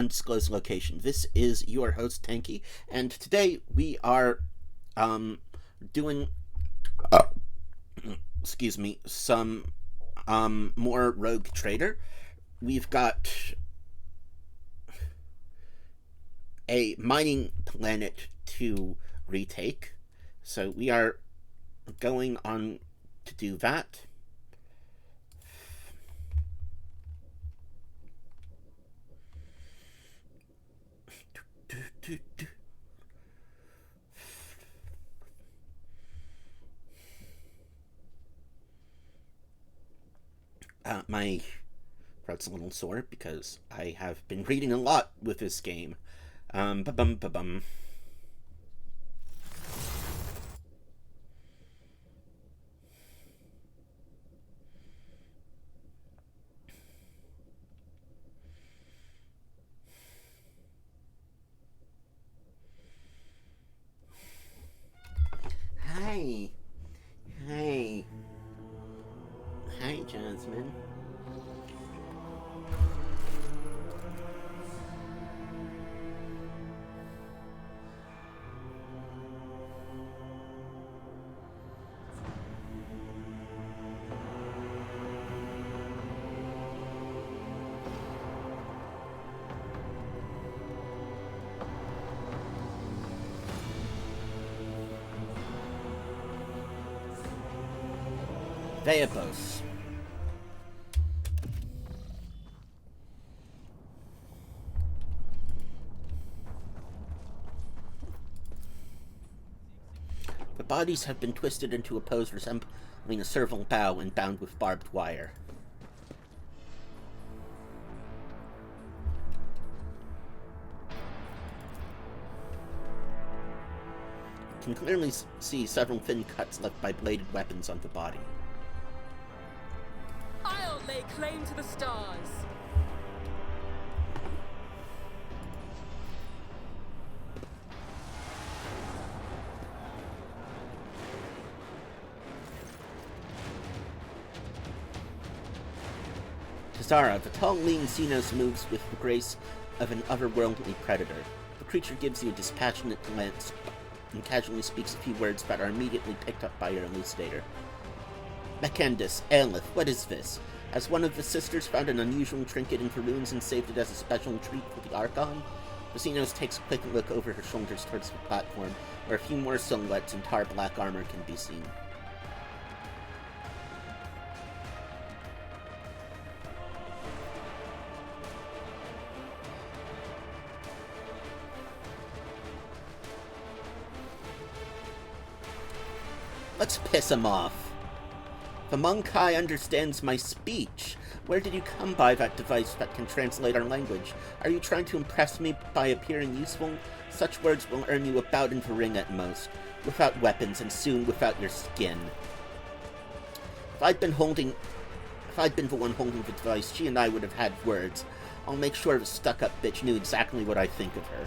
undisclosed location. This is your host, Tanky, and today we are doing excuse me, some more Rogue Trader. We've got a mining planet to retake, so we are going on to do that. My throat's a little sore because I have been reading a lot with this game. Ba-bum, ba-bum. Hi. Hi. Hi, Jasmine. Veabos. The bodies have been twisted into a pose resembling a serval bow and bound with barbed wire. You can clearly see several thin cuts left by bladed weapons on the body. I'll lay claim to the stars. Tazara, the tall, lean xenos moves with the grace of an otherworldly predator. The creature gives you a dispassionate glance and casually speaks a few words that are immediately picked up by your elucidator. Mekandis, Aelith, what is this? Has one of the sisters found an unusual trinket in the ruins and saved it as a special treat for the Archon? The Xenos takes a quick look over her shoulders towards the platform, where a few more silhouettes in tar black armor can be seen. Let's piss him off. The Monkai understands my speech. Where did you come by that device that can translate our language? Are you trying to impress me by appearing useful? Such words will earn you a bout in the ring at most, without weapons and soon without your skin. If I'd been the one holding the device, she and I would have had words. I'll make sure the stuck-up bitch knew exactly what I think of her.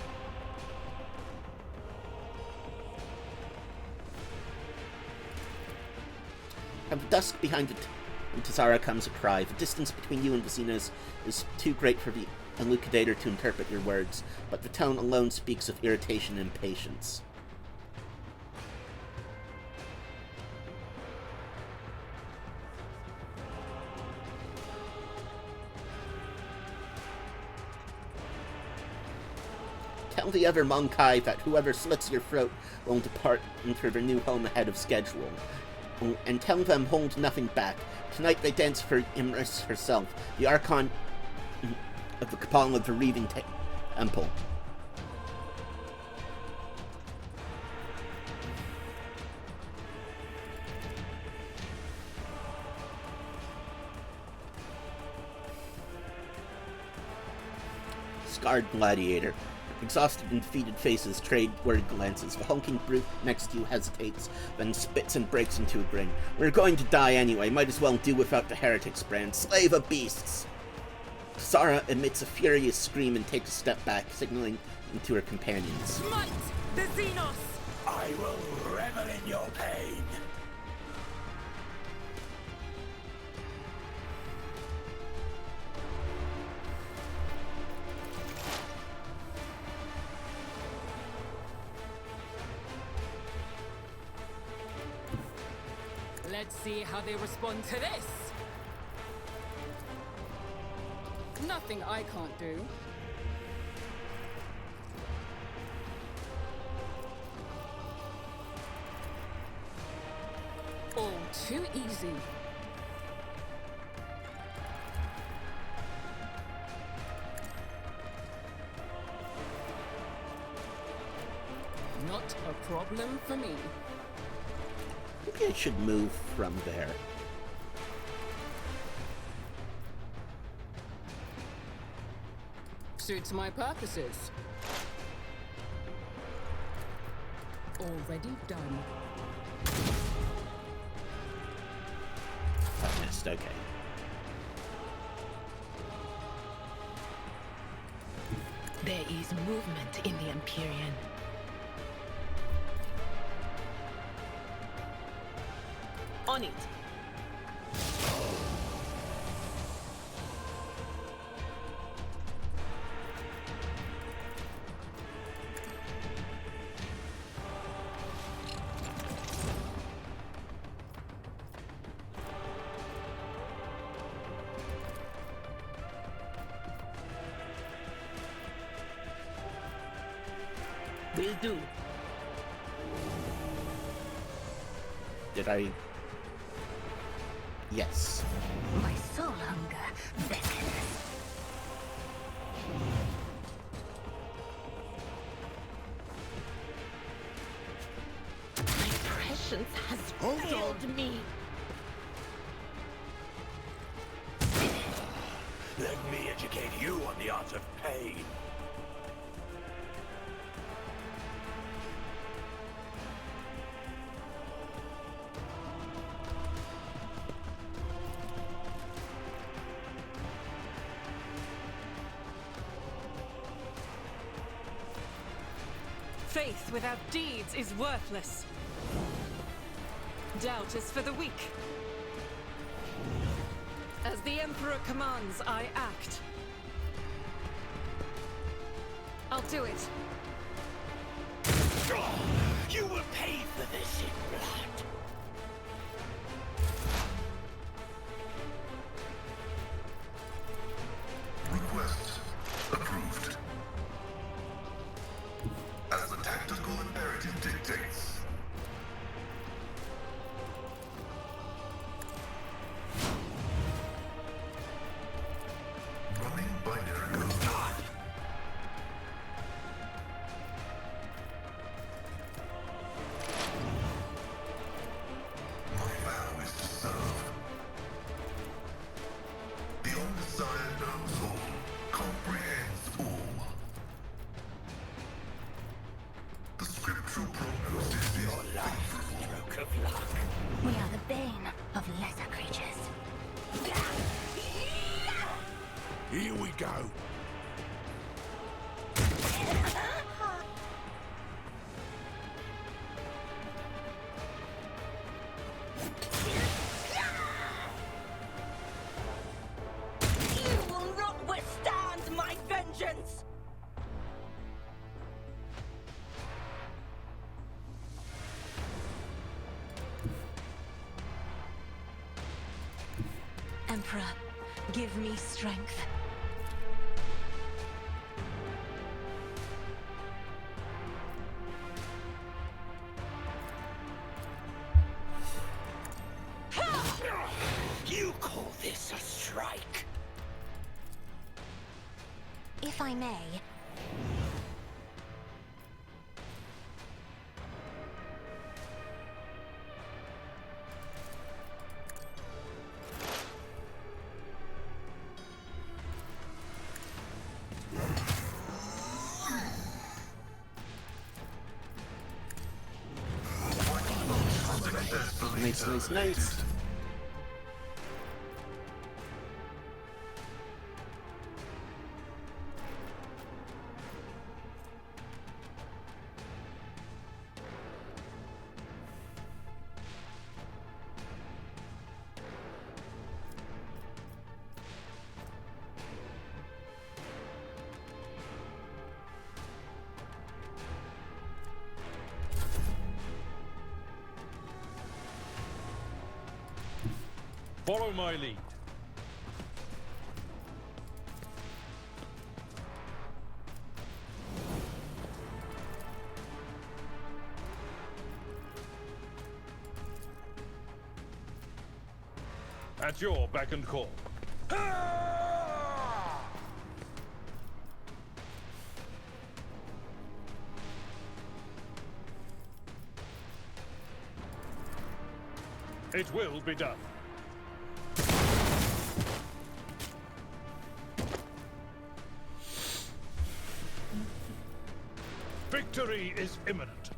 From the dusk behind Tazara comes a cry. The distance between you and the Xenos is too great for the elucidator to interpret your words, but the tone alone speaks of irritation and impatience. Tell the other Monkai that whoever slits your throat will depart into their new home ahead of schedule. And tell them hold nothing back. Tonight they dance for Imris herself, the Archon of the Cabal of the Reaving Temple. Scarred gladiator. Exhausted and defeated faces trade word glances. The hulking brute next to you hesitates, then spits and breaks into a grin. We're going to die anyway, might as well do without the heretics brand. Slave of beasts! Sarah emits a furious scream and takes a step back, signaling to her companions. Smite the Xenos! I will revel in your pain. Let's see how they respond to this. Nothing I can't do. All too easy. Not a problem for me. Maybe I should move from there. Suits my purposes. Already done. I missed, okay. There is movement in the Empyrean. On it. Will do. Did I... Yes. My soul hunger beckons. My prescience has failed me. Let me educate you on the art of pain. Faith without deeds is worthless. Doubt is for the weak. As the Emperor commands, I act. I'll do it. You will pay for this in blood. Request approved. As the tactical imperative dictates. Running binary code. My vow is to serve. The Omnissiah knows all, comprehends all. The scriptural prognosis is Your last stroke of luck. We are the bane of lesser creatures. Here we go. You will not withstand my vengeance! Emperor, give me strength. You call this a strike? If I may. Nice, nice, nice. Follow my lead. At your beck and call. It will be done. Victory is imminent.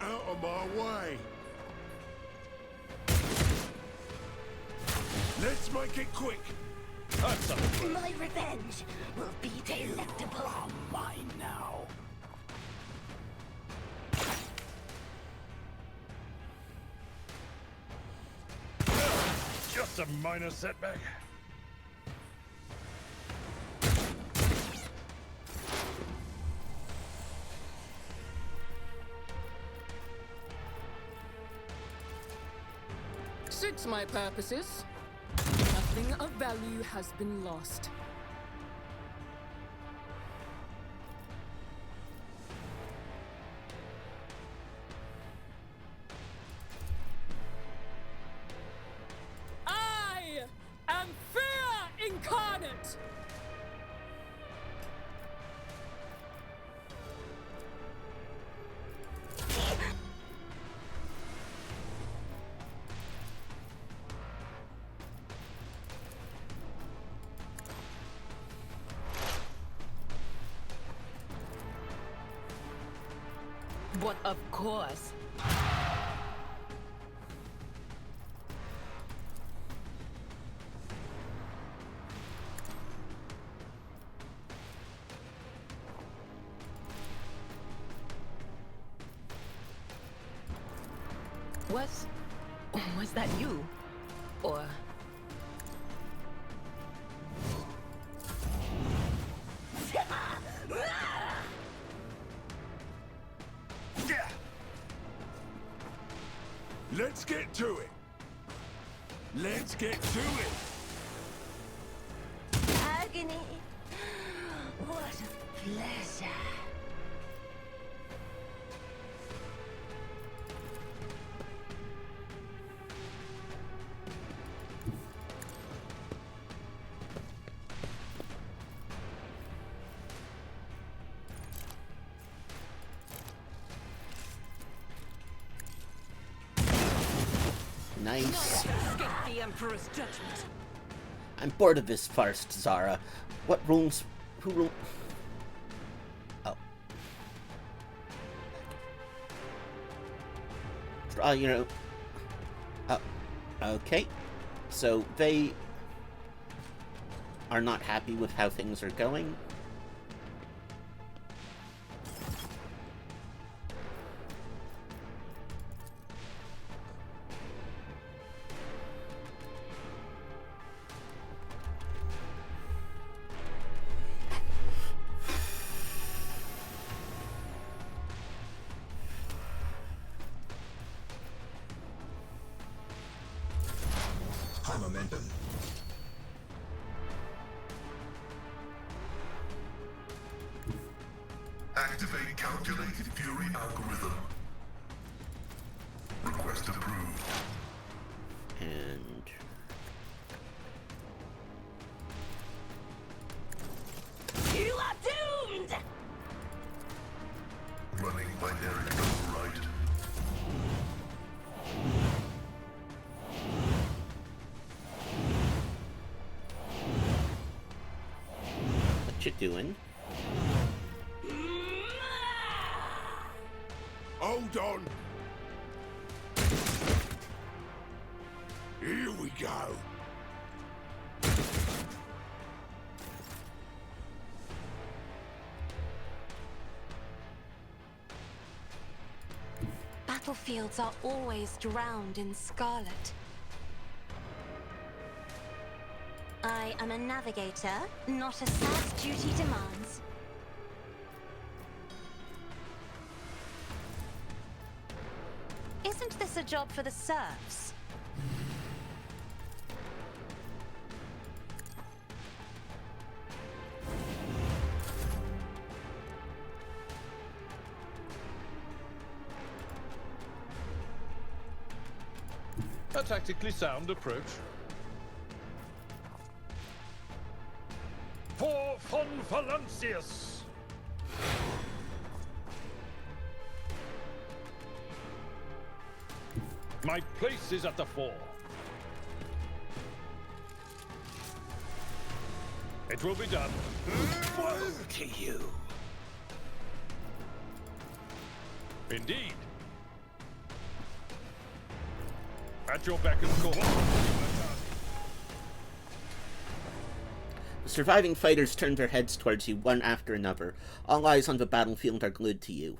Out of my way! Let's make it quick! That's something. My revenge will be delectable. Mine now. Just a minor setback. Suits my purposes. Nothing of value has been lost. I am fear incarnate! But of course. Was that you? Or... Let's get to it! Let's get to it! Agony! What a pleasure! Nice. Escape the Emperor's judgment. I'm bored of this farce, Zara. What rules? Who rule? Oh. You know. Okay. So they are not happy with how things are going. High momentum. Activate calculated fury algorithm. Request approved. And You are doomed! Running binary override. what you doing? Hold on! Here we go! Battlefields are always drowned in scarlet. I am a navigator, not a SAS duty demands. Isn't this a job for the serfs? A tactically sound approach. For von Valancius! My place is at the fore. It will be done. Woe to you! Indeed. At your beck and call. The surviving fighters turn their heads towards you, one after another. All eyes on the battlefield are glued to you.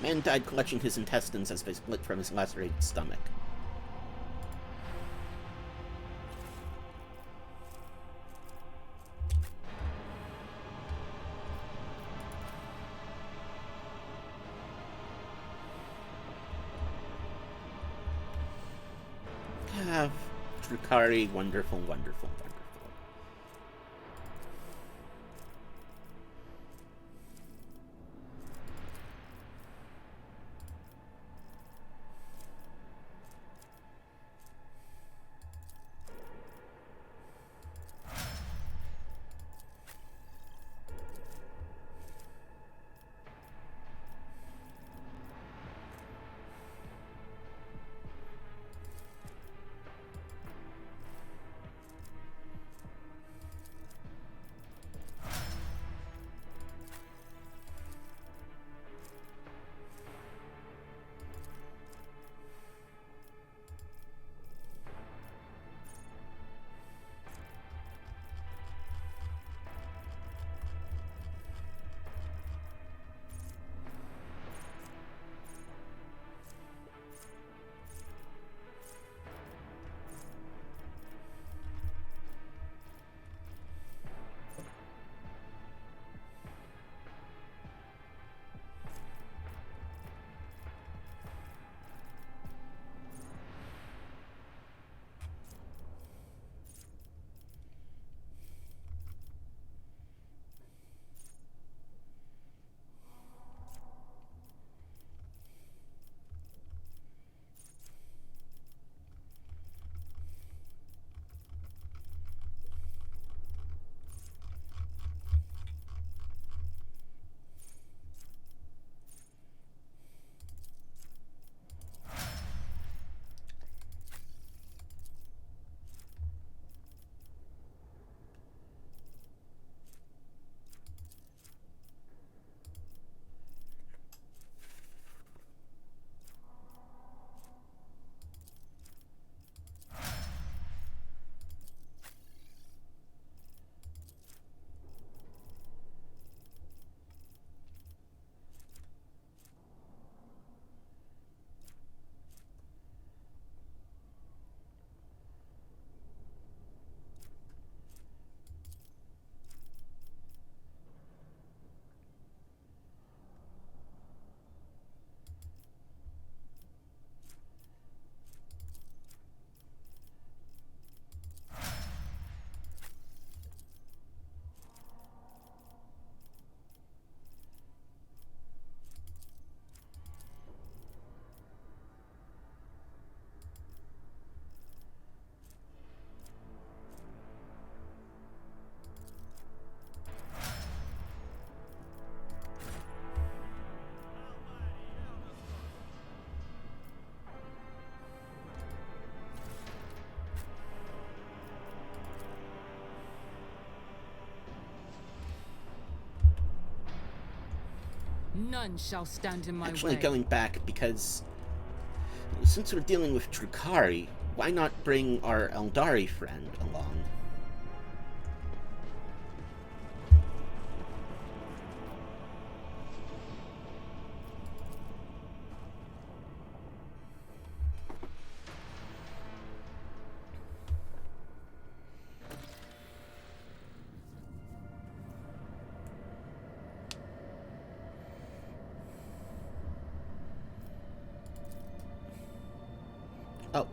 Man died clutching his intestines as they split from his lacerated stomach. Ah, Drukhari, wonderful, wonderful, wonderful. None shall stand in my Actually, way. going back, because since we're dealing with Drukhari, why not bring our Eldari friend along? Oh.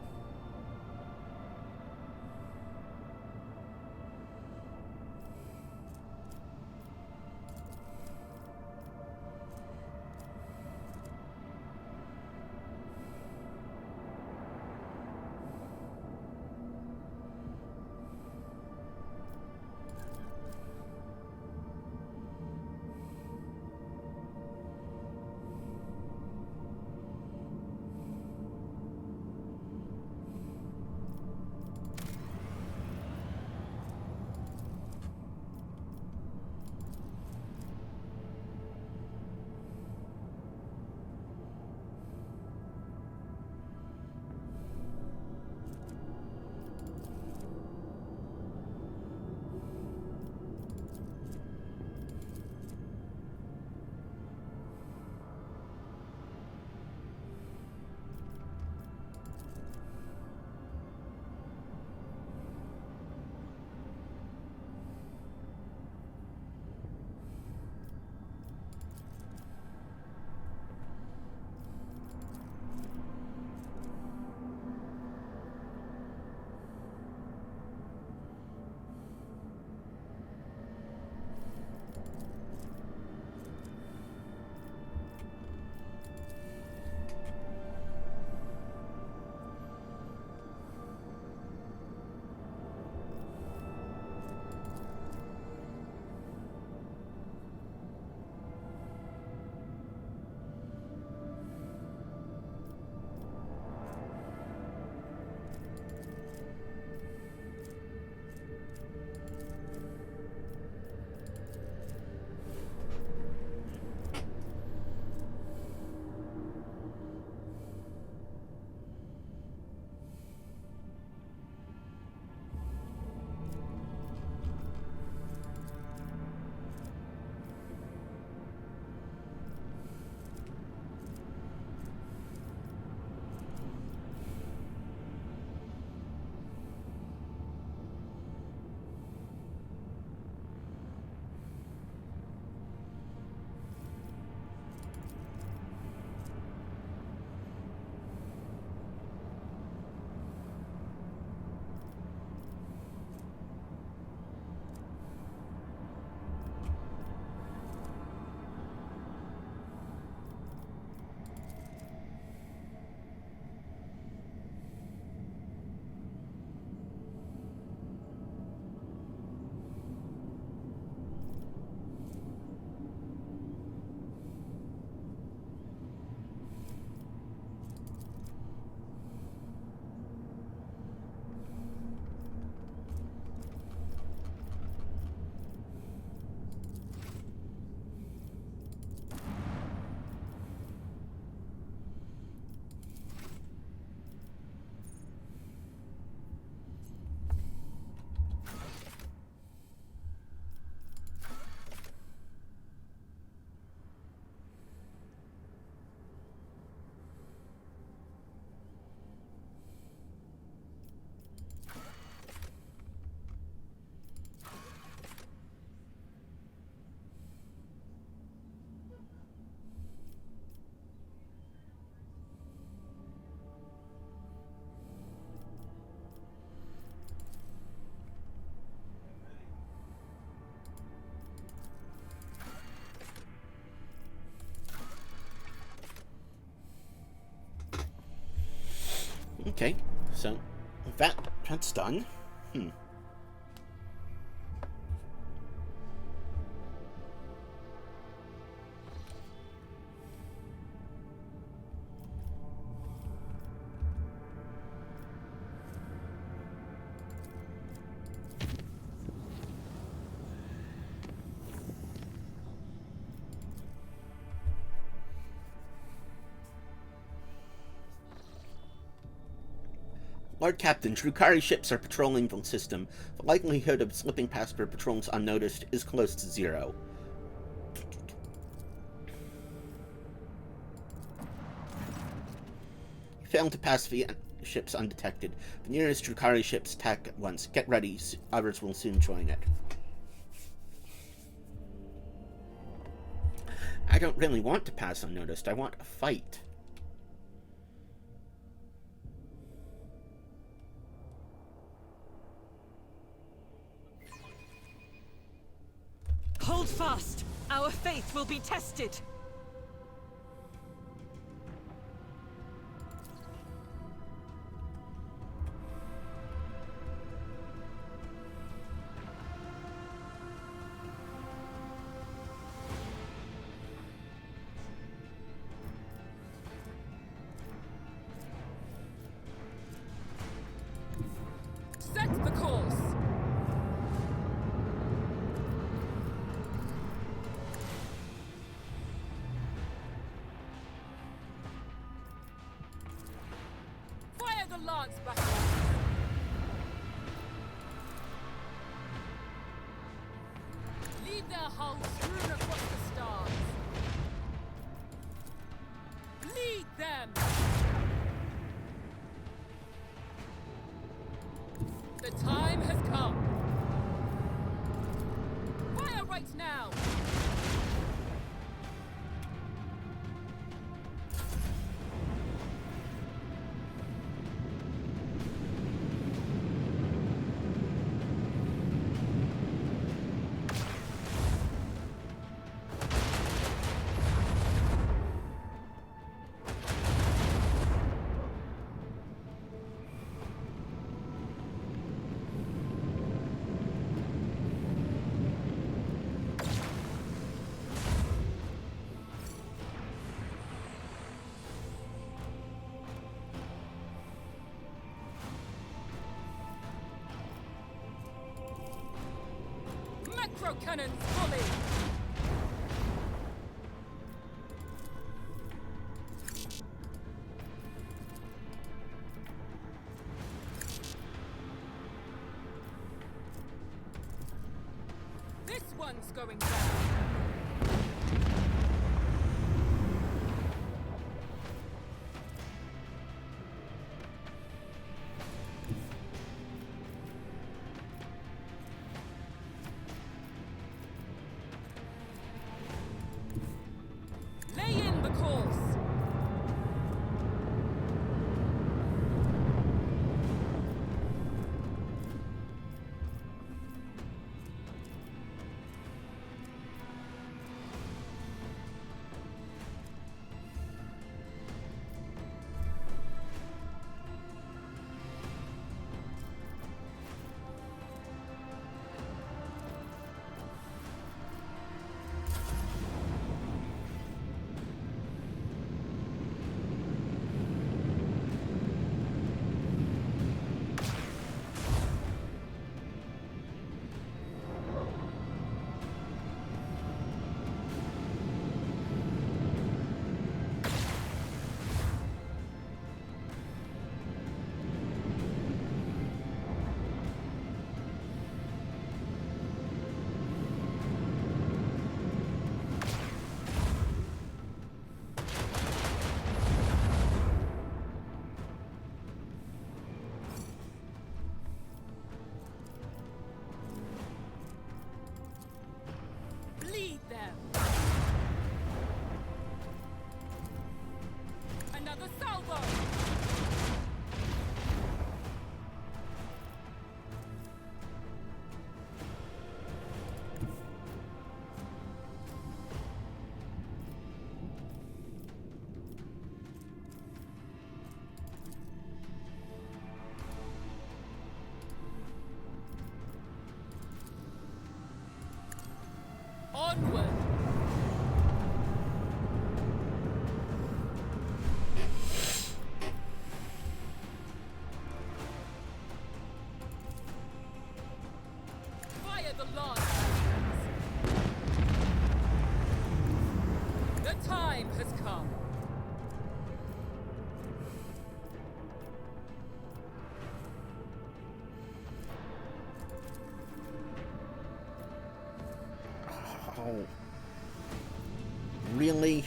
Okay, so that's done. Lord Captain, Drukhari ships are patrolling the system. The likelihood of slipping past their patrols unnoticed is close to 0. You failed to pass the ships undetected. The nearest Drukhari ships attack at once. Get ready, others will soon join it. I don't really want to pass unnoticed. I want a fight. Hold fast! Our faith will be tested! Set the course! Fire the lance battle! Lead their hulls strewn across the stars. Lead them! The time has come. Fire right now! Macro cannons fully! This one's going down! Lay in the course! Bleed them! Another salvo! Onward! Fire the lance! The time has come. Oh. Really?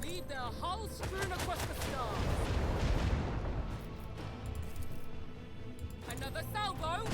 Leave their hulls strewn across the stars. Another salvo.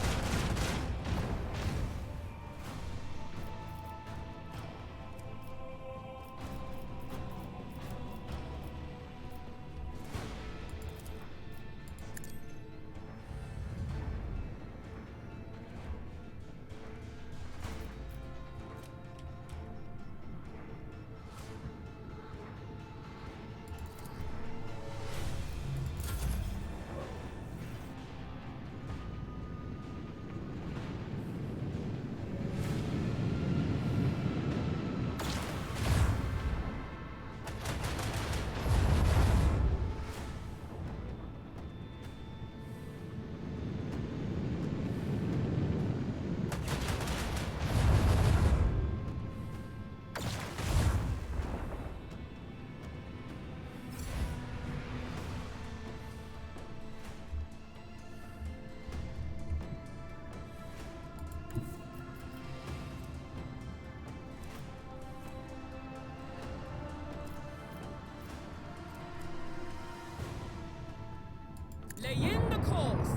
Lay in the course.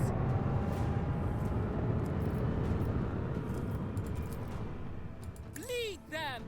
Lead them.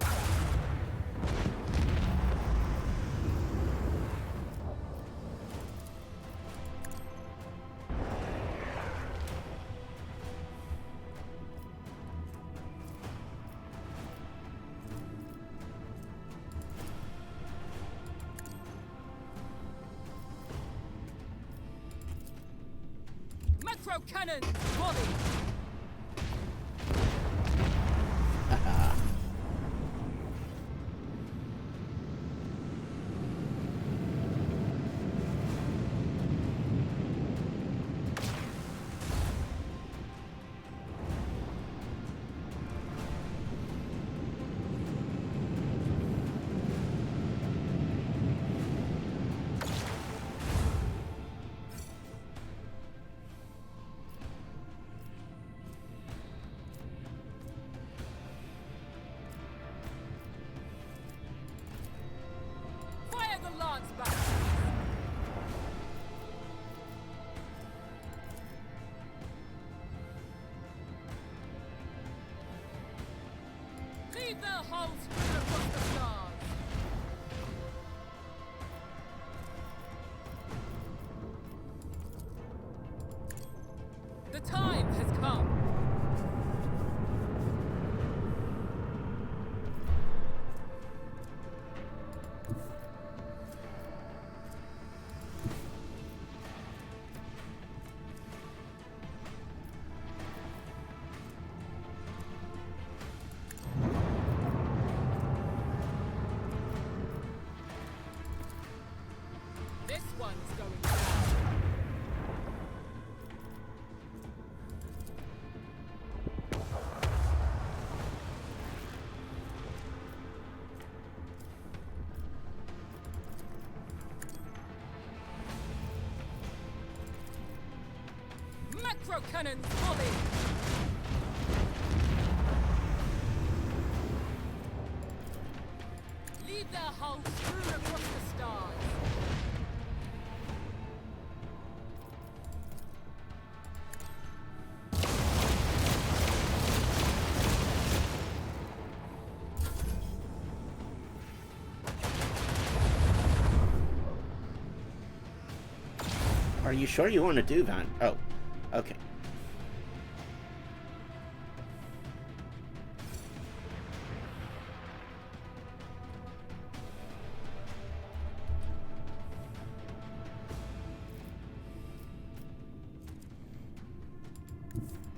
Macro cannons, volley. Fire the lance back. Leave their hulls strewn across the stars. The time has come. This one's going down. Macro cannons volley. Leave their hulls strewn across the stars. Are you sure you want to do that? Oh, okay.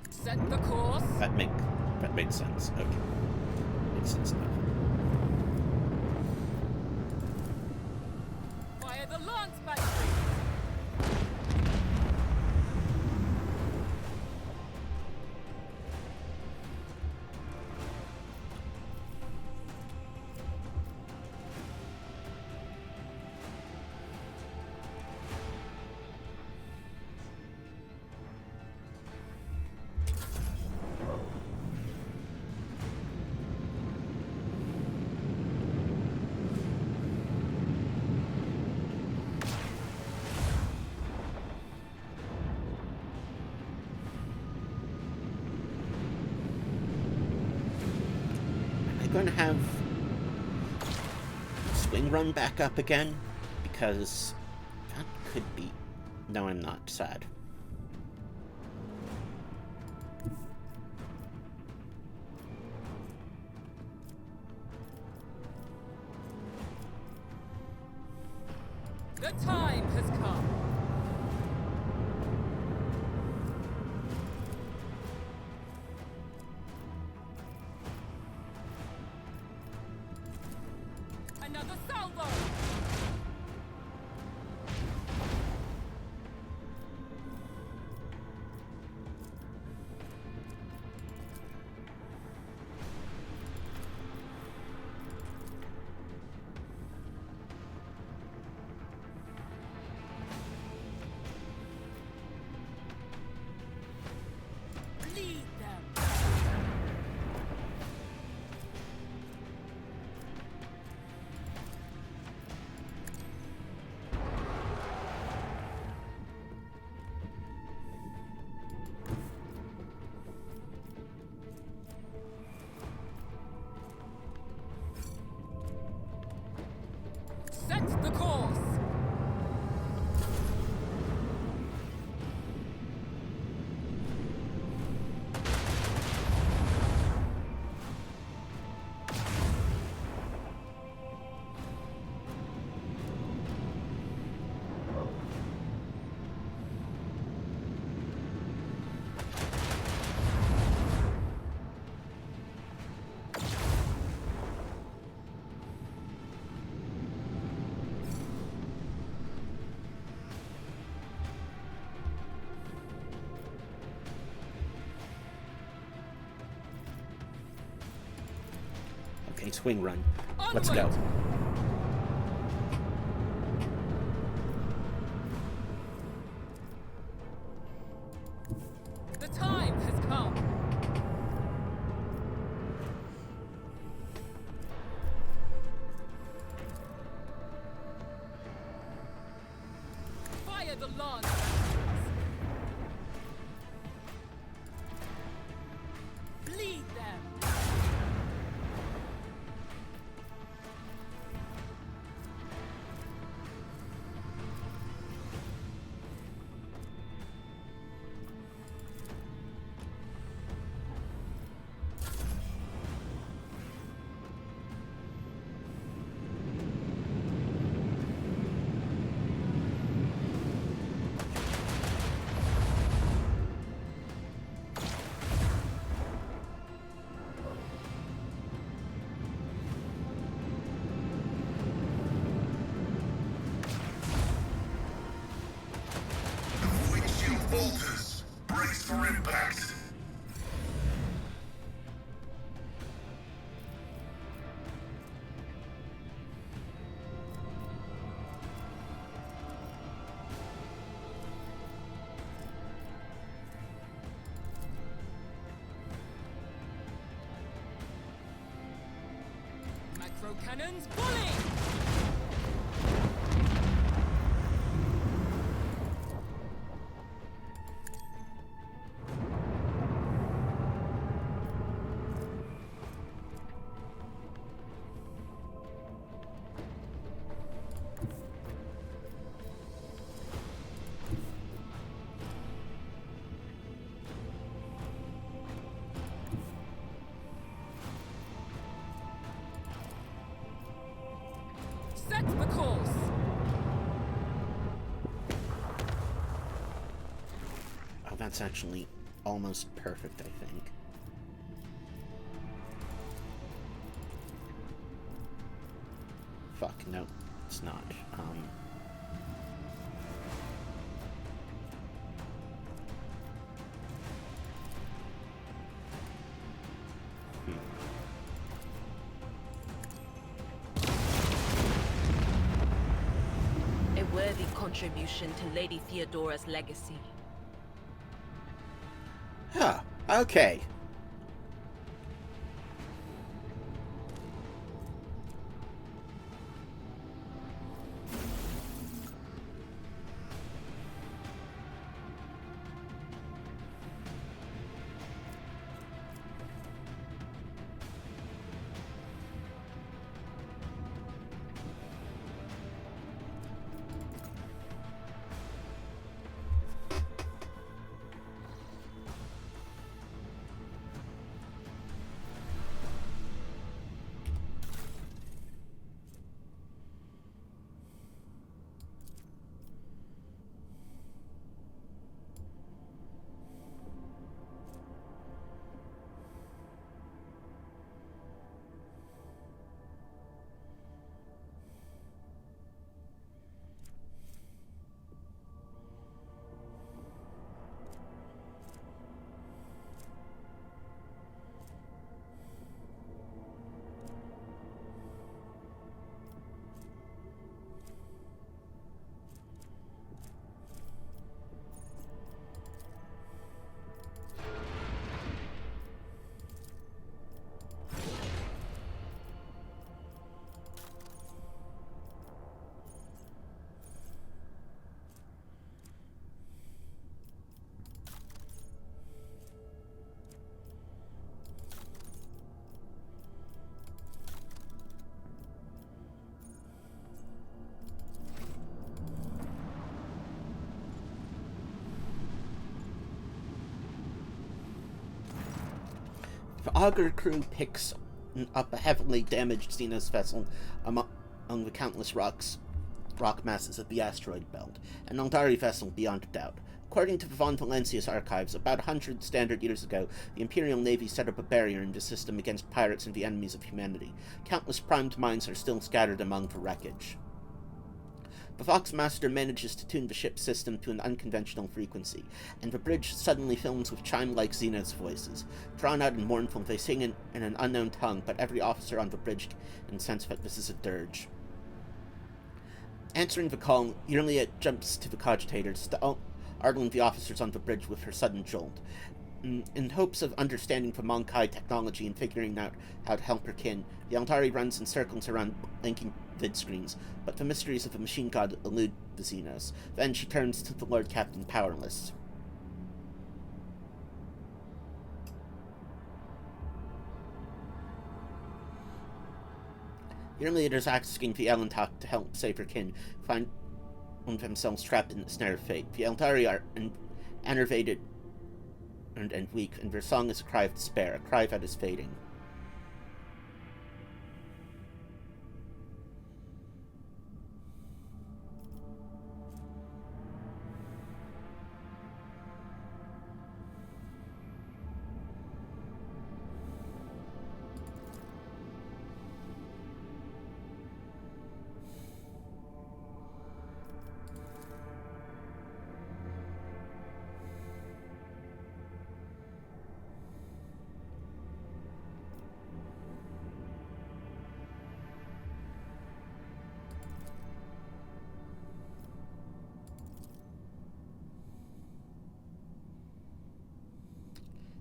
Set the course. That made sense. Okay. Makes sense now. Fire Fire the lance battery! Going to have swing run back up again, because that could be... No, I'm not. Sad. The time has come. Another salvo! Lead them! Set the course! Okay, swing run. Let's go. Onward! The time has come. Fire the lance batteries. Bleed them. Windshield bolters. Brace for impact. Macro cannons bully! Set the course! Oh, that's actually almost perfect, I think. Fuck, no, it's not. worthy contribution to Lady Theodora's legacy. Huh. Okay. The auger crew picks up a heavily damaged xenos vessel among the countless rock masses of the asteroid belt, an Eldari vessel beyond a doubt. According to the von Valancius archives, about 100 standard years ago, the Imperial Navy set up a barrier in the system against pirates and the enemies of humanity. Countless primed mines are still scattered among the wreckage. The Voxmaster manages to tune the ship's system to an unconventional frequency, and the bridge suddenly fills with chime-like xenos voices. Drawn out and mournful, they sing in an unknown tongue, but every officer on the bridge can sense that this is a dirge. Answering the call, Yurlia jumps to the cogitator, startling the officers on the bridge with her sudden jolt. In hopes of understanding the Monkai technology and figuring out how to help her kin, the Eldari runs in circles around blinking vid screens, but the mysteries of the machine god elude the Xenos. Then she turns to the Lord Captain powerless. Yurlia is asking the Elentok to help save her kin, find themselves trapped in the snare of fate. The Eldari are enervated and weak, and their song is a cry of despair, a cry that is fading.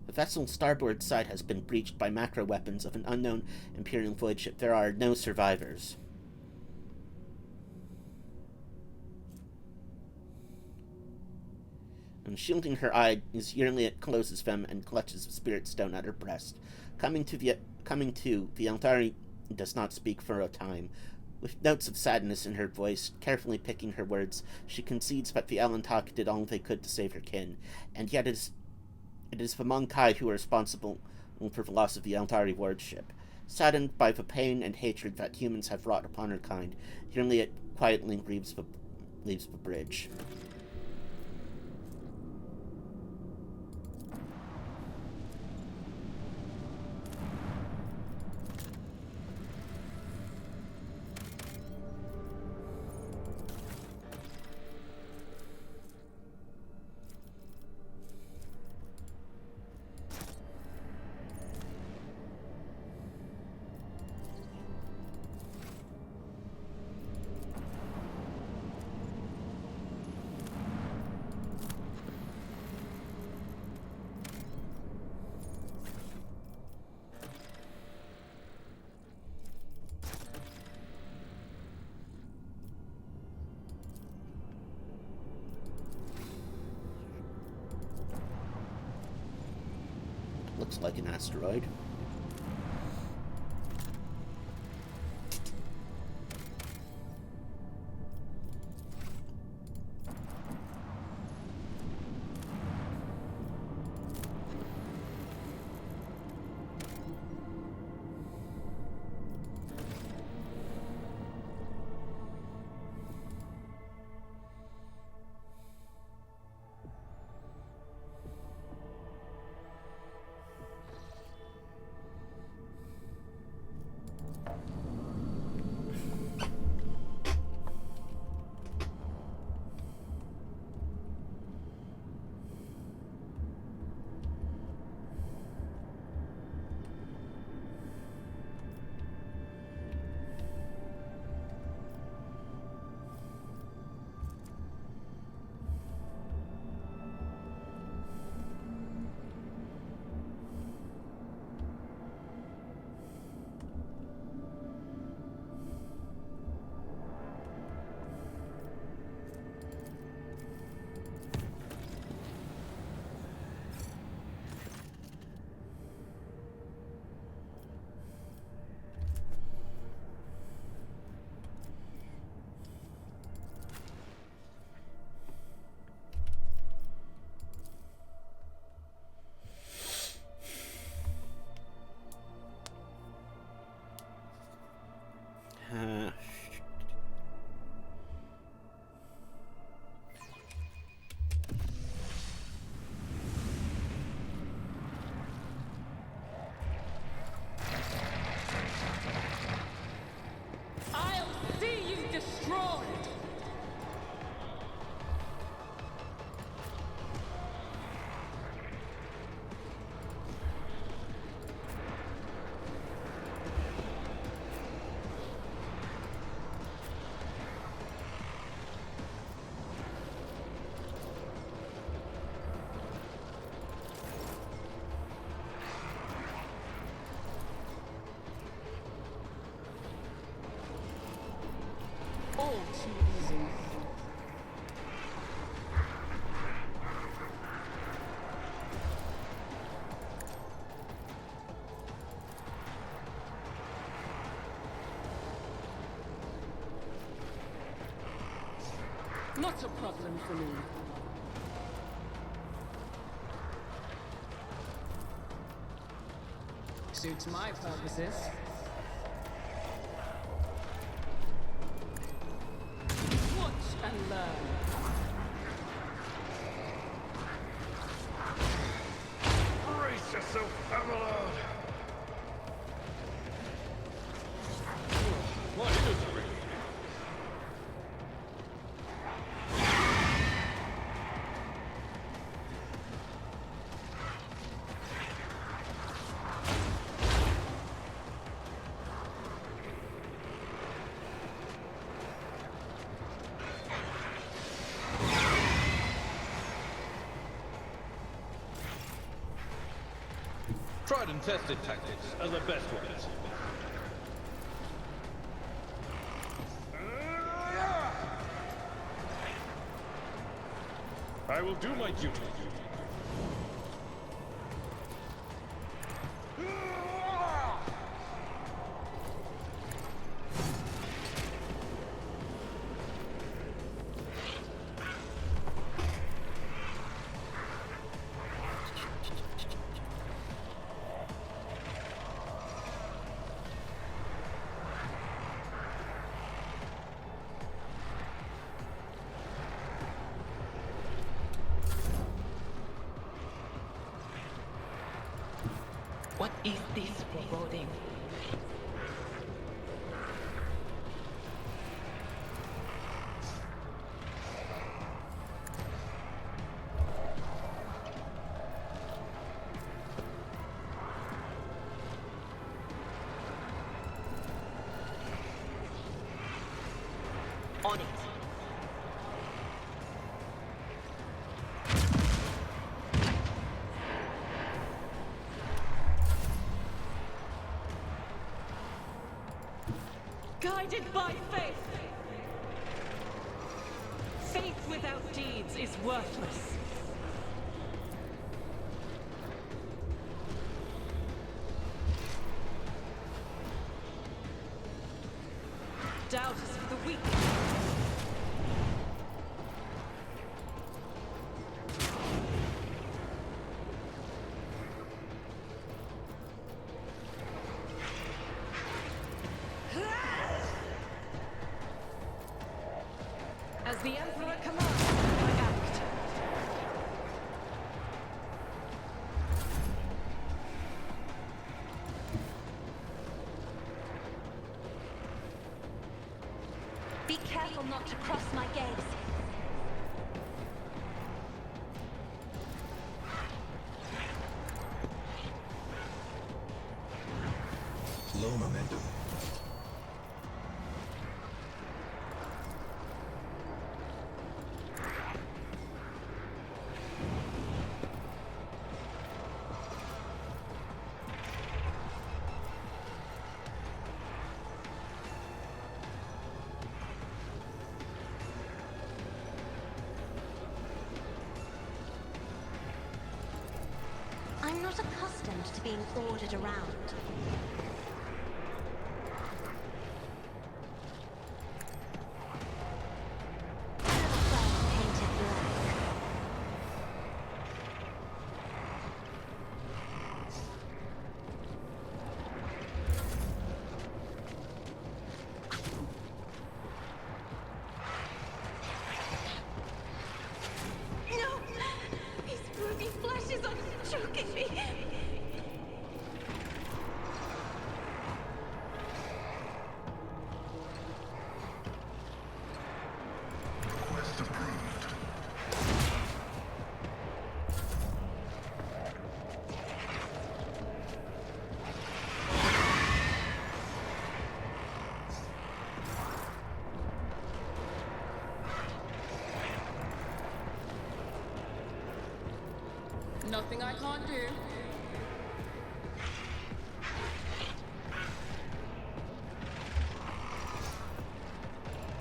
The vessel's starboard side has been breached by macro weapons of an unknown Imperial void ship. There are no survivors. And shielding her eye is Yurlia closes them and clutches the spirit stone at her breast. Coming to, the Eldari does not speak for a time. With notes of sadness in her voice, carefully picking her words, she concedes that the Elentok did all they could to save her kin, and yet it is the Monkai who are responsible for the loss of the Eldari wardship. Saddened by the pain and hatred that humans have wrought upon her kind, Yurlia quietly leaves the bridge. looks like an asteroid. I'll see you destroyed! All too easy. Not a problem for me. Suits my purposes. Watch and learn. Brace yourself, Avalon! What is it? Tried and tested tactics are the best ones. I will do my duty. What is this foreboding? On it. Guided by faith. Faith without deeds is worthless. the Emperor commands, I act. Be careful not to cross my gaze. Low momentum. I'm not accustomed to being ordered around. Painted black. No! These ruby flashes are choking me! Quest approved. Nothing I can't do.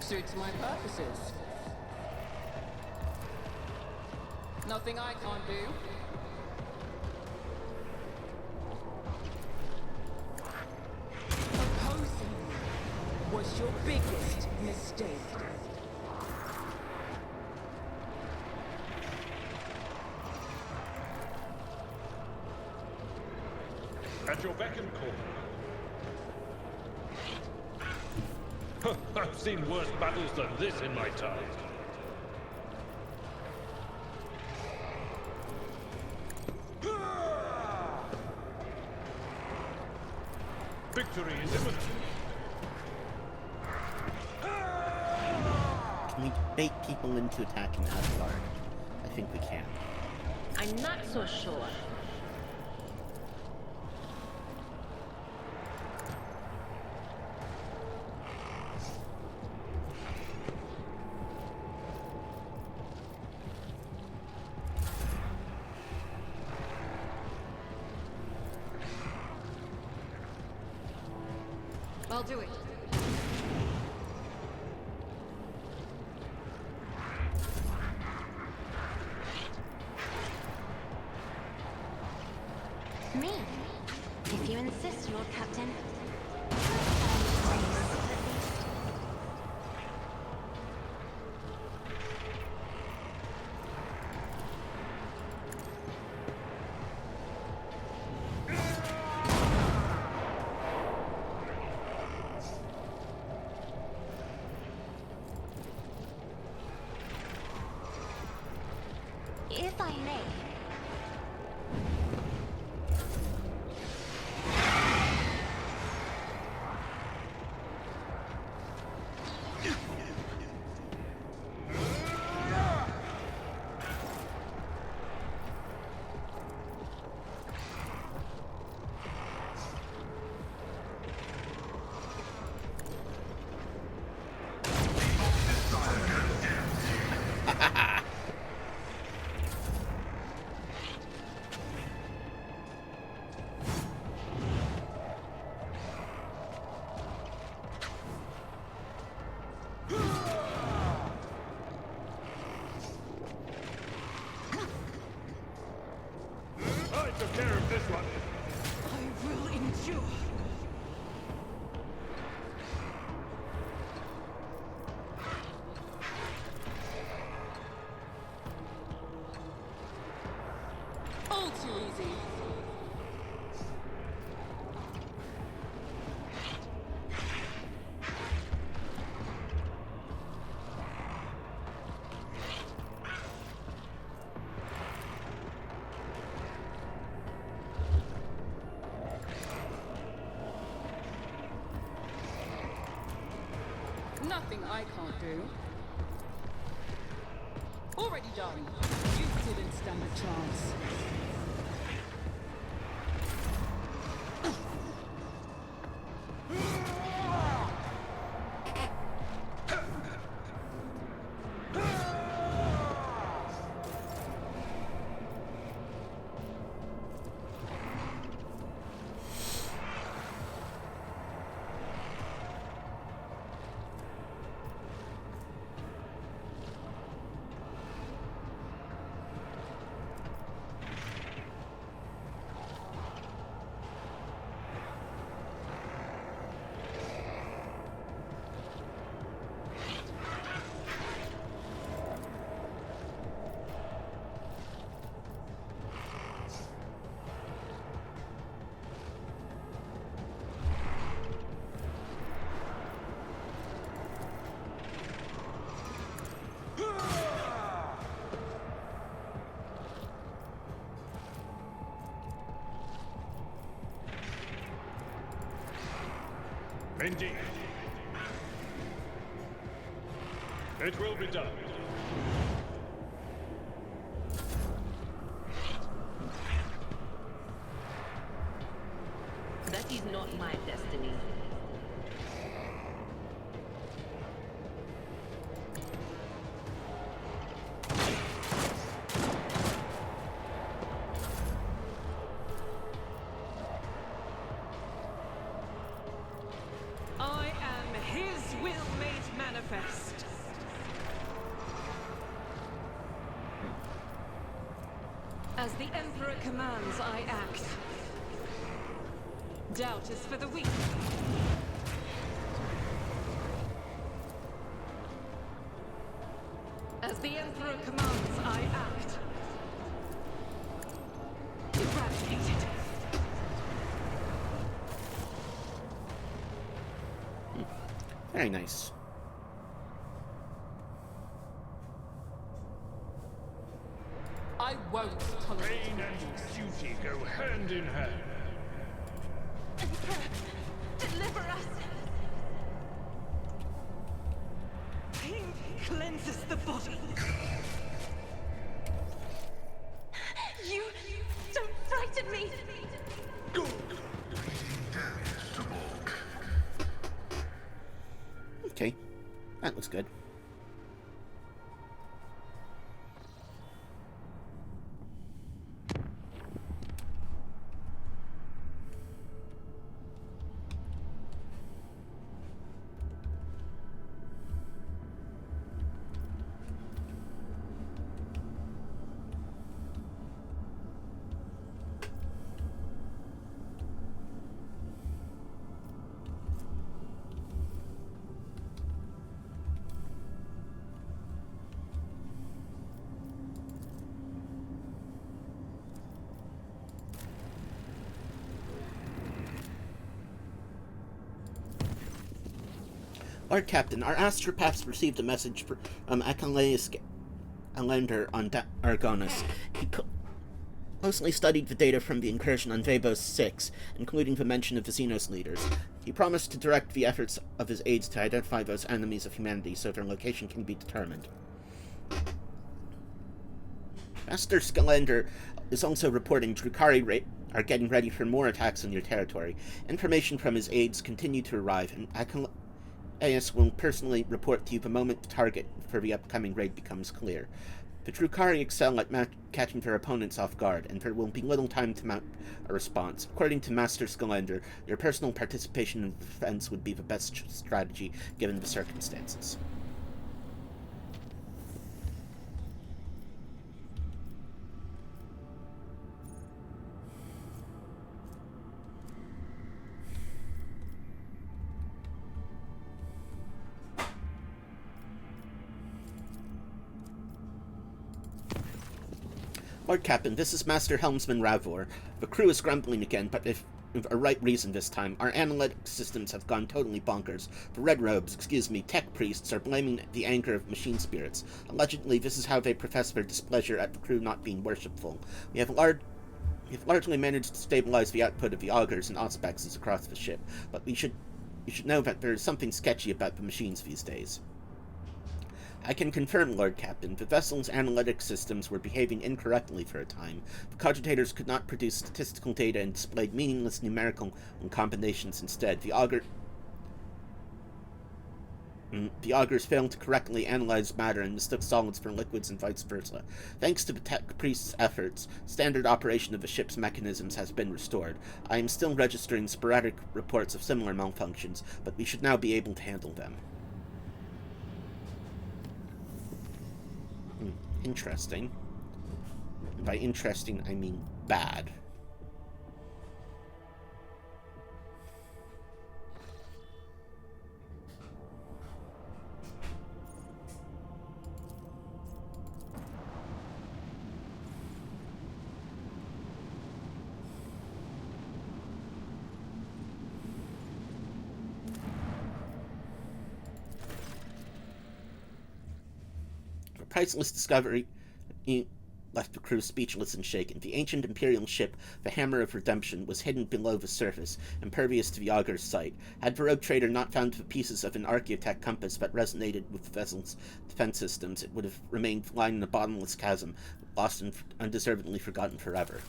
Suits my purposes. Nothing I can't do. Opposing me was your biggest mistake. At your beck and call. I've seen worse battles than this in my time. Victory is imminent. Can we bait people into attacking Asgard? I think we can. I'm not so sure. I'll do it. Me? If you insist, Lord Captain. If I may. nothing I can't do. Already done. You didn't stand a chance. Indeed. It will be done. That is not my destiny. I am his will made manifest. As the Emperor commands, I act. Doubt is for the weak. As the Emperor commands, I act. Eradicated. Very nice. I won't tolerate Pain and duty go hand in hand. Emperor, deliver us! Pain cleanses the body. You don't frighten me! Death to bulk. Okay, that looks good. Lord Captain, our astropaths received a message from Achilles Alander on Argonus. He closely studied the data from the incursion on Vebos 6, including the mention of the xenos leaders. He promised to direct the efforts of his aides to identify those enemies of humanity so their location can be determined. Master Scalander is also reporting Drukhari are getting ready for more attacks on your territory. Information from his aides continue to arrive, and Achilles will personally report to you the moment the target for the upcoming raid becomes clear. The Drukhari excel at catching their opponents off guard, and there will be little time to mount a response. According to Master Scalander, your personal participation in defense would be the best strategy given the circumstances. Lord Captain, this is Master Helmsman Ravor. The crew is grumbling again, but if a right reason this time. Our analytic systems have gone totally bonkers. The Red Robes, tech priests, are blaming the anger of machine spirits. Allegedly, this is how they profess their displeasure at the crew not being worshipful. We have largely managed to stabilize the output of the augurs and auspexes across the ship, but we You should know that there is something sketchy about the machines these days. I can confirm, Lord Captain, the vessel's analytic systems were behaving incorrectly for a time. The cogitators could not produce statistical data and displayed meaningless numerical combinations instead. The augurs failed to correctly analyze matter and mistook solids for liquids and vice versa. Thanks to the tech priest's efforts, standard operation of the ship's mechanisms has been restored. I am still registering sporadic reports of similar malfunctions, but we should now be able to handle them. Interesting. And by interesting, I mean bad. Priceless discovery left the crew speechless and shaken. The ancient Imperial ship, the Hammer of Redemption, was hidden below the surface, impervious to the auger's sight. Had the rogue trader not found the pieces of an Archaeotech compass that resonated with the vessel's defense systems, it would have remained lying in a bottomless chasm, lost and undeservedly forgotten forever.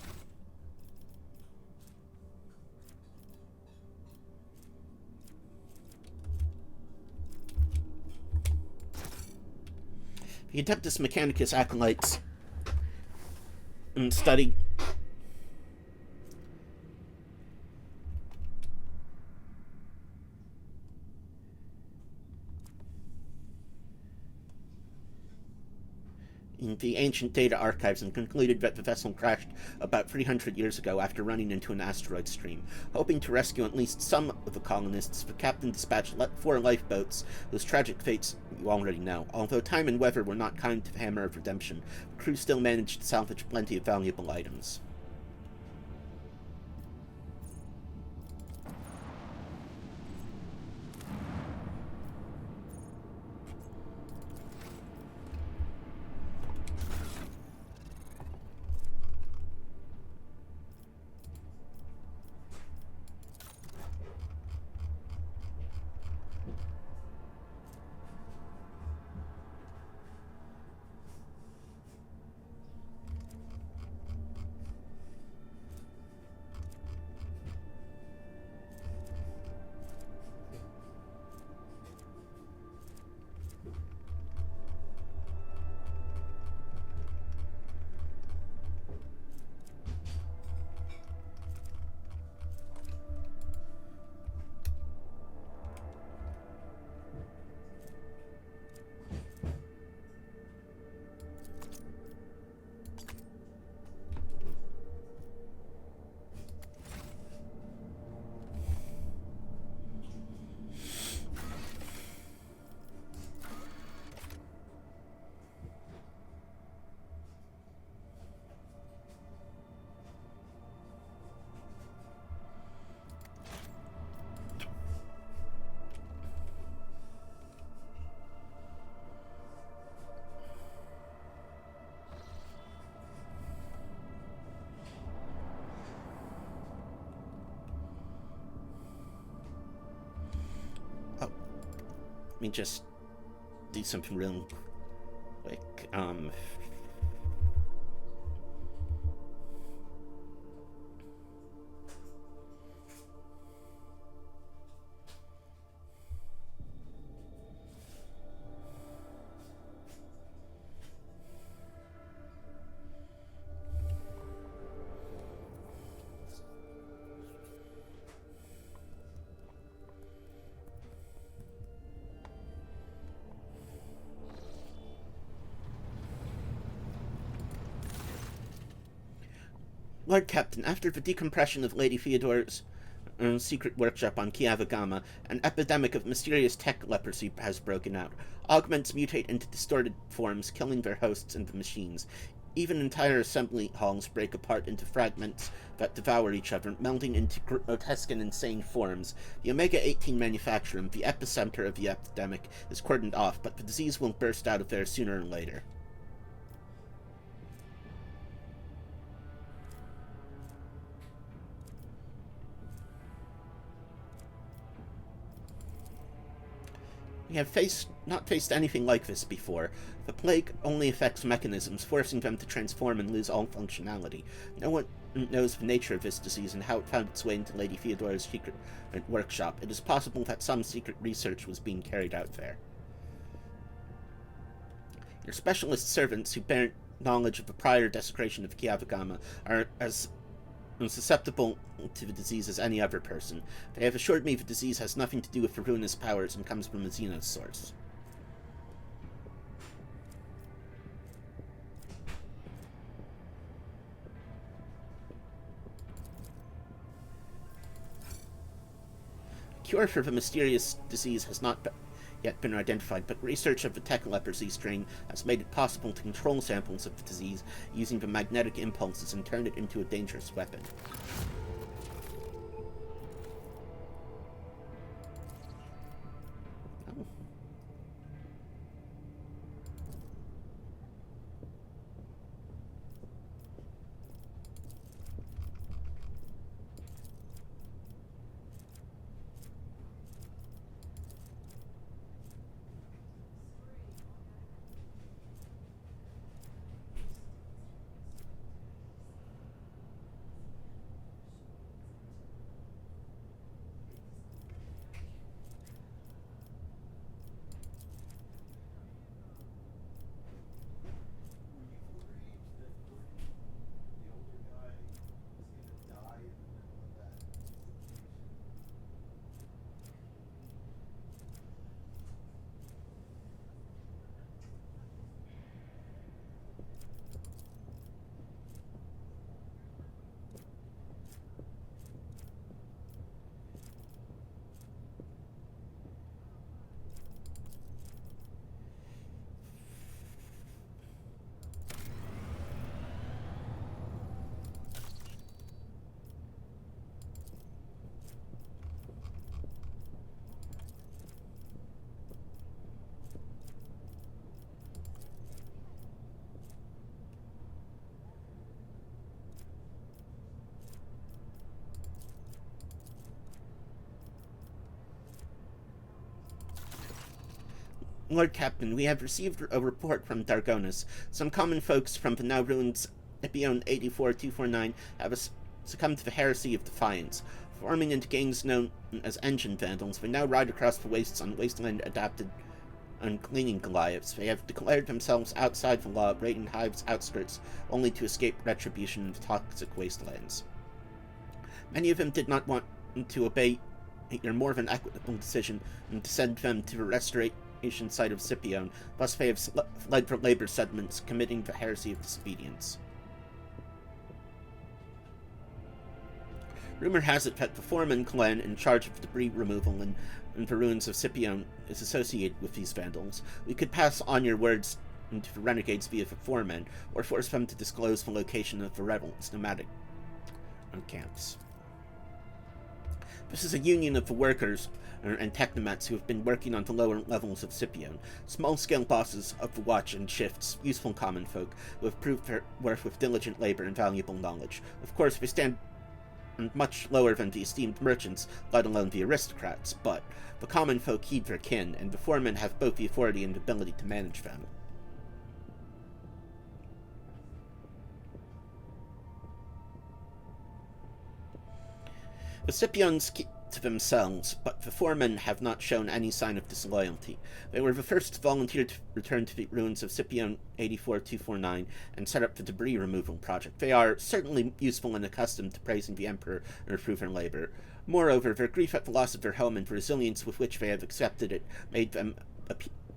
The Adeptus Mechanicus acolytes studied in the ancient data archives and concluded that the vessel crashed about 300 years ago after running into an asteroid stream. Hoping to rescue at least some of the colonists, the captain dispatched 4 lifeboats, whose tragic fates you already know. Although time and weather were not kind to the Hammer of Redemption, the crew still managed to salvage plenty of valuable items. Let me just do something real quick. Lord Captain, after the decompression of Lady Theodore's secret workshop on Kiavagama, an epidemic of mysterious tech leprosy has broken out. Augments mutate into distorted forms, killing their hosts and the machines. Even entire assembly halls break apart into fragments that devour each other, melding into grotesque and insane forms. The Omega-18 manufacturer, the epicenter of the epidemic, is cordoned off, but the disease will burst out of there sooner or later. We have not faced anything like this before. The plague only affects mechanisms, forcing them to transform and lose all functionality. No one knows the nature of this disease and how it found its way into Lady Theodora's secret workshop. It is possible that some secret research was being carried out there. Your specialist servants who bear knowledge of the prior desecration of Kiavagama are as susceptible to the disease as any other person. They have assured me the disease has nothing to do with the ruinous powers and comes from a xenos source. A cure for the mysterious disease has not yet been identified, but research of the tech leprosy strain has made it possible to control samples of the disease using the magnetic impulses and turn it into a dangerous weapon. Oh. Lord Captain, we have received a report from Dargonis. Some common folks from the now-ruined Epion 84249 have succumbed to the heresy of defiance. Forming into gangs known as engine vandals, they now ride across the wastes on wasteland-adapted uncleaning Goliaths. They have declared themselves outside the law, raiding Hive's outskirts, only to escape retribution in the toxic wastelands. Many of them did not want to obey your more than equitable decision and to send them to the restoration site of Scipion, thus they have fled from labor settlements, committing the heresy of disobedience. Rumor has it that the foreman clan in charge of debris removal in the ruins of Scipion is associated with these vandals. We could pass on your words to the renegades via the foreman, or force them to disclose the location of the rebels' nomadic camps. This is a union of the workers and technomats who have been working on the lower levels of Scipion. Small-scale bosses of the watch and shifts, useful common folk, who have proved their worth with diligent labor and valuable knowledge. Of course, they stand much lower than the esteemed merchants, let alone the aristocrats, but the common folk heed their kin, and the foremen have both the authority and ability to manage them. The Scipions keep to themselves, but the foremen have not shown any sign of disloyalty. They were the first to volunteer to return to the ruins of Scipion 84249 and set up the debris removal project. They are certainly useful and accustomed to praising the Emperor through their labor. Moreover, their grief at the loss of their home and the resilience with which they have accepted it made them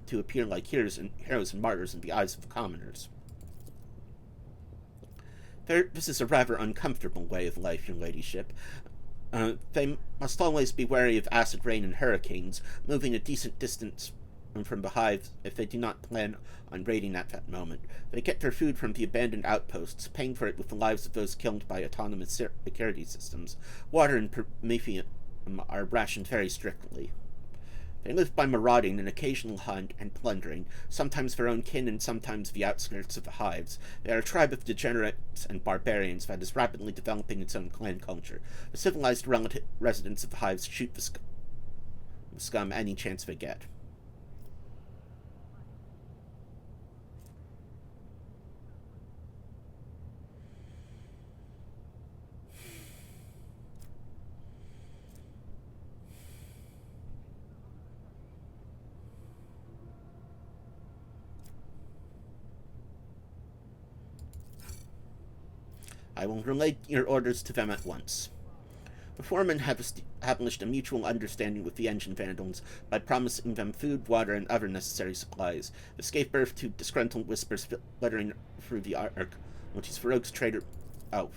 to appear like heroes and martyrs in the eyes of the commoners. This is a rather uncomfortable way of life, your ladyship. They must always be wary of acid rain and hurricanes, moving a decent distance from the hive if they do not plan on raiding at that moment. They get their food from the abandoned outposts, paying for it with the lives of those killed by autonomous security systems. Water and promethium are rationed very strictly. They live by marauding and occasional hunt and plundering, sometimes their own kin and sometimes the outskirts of the hives. They are a tribe of degenerates and barbarians that is rapidly developing its own clan culture. The civilized residents of the hives shoot the scum any chance they get. I will relay your orders to them at once. The foreman have established a mutual understanding with the engine vandals by promising them food, water, and other necessary supplies. This gave birth to disgruntled whispers fluttering through the ark, which is Farouk's traitor... Oh.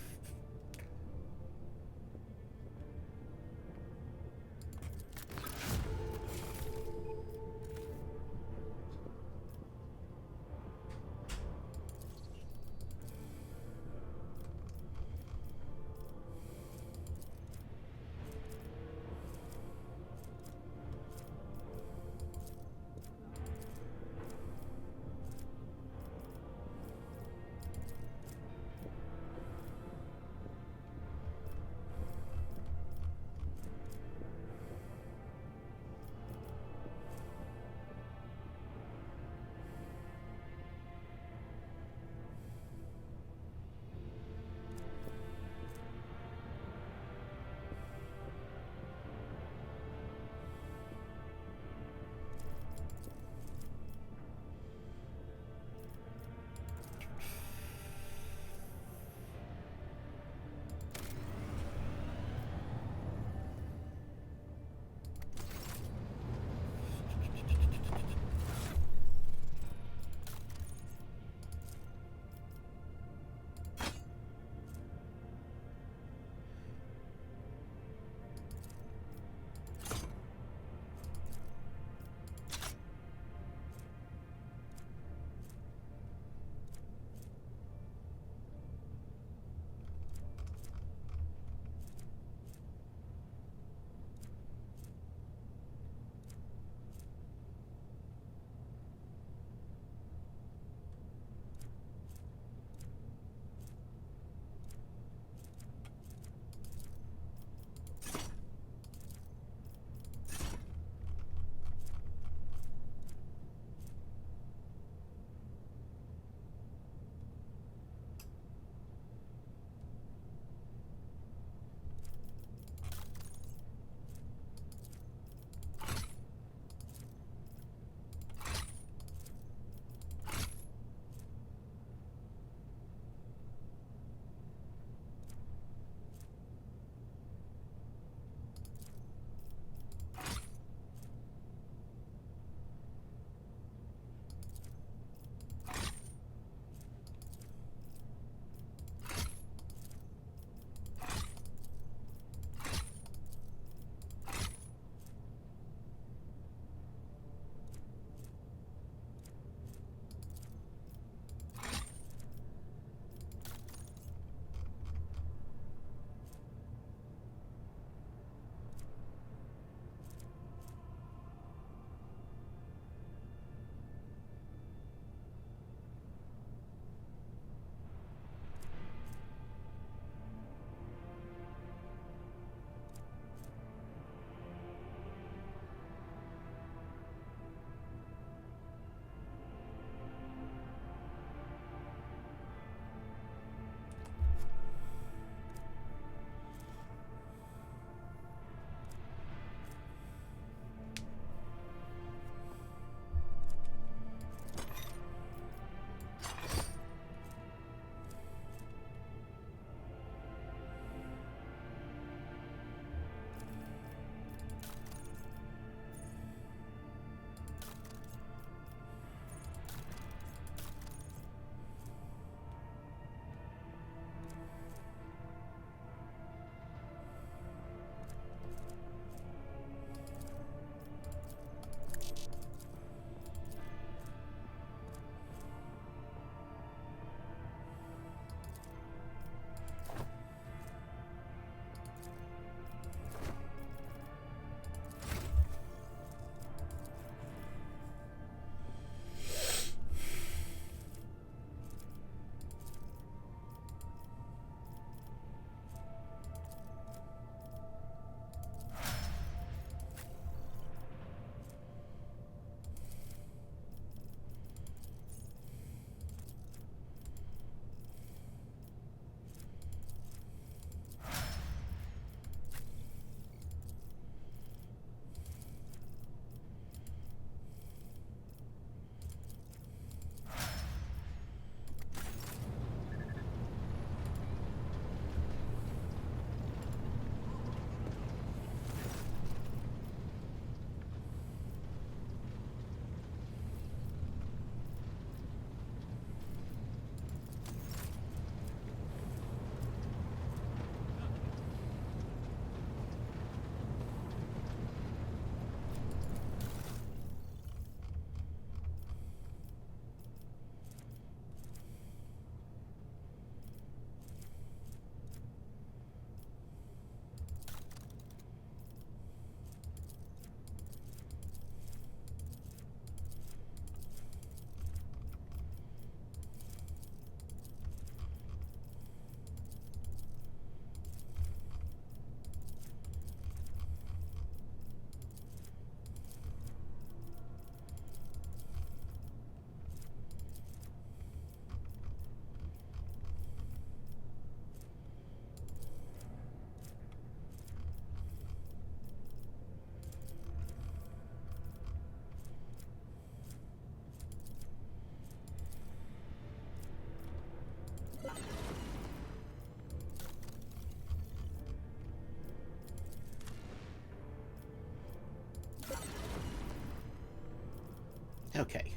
Okay.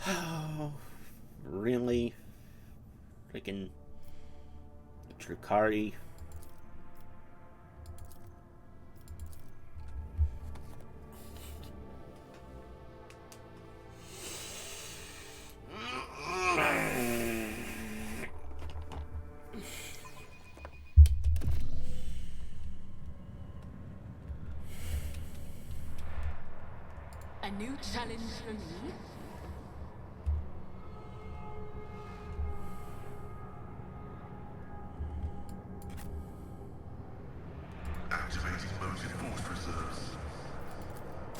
Oh, really? Freaking Drukhari. A new challenge for me? Activating motive force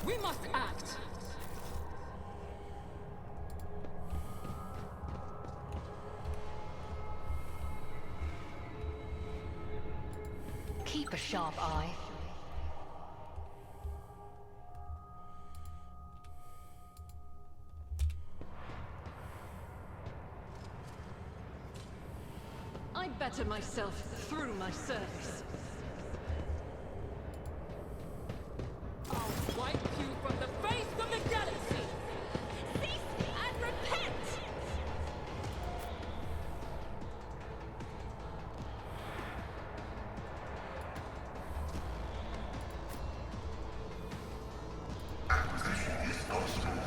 We must act. Keep a sharp eye. I better myself through my service. I'll wipe you from the face of the galaxy. Cease and repent! Acquisition is possible.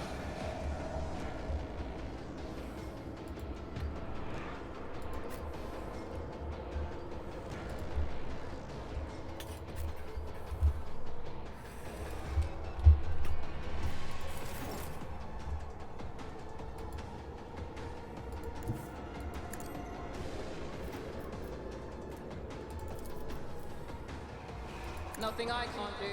Nothing I can't do.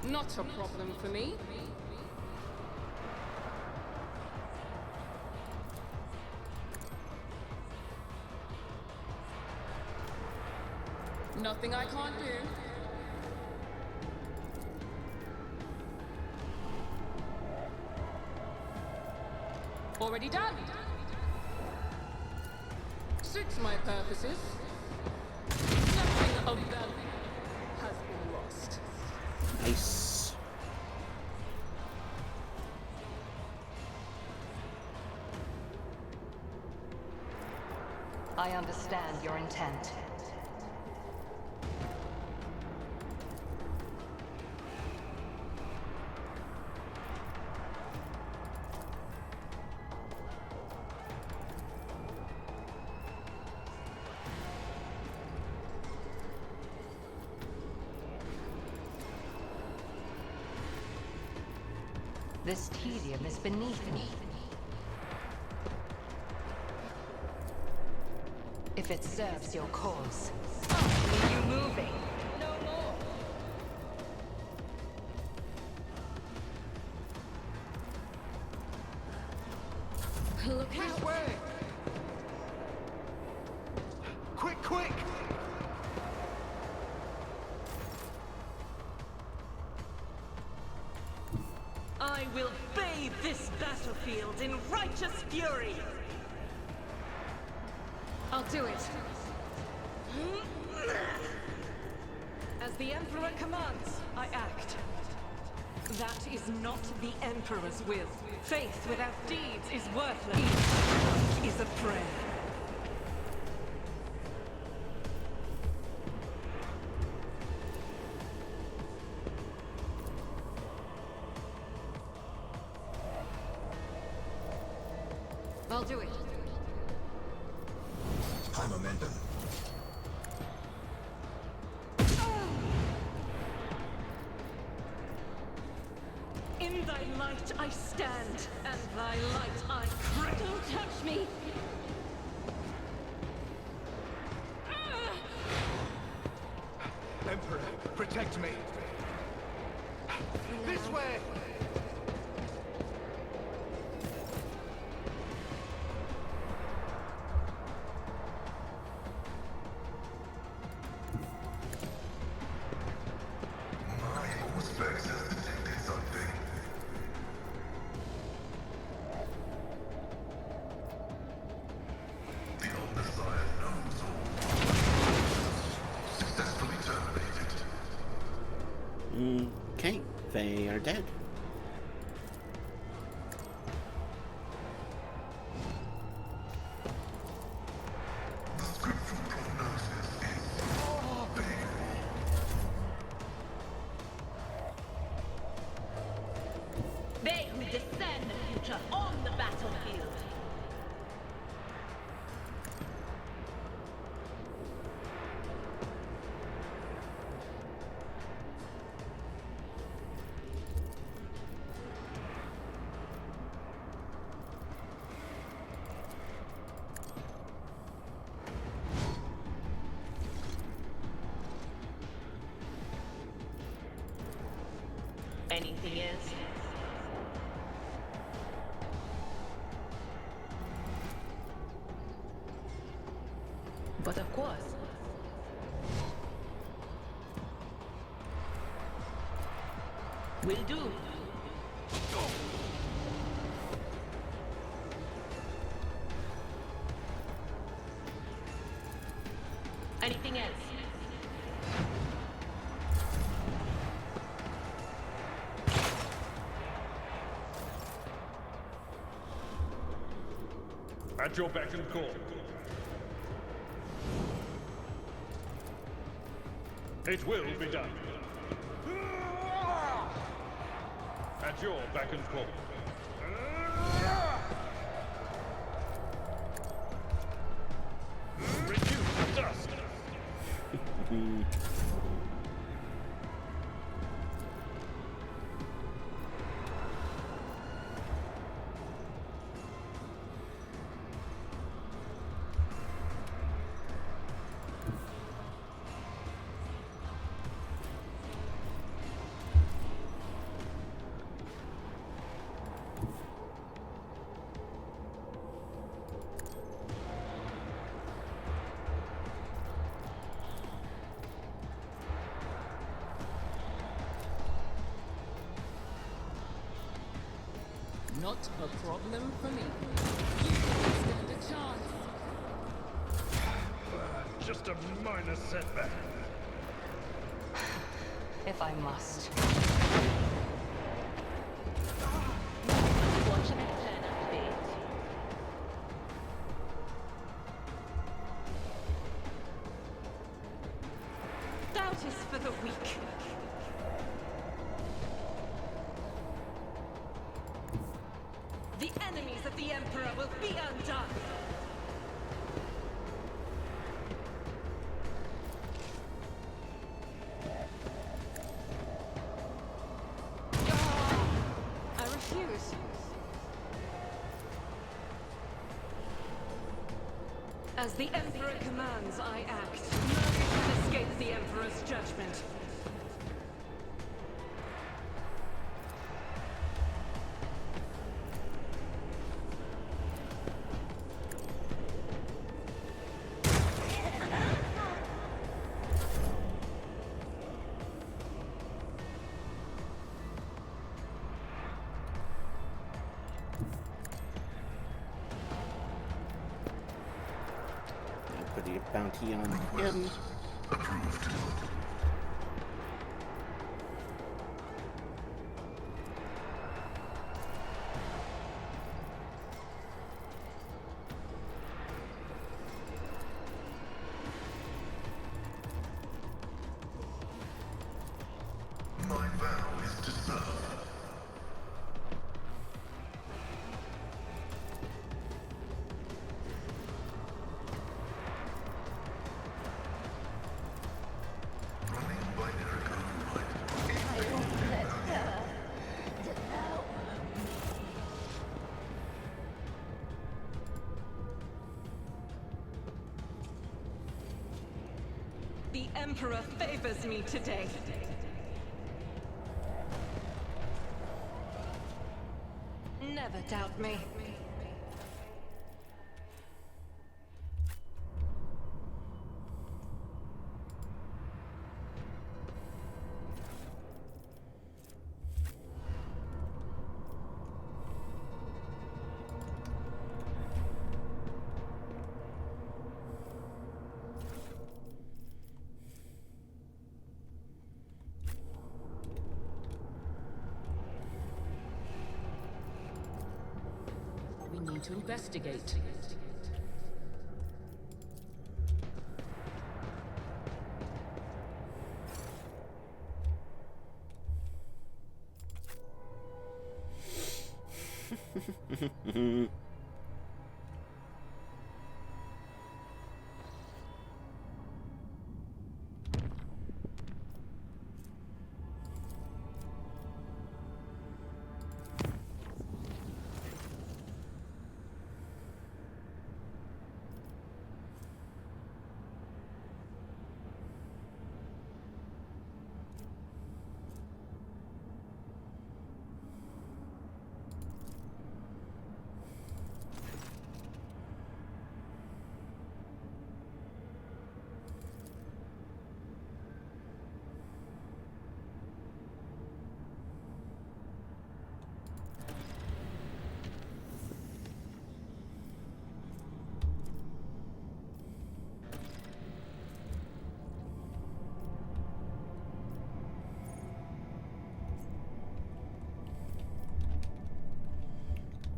Not a problem for me. Nothing I can't do. Already done. Suits my purposes. Nothing of value has been lost. Nice. I understand your intent. This tedium is beneath me. If it serves your cause, I'll leave you moving. No more. Look out! This way! Quick, quick! I will bathe this battlefield in righteous fury! I'll do it. As the Emperor commands, I act. That is not the Emperor's will. Faith without deeds is worthless. Each is a prayer. I'll do it. High momentum. In thy light I stand, and thy light I crave. Don't touch me! Emperor, protect me! This way! My Auspex has detected something. The old Messiah knows all. Successfully terminated. Okay, they are dead. The scriptural prognosis is favorable. They who discern the future on the battlefield. Anything else? But of course. Will do. Anything else? At your beck and call. It will be done. At your beck and call. Reduce to dust. Not a problem for me. You don't stand a chance. Just a minor setback. If I must. Watching it turn up fate. Doubt is for the weak. The enemies of the Emperor will be undone! I refuse. As the Emperor commands, I act. None can escape the Emperor's judgment. Put a bounty on him. Approved. My vow is to serve. Running binary override. The Emperor favors me today. Never doubt me. We need to investigate.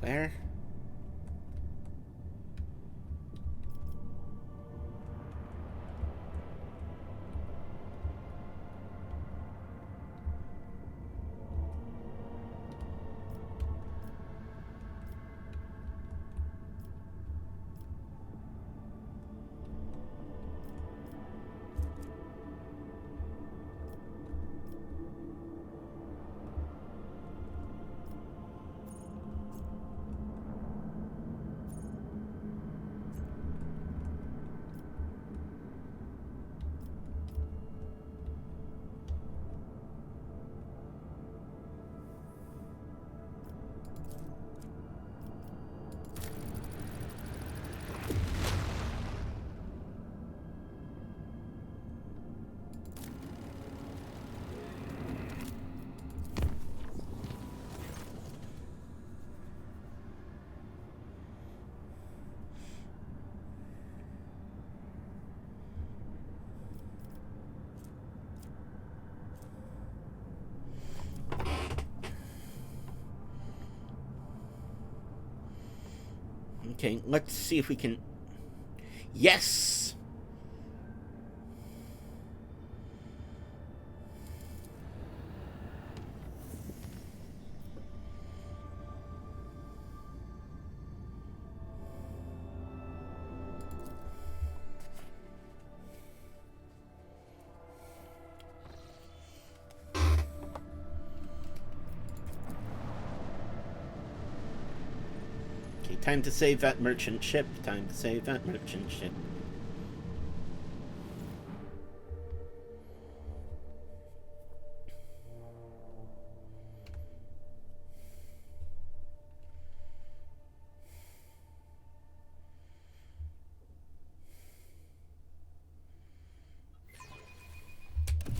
Where? Okay, let's see if we can... Yes! Okay, time to save that merchant ship. Time to save that merchant ship.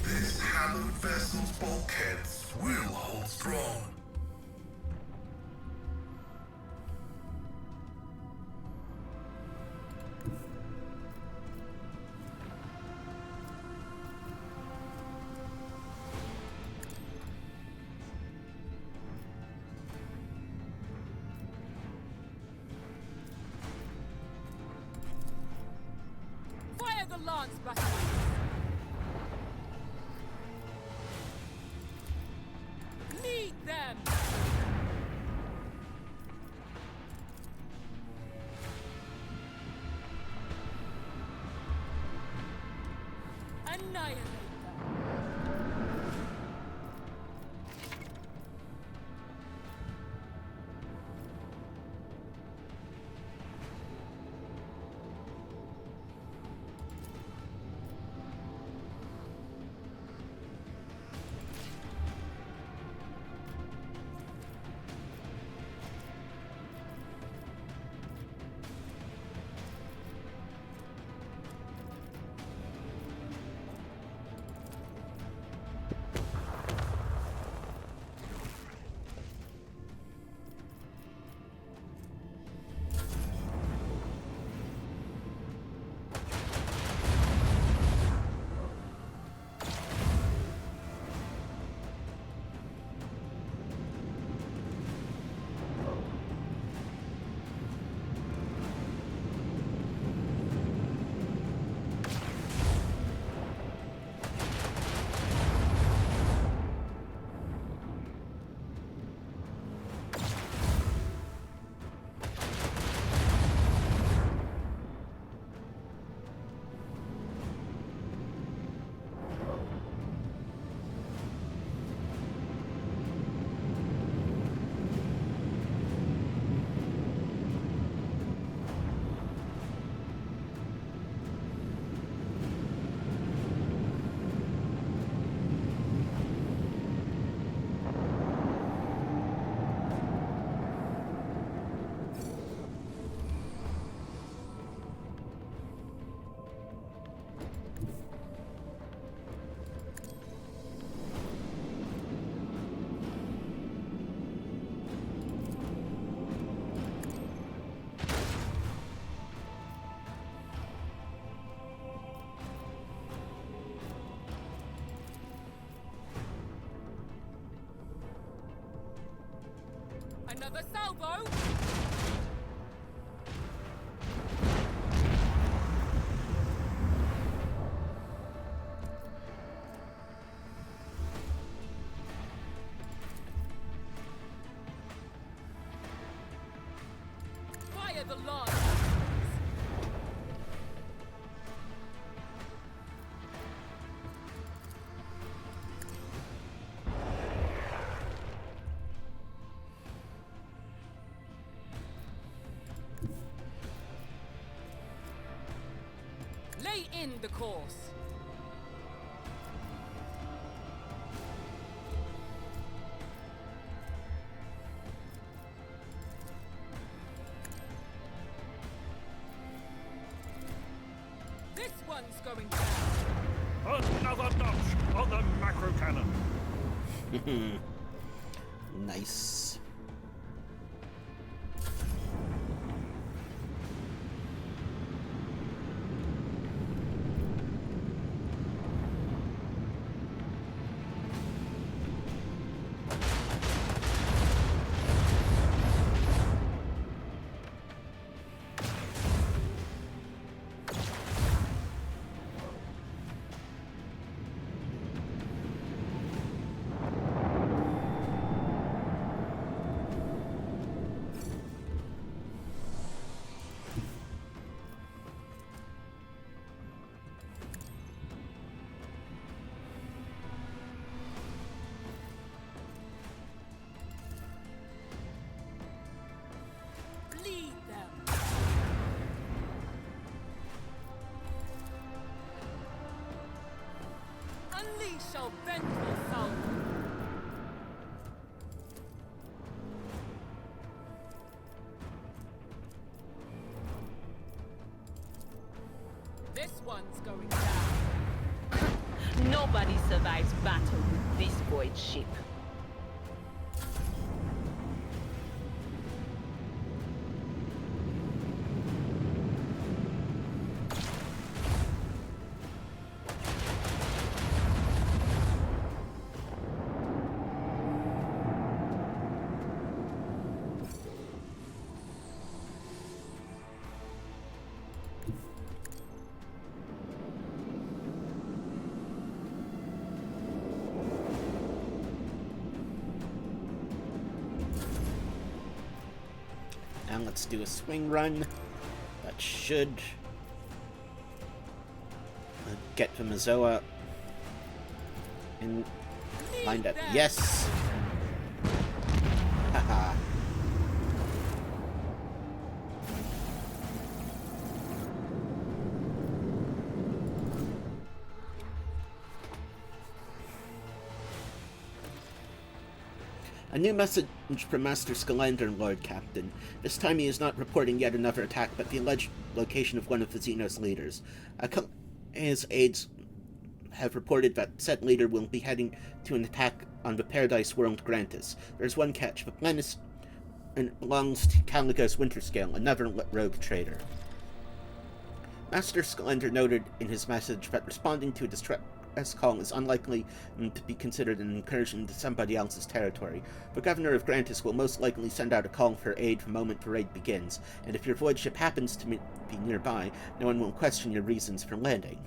This hallowed vessel's bulkheads will hold strong. Fire the lance batteries! Lead them! Annihilate them! Another salvo! Fire the large. Lay in the course. This one's going down. Another notch on the macro cannon. Nice. Bleed them. Unleash our vengeful salvo. This one's going down. Nobody survives battle with this void ship. And let's do a swing run. That should get to Mazoa and lined up. Yes! Haha. A new message from Master Scalander, Lord Captain. This time he is not reporting yet another attack, but the alleged location of one of the Xenos leaders. His aides have reported that said leader will be heading to an attack on the Paradise World Grantis. There's one catch. The plan is and belongs to Caligo's Winterscale, another rogue trader. Master Scalander noted in his message that responding to a distress call is unlikely to be considered an incursion into somebody else's territory. The governor of Grantis will most likely send out a call for aid the moment the raid begins, and if your void ship happens to be nearby, no one will question your reasons for landing.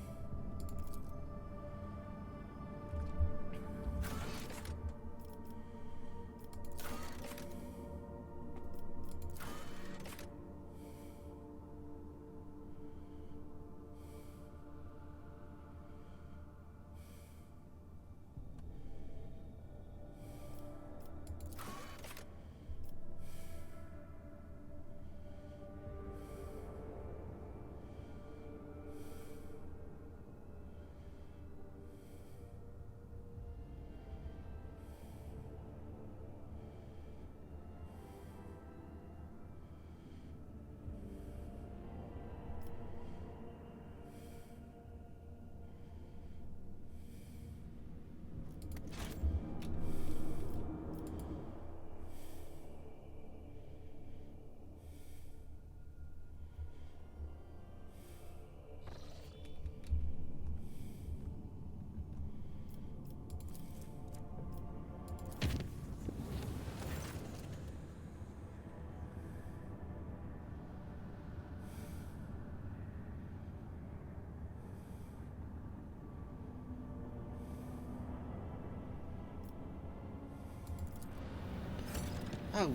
Oh,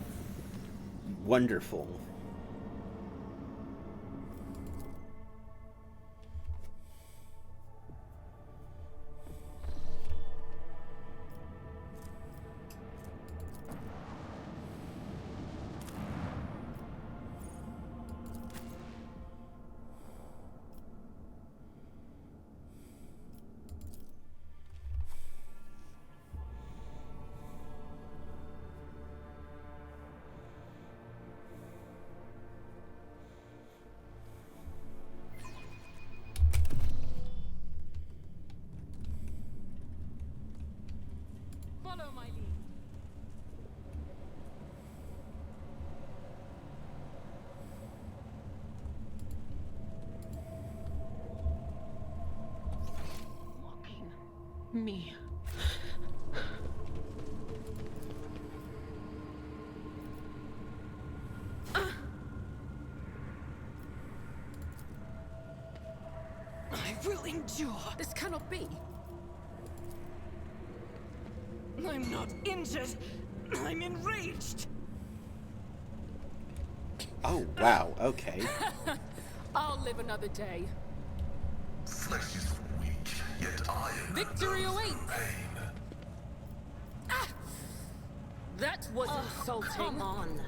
wonderful. Follow my lead. Mocking me. I will endure. This cannot be. I'm not injured. I'm enraged. Oh, wow, okay. I'll live another day. Flesh is weak, yet iron Victory knows no awaits. pain. That was insulting. Come on.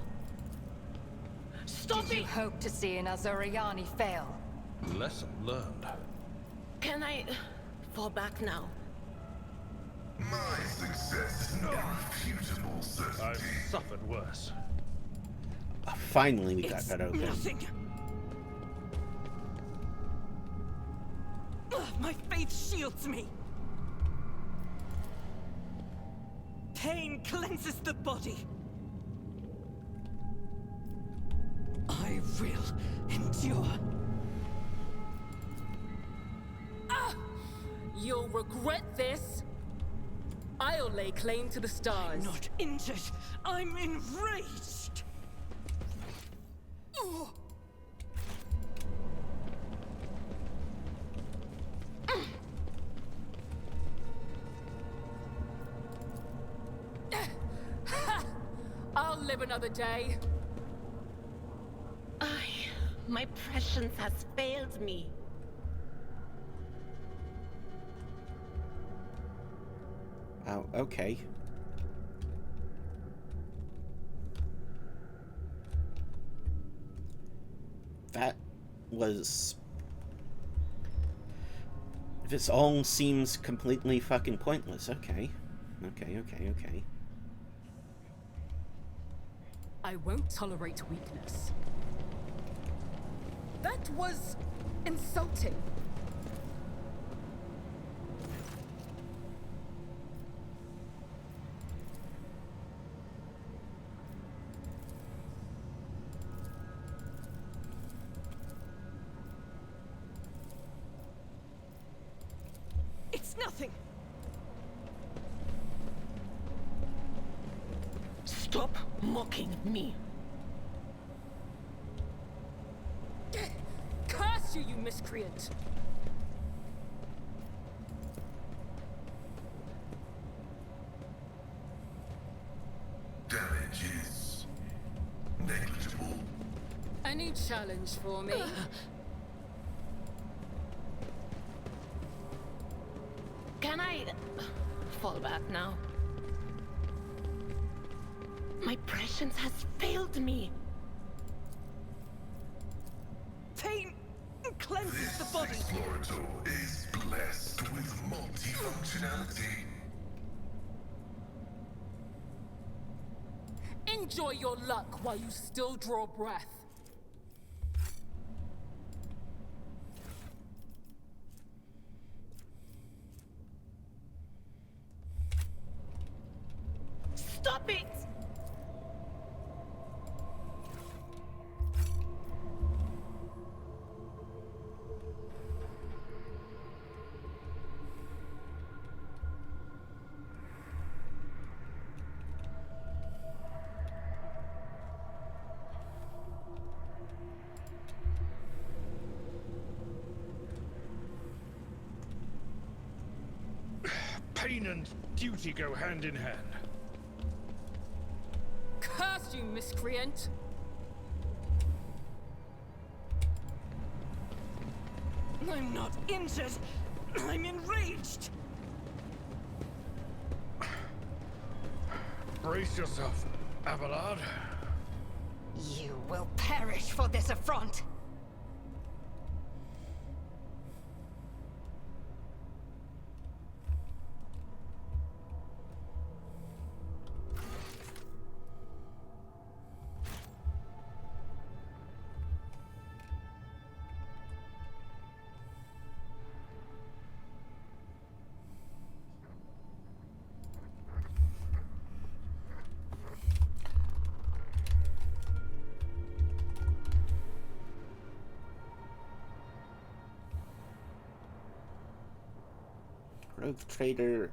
Stop Did you it! hope to see an Azuriani fail? Lesson learned. Can I fall back now? My success is no irrefutable I've certainty. suffered worse. Finally, we got It's that open. nothing. My faith shields me. Pain cleanses the body. I will endure. You'll regret this. I'll lay claim to the stars. Not injured. I'm enraged. I'll live another day. My prescience has failed me. Oh, okay. That was... This all seems completely fucking pointless. Okay. Okay. I won't tolerate weakness. That was insulting. It's nothing. Stop mocking me. Curse you, you miscreant! Damage is negligible. Any challenge for me? Can I fall back now? My prescience has failed me. Pain cleanses the body. Explorator is blessed with multifunctionality. Enjoy your luck while you still draw breath. Stop it! Pain and duty go hand in hand. Curse you miscreant! I'm not injured. I'm enraged. Brace yourself, Abelard. You will perish for this affront! Rogue trader,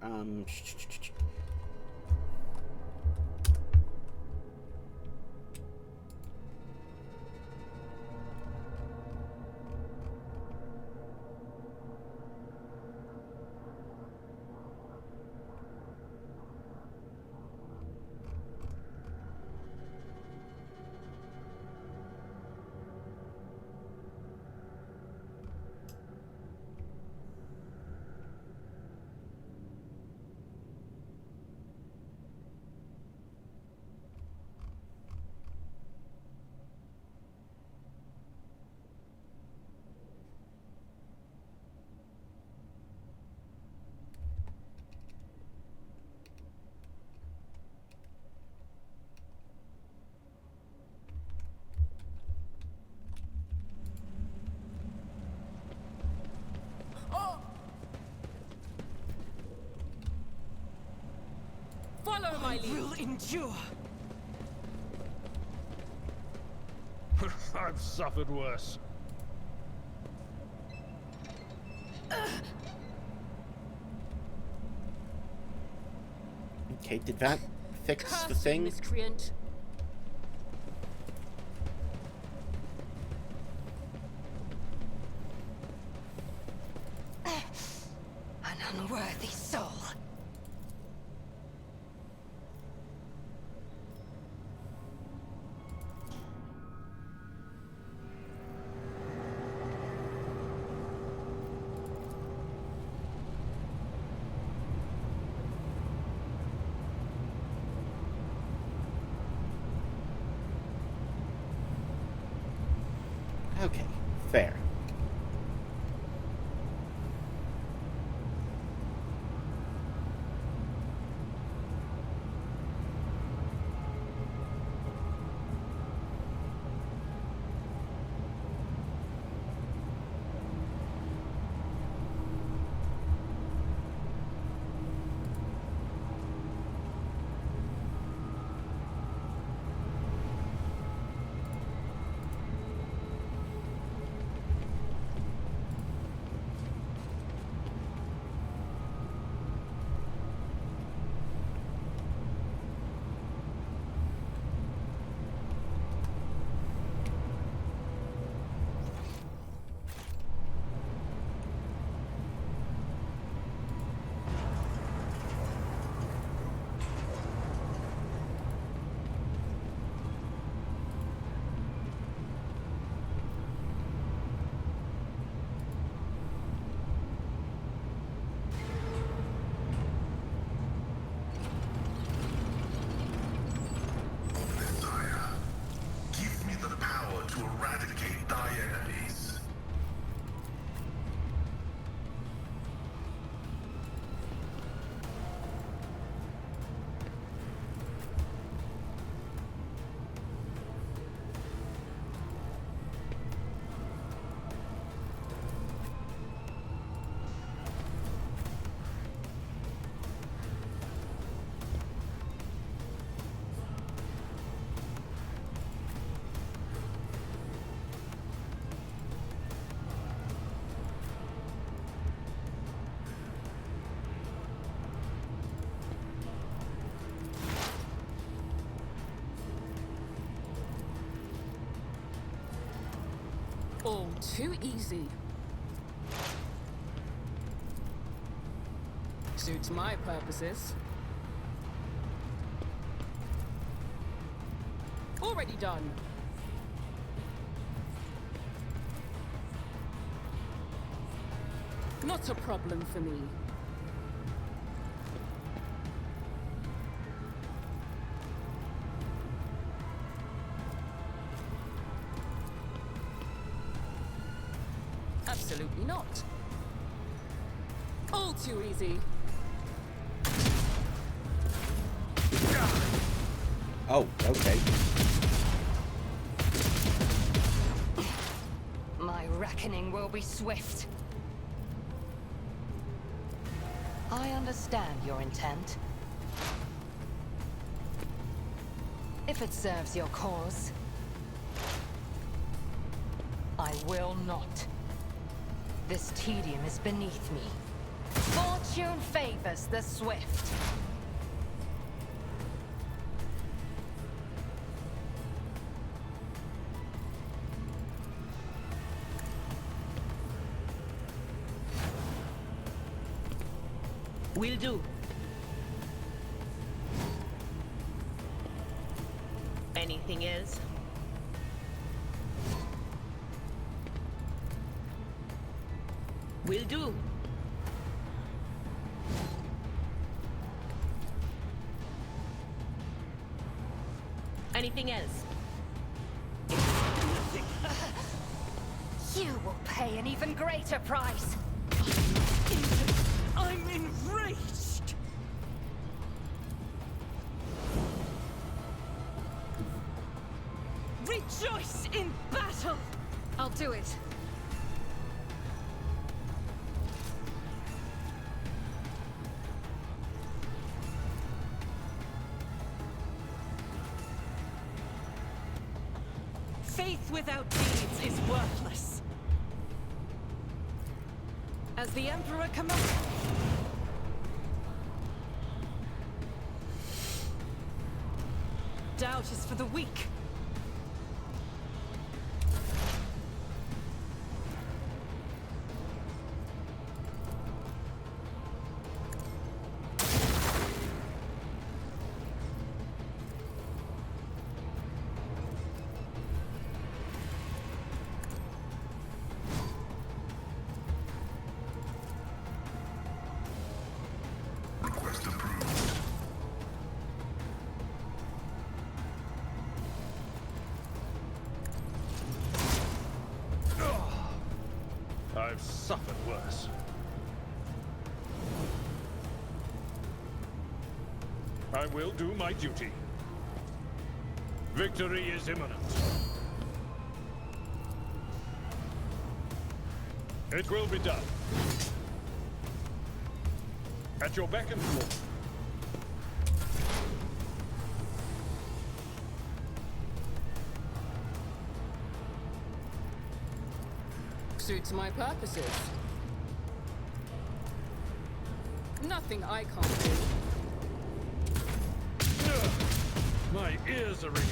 Follow my lead! Will endure. I've suffered worse. okay, did that fix Curse the you, thing? miscreant! An unworthy soul. Okay, fair. All too easy. Suits my purposes. already done. Not a problem for me. Absolutely not. All too easy. Oh, okay. My reckoning will be swift. I understand your intent. If it serves your cause, I will not. This tedium is beneath me. Fortune favors the swift. Will do. Anything else? Will do. Anything else? You will pay an even greater price. I'm enraged! Rejoice in battle! I'll do it. Faith without deeds is worthless. As the Emperor commands. Doubt is for the weak. Request approved. I've suffered worse. I will do my duty. Victory is imminent. It will be done. At your beck and call. Suits my purposes. Nothing I can't do. My ears are ringing.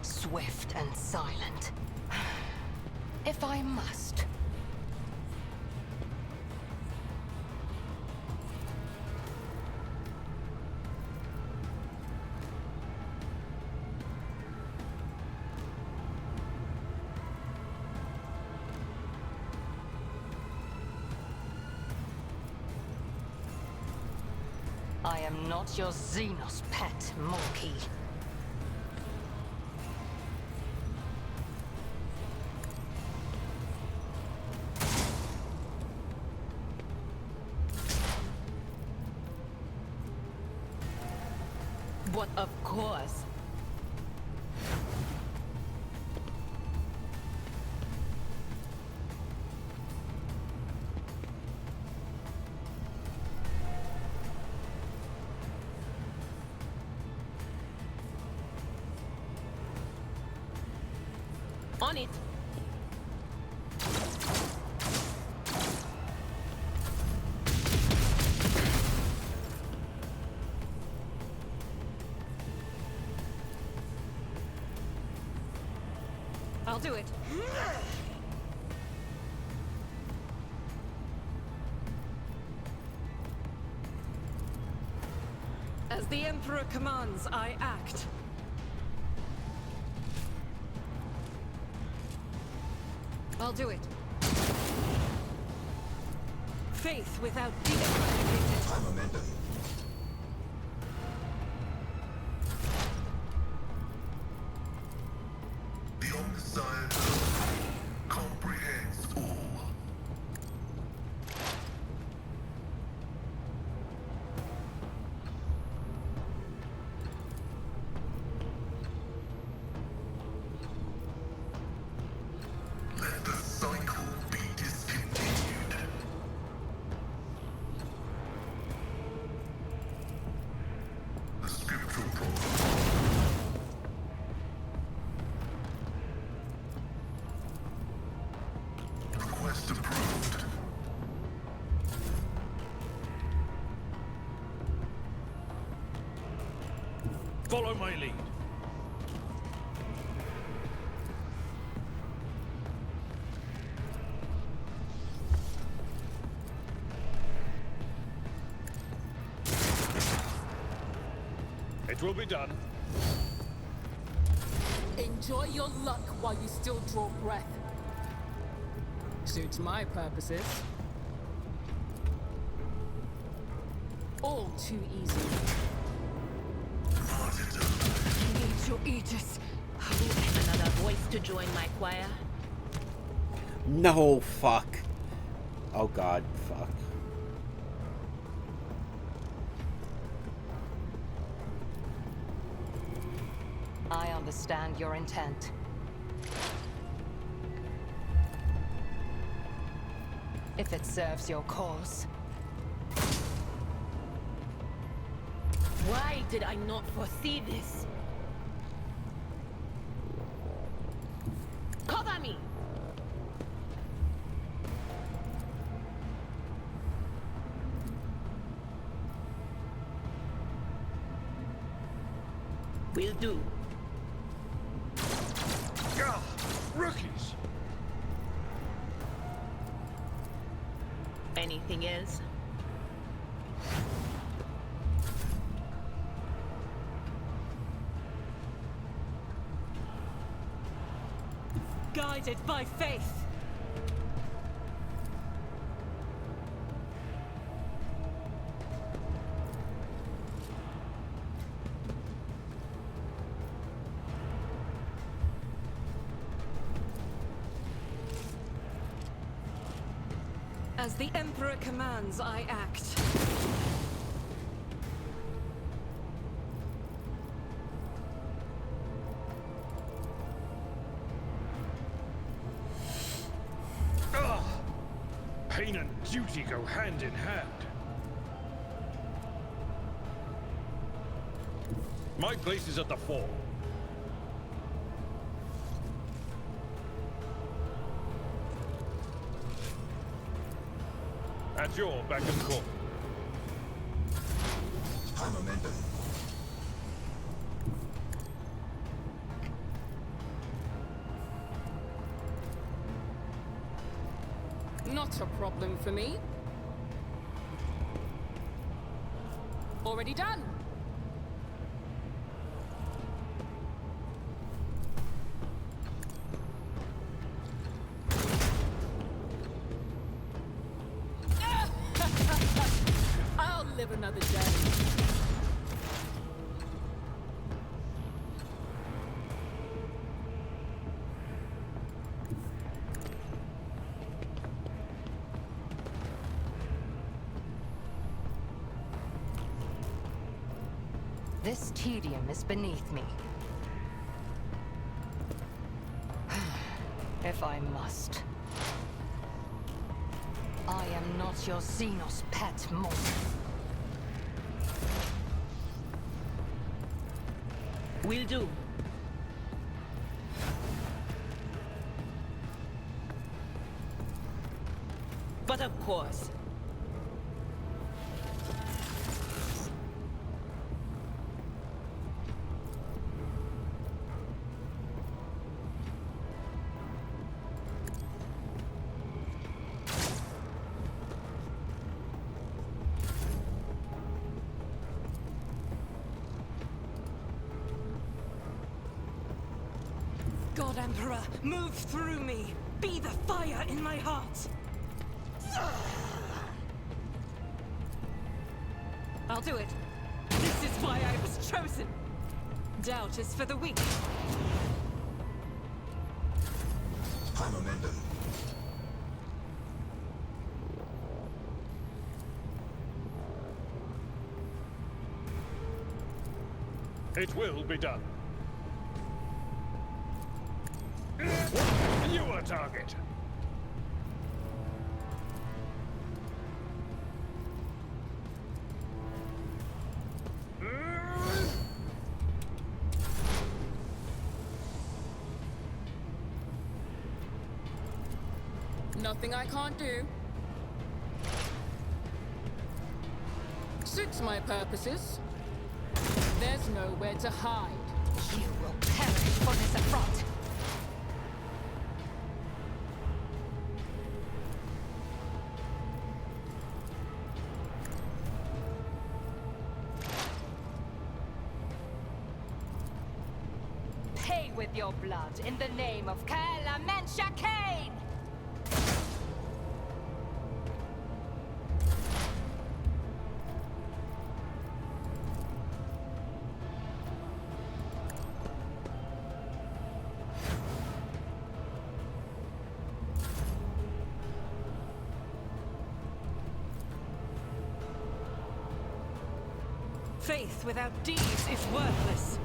Swift and silent. If I must. I am not your xenos pet, monkey. What, of course. On it. I'll do it. As the Emperor commands, I act. I'll do it. Faith without deeds is eradicated. I'm Amanda. The omniscient comprehends all. Let the cycle be discontinued. The scriptural prologue. Request approved. Follow my lead. It will be done. Enjoy your luck while you still draw breath. Suits my purposes. All too easy. Engage your Aegis. Another voice to join my choir. No, fuck. Oh god, fuck. I understand your intent. If it serves your cause. Why did I not foresee this? Cover me! Will do. Gah! Rookies! Anything else? Guided by faith. As the Emperor commands, I act. Ugh! Pain and duty go hand in hand. My place is at the fore. At your beck and call. I'm Amanda. Not a problem for me. Already done. I'll live another day. This tedium is beneath me. If I must. I am not your xenos pet more. Will do. But of course. Lord Emperor, move through me. Be the fire in my heart. I'll do it. This is why I was chosen. Doubt is for the weak. High momentum. It will be done. You are target. Nothing I can't do. Suits my purposes. There's nowhere to hide. You will perish for this affront. Pay with your blood in the name of Kala Mensha Kane! Faith without deeds is worthless.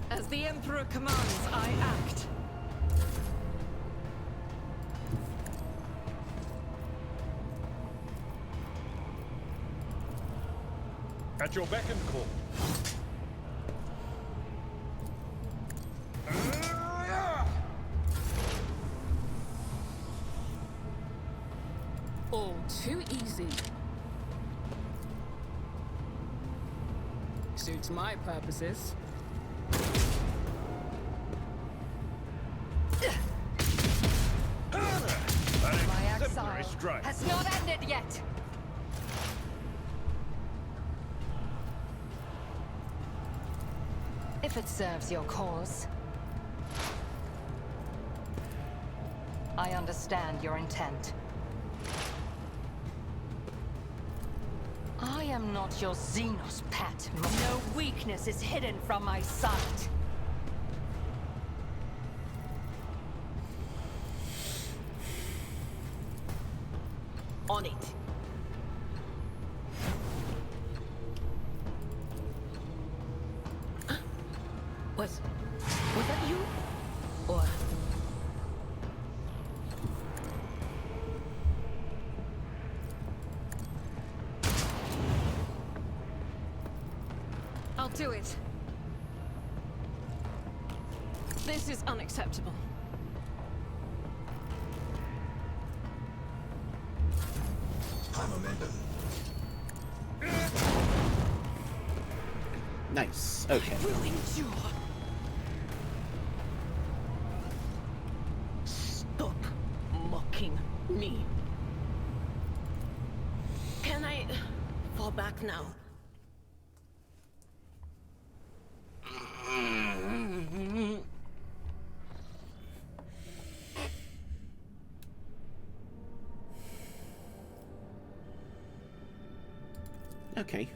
As the Emperor commands, I act. At your beck and call. All too easy. Suits my purposes. My Exemplary exile strike. has not ended yet! If it serves your cause. I understand your intent. I am not your xenos pet. No weakness is hidden from my sight. On it. Was that you? Or... I'll do it. This is unacceptable. High momentum. Nice. Okay. Will endure. Stop mocking me. Can I fall back now? Okay.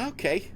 Okay.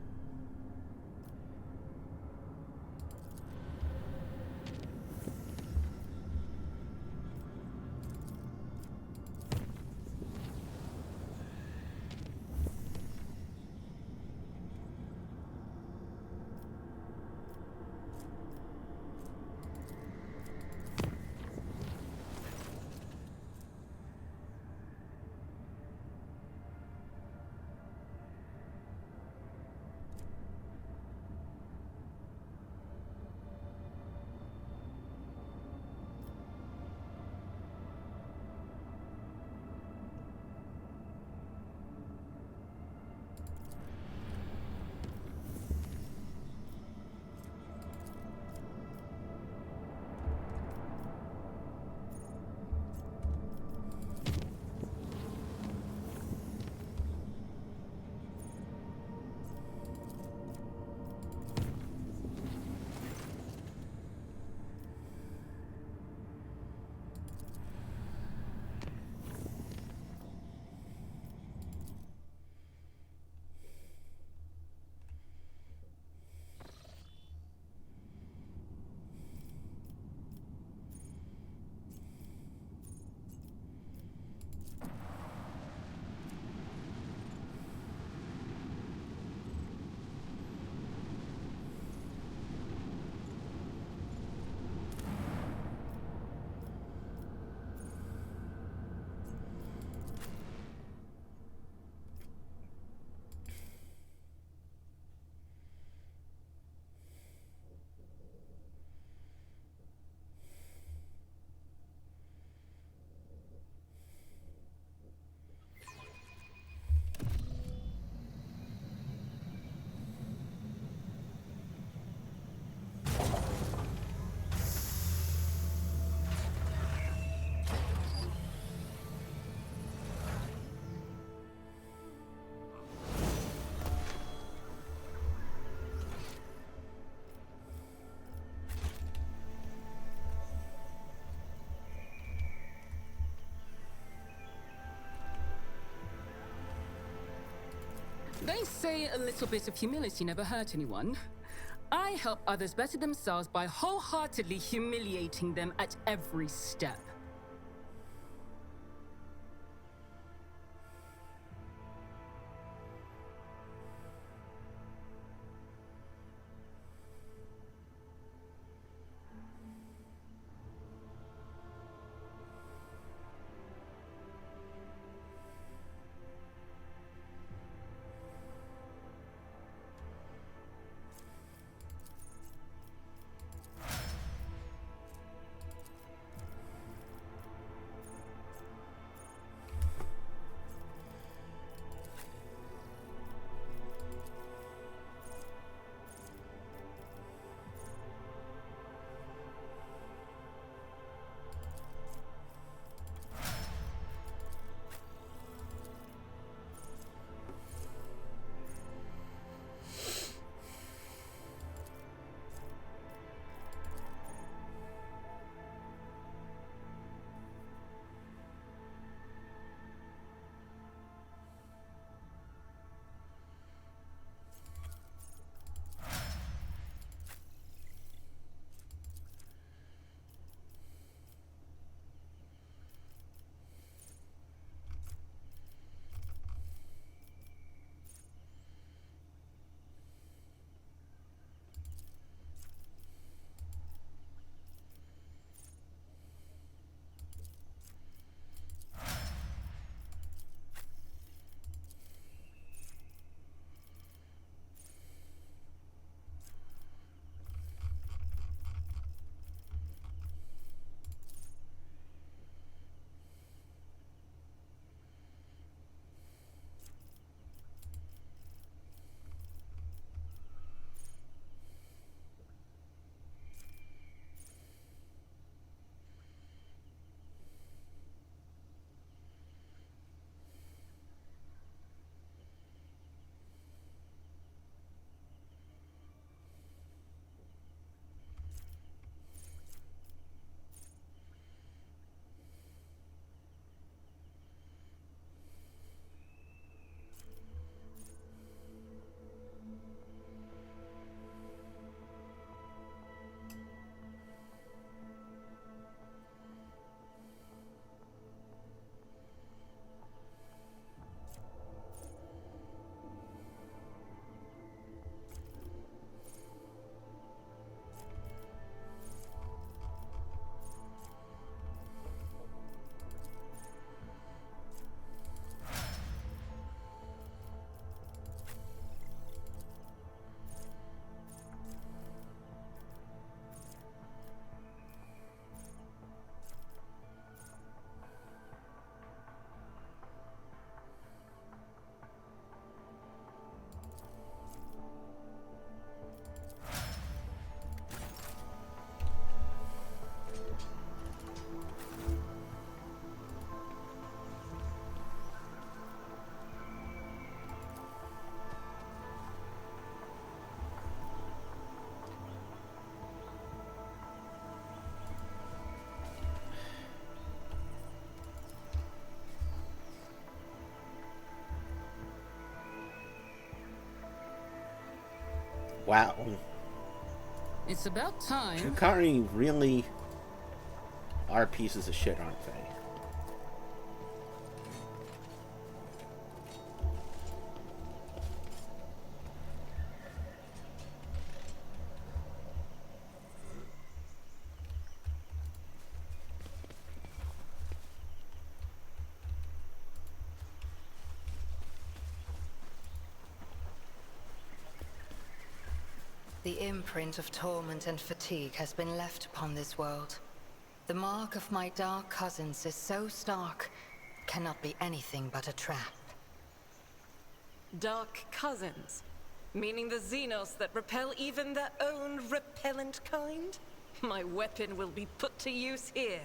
They say a little bit of humility never hurt anyone. I help others better themselves by wholeheartedly humiliating them at every step. Wow. It's about time. Drukhari really are pieces of shit, aren't they? The imprint of torment and fatigue has been left upon this world. The mark of my dark cousins is so stark, cannot be anything but a trap. Dark cousins? Meaning the xenos that repel even their own repellent kind? My weapon will be put to use here.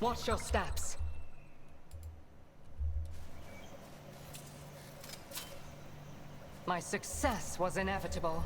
Watch your steps. My success was inevitable.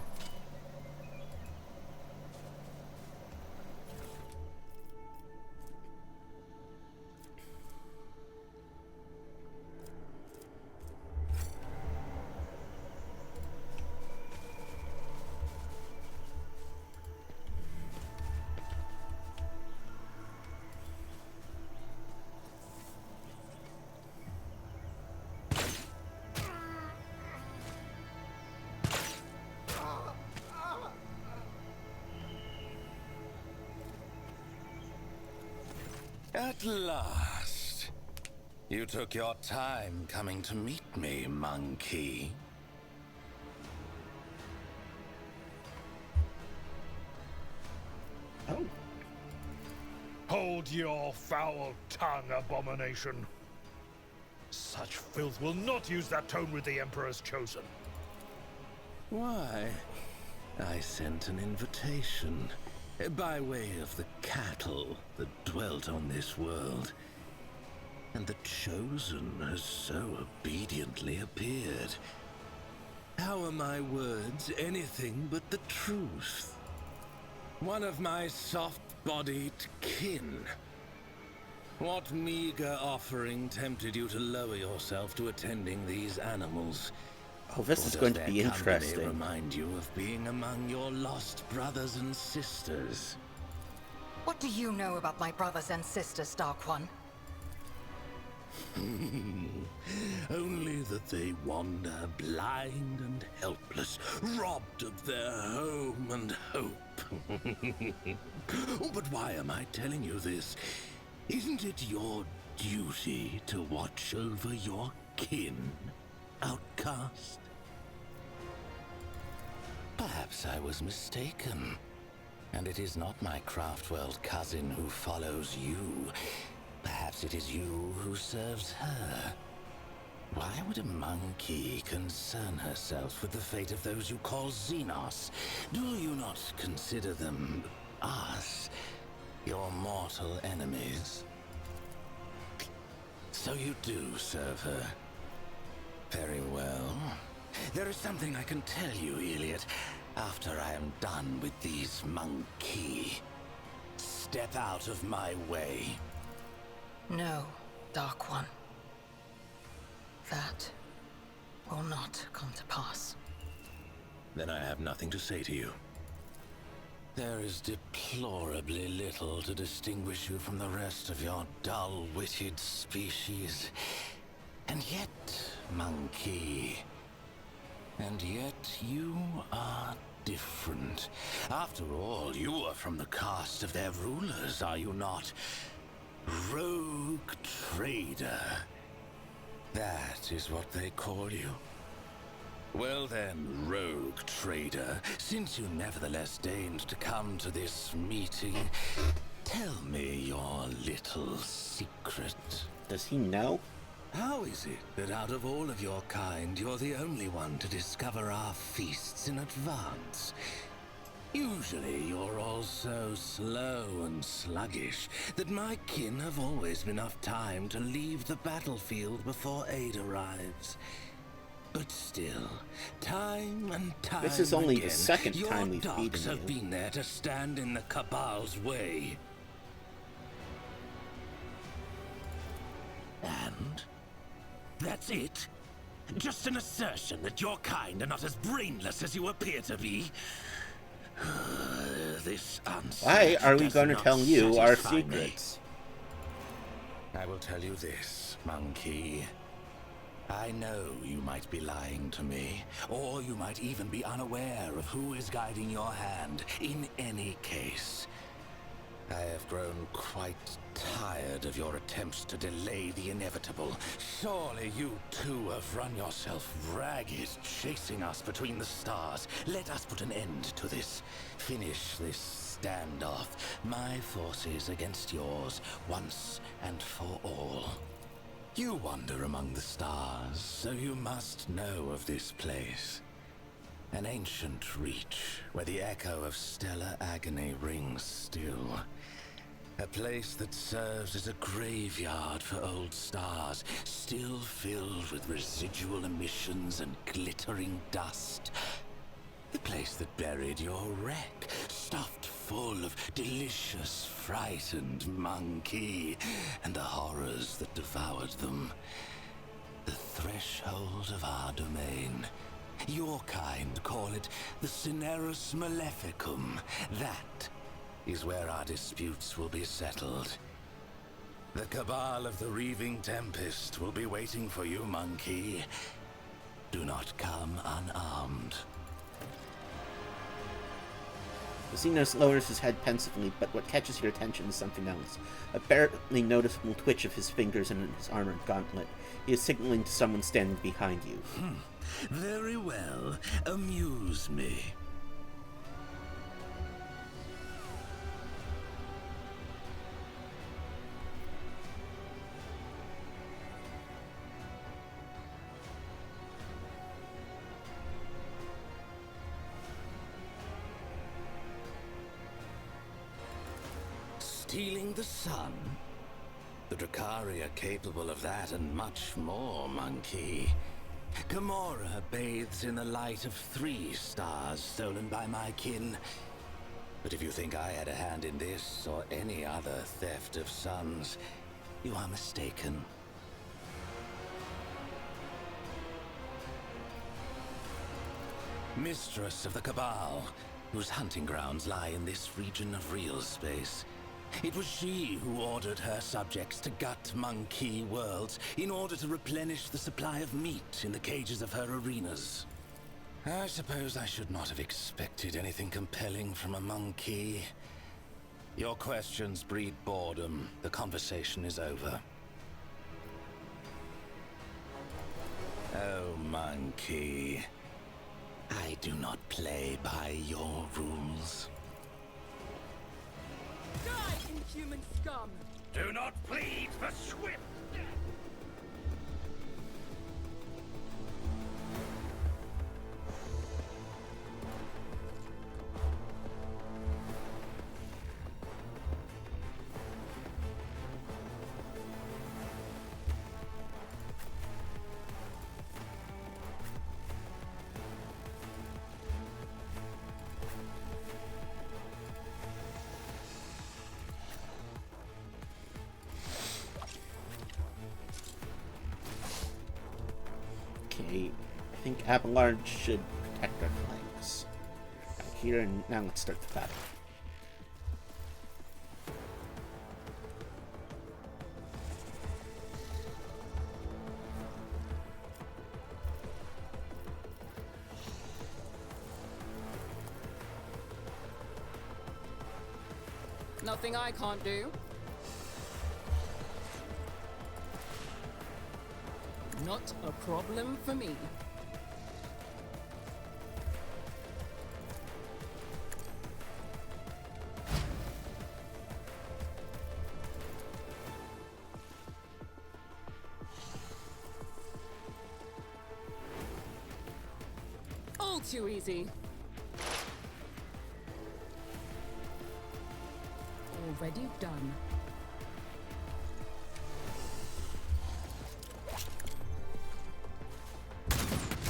At last. You took your time coming to meet me, monkey. Oh. Hold your foul tongue, abomination. Such filth will not use that tone with the Emperor's chosen. Why, I sent an invitation by way of the cattle that dwelt on this world. And the chosen has so obediently appeared. How are my words anything but the truth? One of my soft-bodied kin. What meager offering tempted you to lower yourself to attending these animals? Oh, this is going to be interesting. Remind you of being among your lost brothers and sisters. What do you know about my brothers and sisters, Dark One? Only that they wander blind and helpless, robbed of their home and hope. Oh, but why am I telling you this? Isn't it your duty to watch over your kin, outcast? Perhaps I was mistaken, and it is not my Craftworld cousin who follows you. Perhaps it is you who serves her. Why would a monkey concern herself with the fate of those you call xenos? Do you not consider them, us, your mortal enemies? So you do serve her. Very well. There is something I can tell you, Elliot, after I am done with these monkey. Step out of my way. No, Dark One. That will not come to pass. Then I have nothing to say to you. There is deplorably little to distinguish you from the rest of your dull-witted species. And yet, monkey... And yet you are different. After all, you are from the caste of their rulers, are you not? Rogue trader. That is what they call you. Well then, rogue trader, since you nevertheless deigned to come to this meeting, tell me your little secret. Does he know? How is it that out of all of your kind, you're the only one to discover our feasts in advance? Usually you're all so slow and sluggish that my kin have always enough time to leave the battlefield before aid arrives. But still, time and time This is only again, the second your time we've dogs beaten have you. been there to stand in the Cabal's way. And that's it? Just an assertion that your kind are not as brainless as you appear to be? This answer Why are we does going to not tell you our satisfy me. secrets? I will tell you this, monkey. I know you might be lying to me, or you might even be unaware of who is guiding your hand. In any case, I have grown quite tired of your attempts to delay the inevitable. Surely you too have run yourself ragged, chasing us between the stars. Let us put an end to this. Finish this standoff. My forces against yours, once and for all. You wander among the stars, so you must know of this place. An ancient reach, where the echo of stellar agony rings still. A place that serves as a graveyard for old stars, still filled with residual emissions and glittering dust. The place that buried your wreck, stuffed full of delicious, frightened monkey, and the horrors that devoured them. The threshold of our domain. Your kind call it the Cinerus Maleficum. That is where our disputes will be settled. The Cabal of the Reaving Tempest will be waiting for you, monkey. Do not come unarmed. The xenos lowers his head pensively, but what catches your attention is something else. A barely noticeable twitch of his fingers in his armored gauntlet. He is signaling to someone standing behind you. Very well. Amuse me. Stealing the sun? The Drukhari are capable of that and much more, monkey. Gamora bathes in the light of 3 stars stolen by my kin. But if you think I had a hand in this or any other theft of suns, you are mistaken. Mistress of the Cabal, whose hunting grounds lie in this region of real space. It was she who ordered her subjects to gut monkey worlds in order to replenish the supply of meat in the cages of her arenas. I suppose I should not have expected anything compelling from a monkey. Your questions breed boredom. The conversation is over. Oh, monkey. I do not play by your rules. Die, inhuman scum! Do not plead for swift death! Okay, I think Abelard should protect our flanks. Back here, and now let's start the battle. Nothing I can't do. Not a problem for me. All too easy. already done.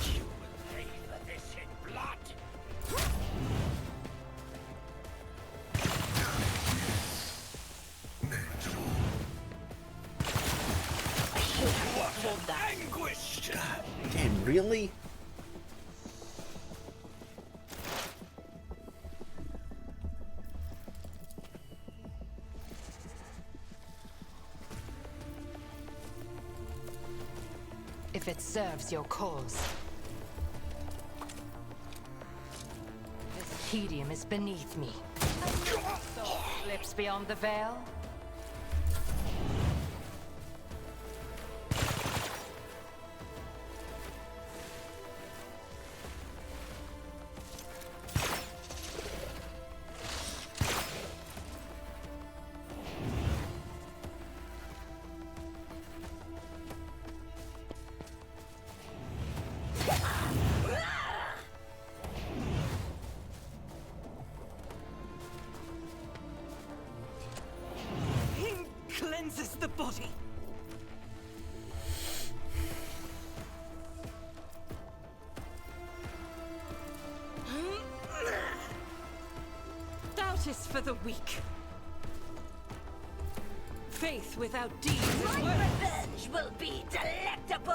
You will pay for this in blood. Hold that. Anguish! Damn, really? If it serves your cause. This tedium is beneath me. Soul slips beyond the veil. Cleanses the body. Doubt is for the weak. Faith without deeds is My worth. revenge will be delectable!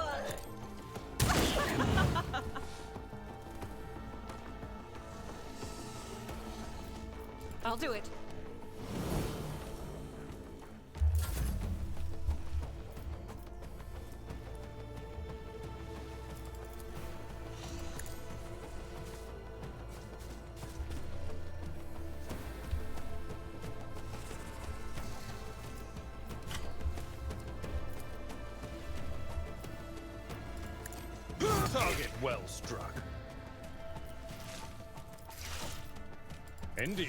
I'll do it. Target well struck. Indeed.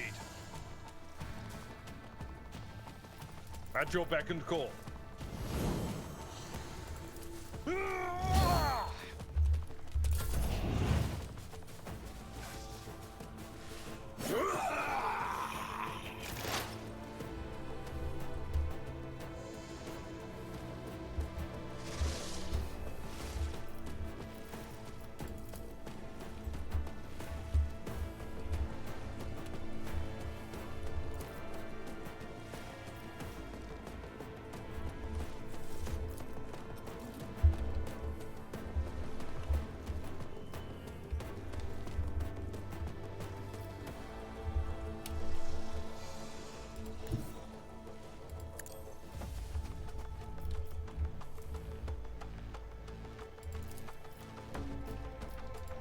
At your beck and call.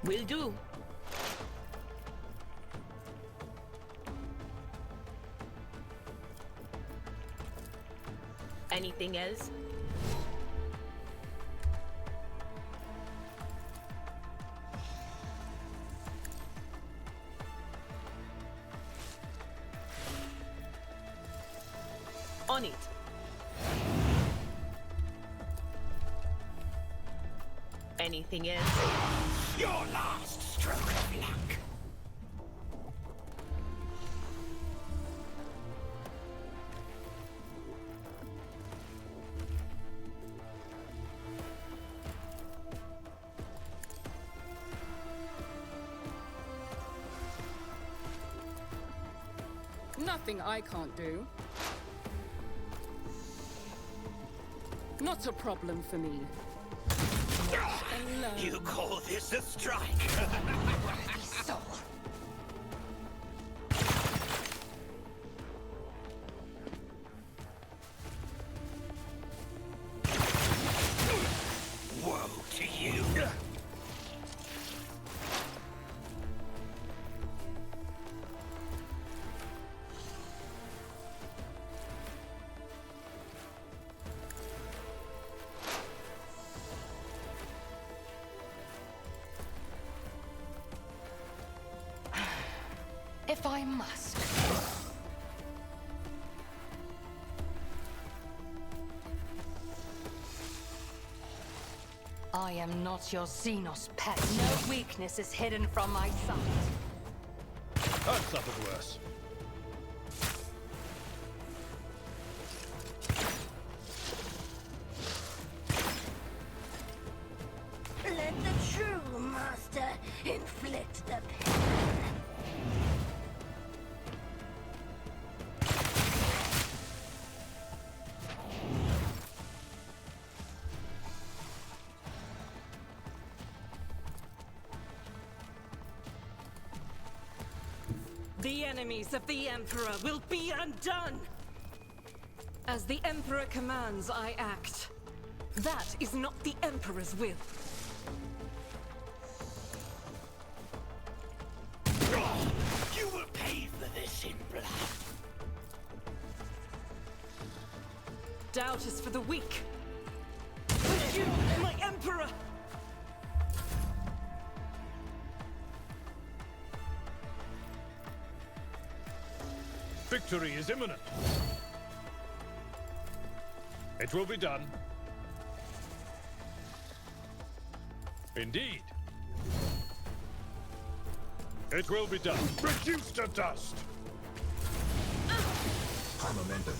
Will do. Anything else? On it. Anything else? Your last stroke of luck. Nothing I can't do. Not a problem for me. Watch and learn. You call this a strike? Soul. Woe to you. If I must. I am not your xenos pet. No weakness is hidden from my sight. I've suffered worse. The enemies of the Emperor will be undone! As the Emperor commands, I act. That is not the Emperor's will. You will pay for this in blood. Doubt is for the weak. But you, my Emperor! Victory is imminent. It will be done. Indeed. It will be done. Reduced to dust! High momentum.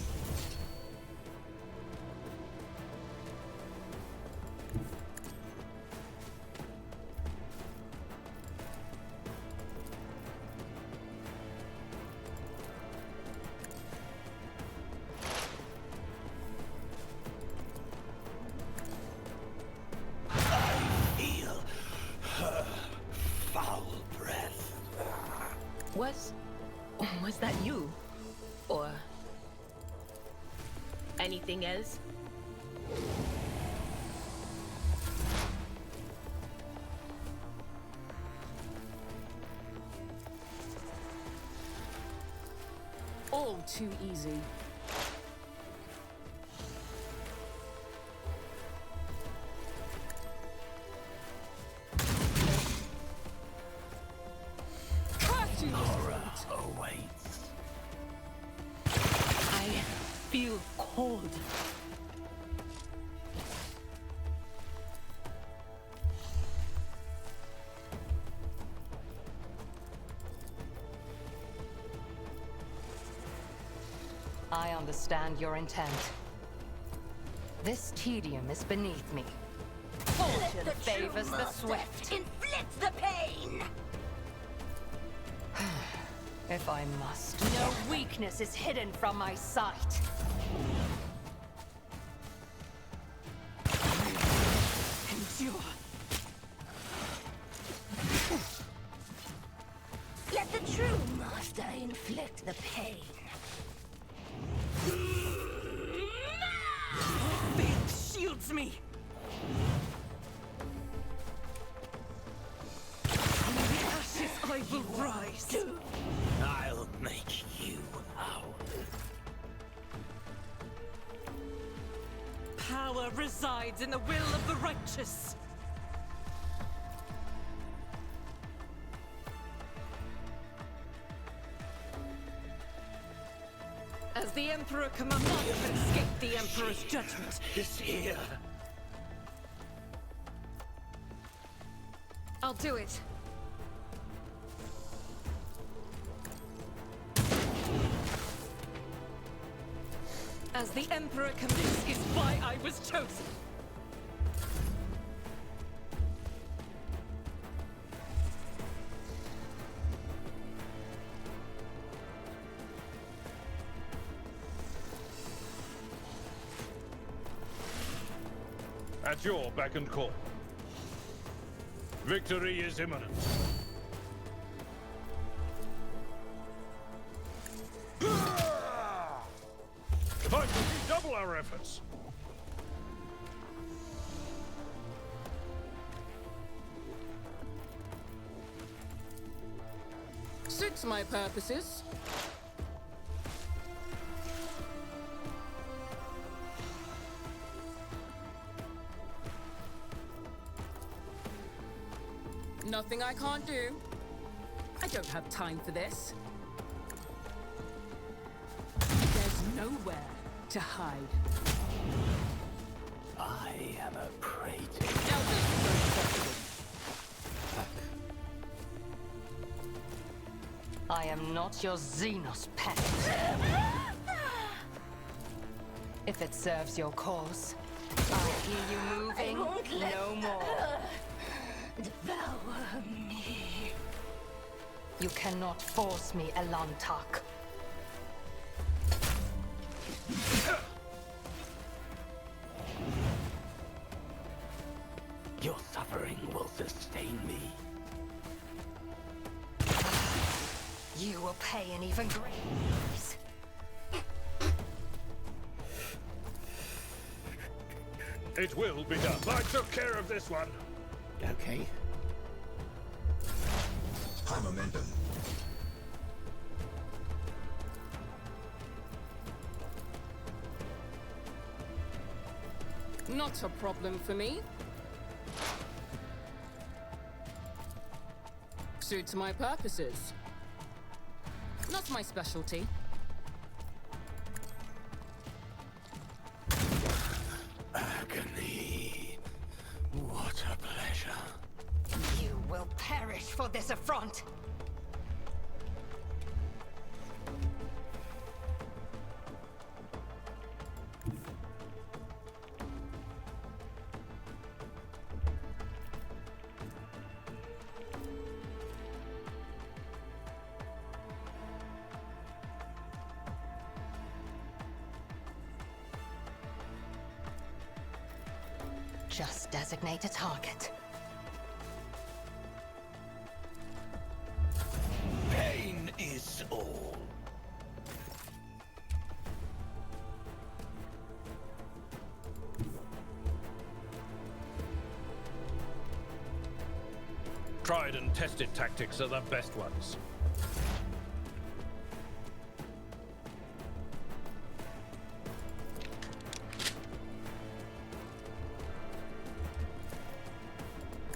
Feel her foul breath. Was that you? Or anything else? All too easy. Curse you, Horror awaits. I feel cold. I understand your intent. This tedium is beneath me. Fortune favors the swift. Inflict the pain! If I must. No weakness is hidden from my sight. Endure. Let the true master inflict the pain. Faith shields me! From the ashes I will rise! I'll make you howl. Power resides in the will of the righteous! As the Emperor commands, none can escape the Emperor's judgment. Is here. I'll do it. As the Emperor commands is why I was chosen. At your beck and call. Victory is imminent. Time to redouble our efforts. Suits my purposes. Nothing I can't do. I don't have time for this. There's nowhere to hide. I am a prey to Now this is unacceptable. I am not your xenos pet. If it serves your cause, I hear you moving no more. Devour me. You cannot force me, Elantak. your suffering will sustain me. You will pay an even greater price. It will be done. I took care of this one. Okay. High momentum. Not a problem for me. Suits my purposes. Not my specialty. Agony. What a pleasure. You will perish for this affront. Just designate a target. Pain is all. Tried and tested tactics are the best ones.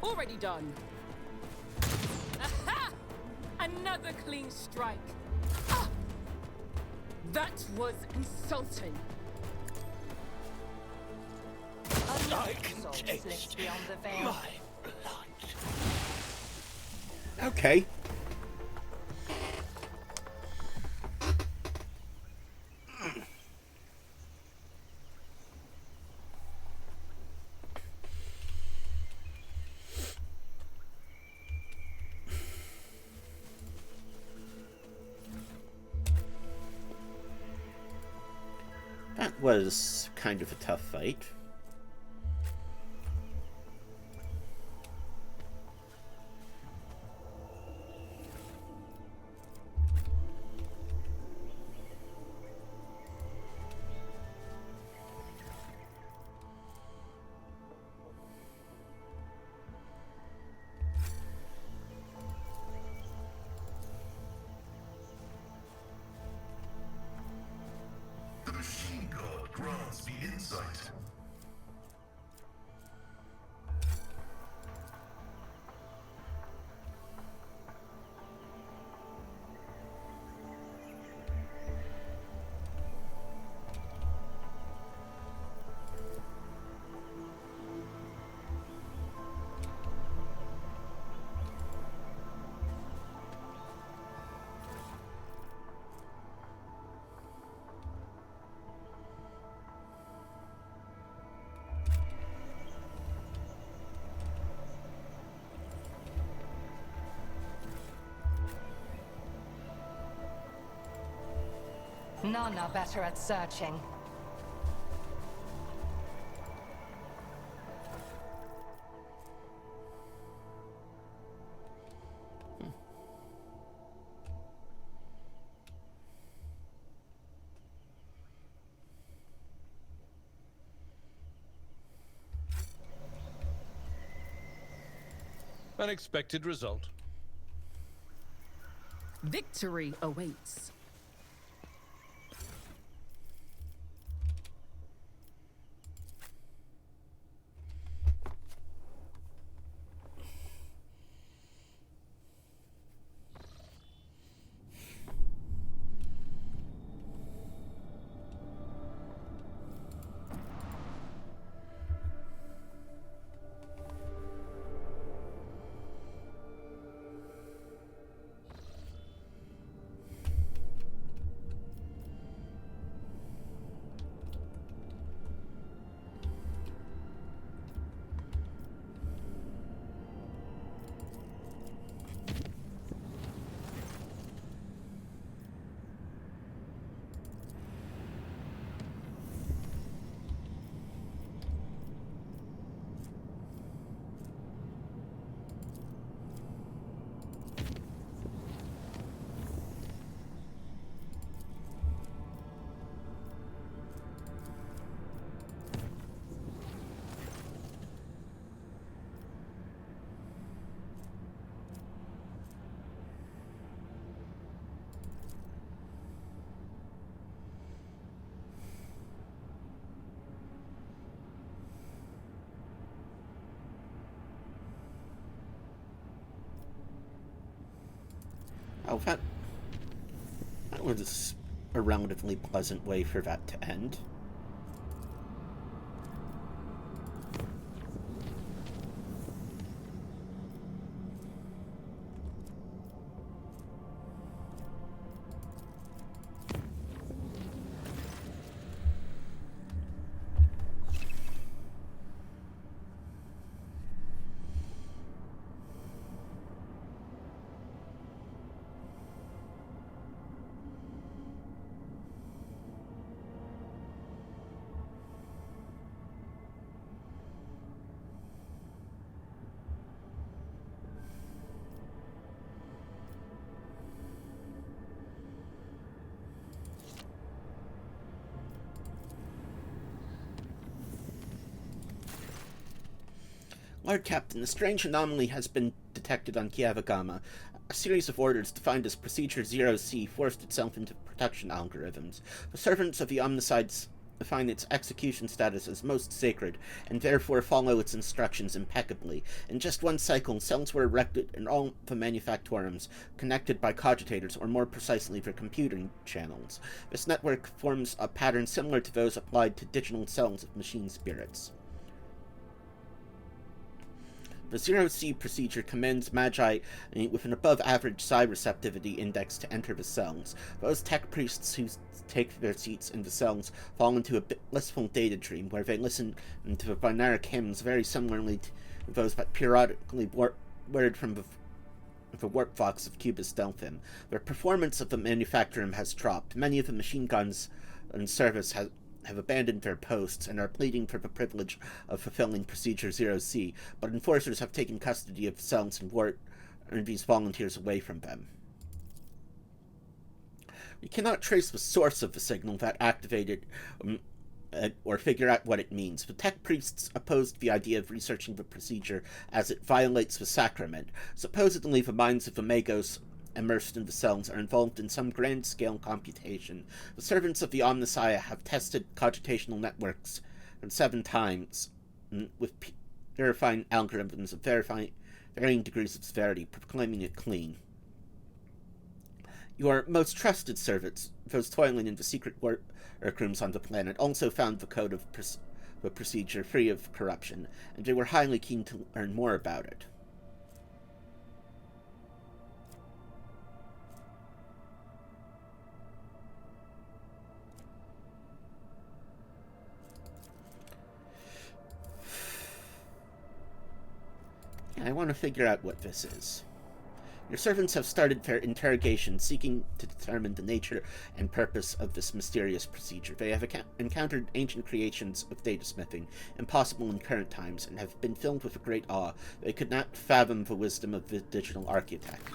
Already done. Aha! Another clean strike. Ah! That was insulting. I can taste beyond the veil. my blood. Okay. That was kind of a tough fight. The machine god grants me insight. None are better at searching. Unexpected result. Victory awaits. Oh, that was a relatively pleasant way for that to end. Lord Captain, a strange anomaly has been detected on Kiavagama. A series of orders defined as Procedure 0C forced itself into production algorithms. The servants of the Omnicides define its execution status as most sacred, and therefore follow its instructions impeccably. In just one cycle, cells were erected in all the manufactorums, connected by cogitators, or more precisely, their computing channels. This network forms a pattern similar to those applied to digital cells of machine spirits. The 0C procedure commands Magi with an above-average psi receptivity index to enter the cells. Those tech priests who take their seats in the cells fall into a blissful data dream, where they listen to the binaric hymns very similarly to those that periodically word from the warp vox of Cubist Delphim. Their performance of the manufactorum has dropped. Many of the machine guns in service have abandoned their posts and are pleading for the privilege of fulfilling Procedure 0C, but enforcers have taken custody of the cells and warped these volunteers away from them. We cannot trace the source of the signal that activated or figure out what it means. The tech priests opposed the idea of researching the procedure as it violates the sacrament. Supposedly, the minds of the Magos immersed in the cells are involved in some grand-scale computation. The servants of the Omnissiah have tested cogitational networks 7 times with purifying algorithms of varying degrees of severity, proclaiming it clean. Your most trusted servants, those toiling in the secret workrooms on the planet, also found the code of the procedure free of corruption, and they were highly keen to learn more about it. I want to figure out what this is. Your servants have started their interrogation, seeking to determine the nature and purpose of this mysterious procedure. They have encountered ancient creations of data smithing, impossible in current times, and have been filled with a great awe. They could not fathom the wisdom of the digital architect.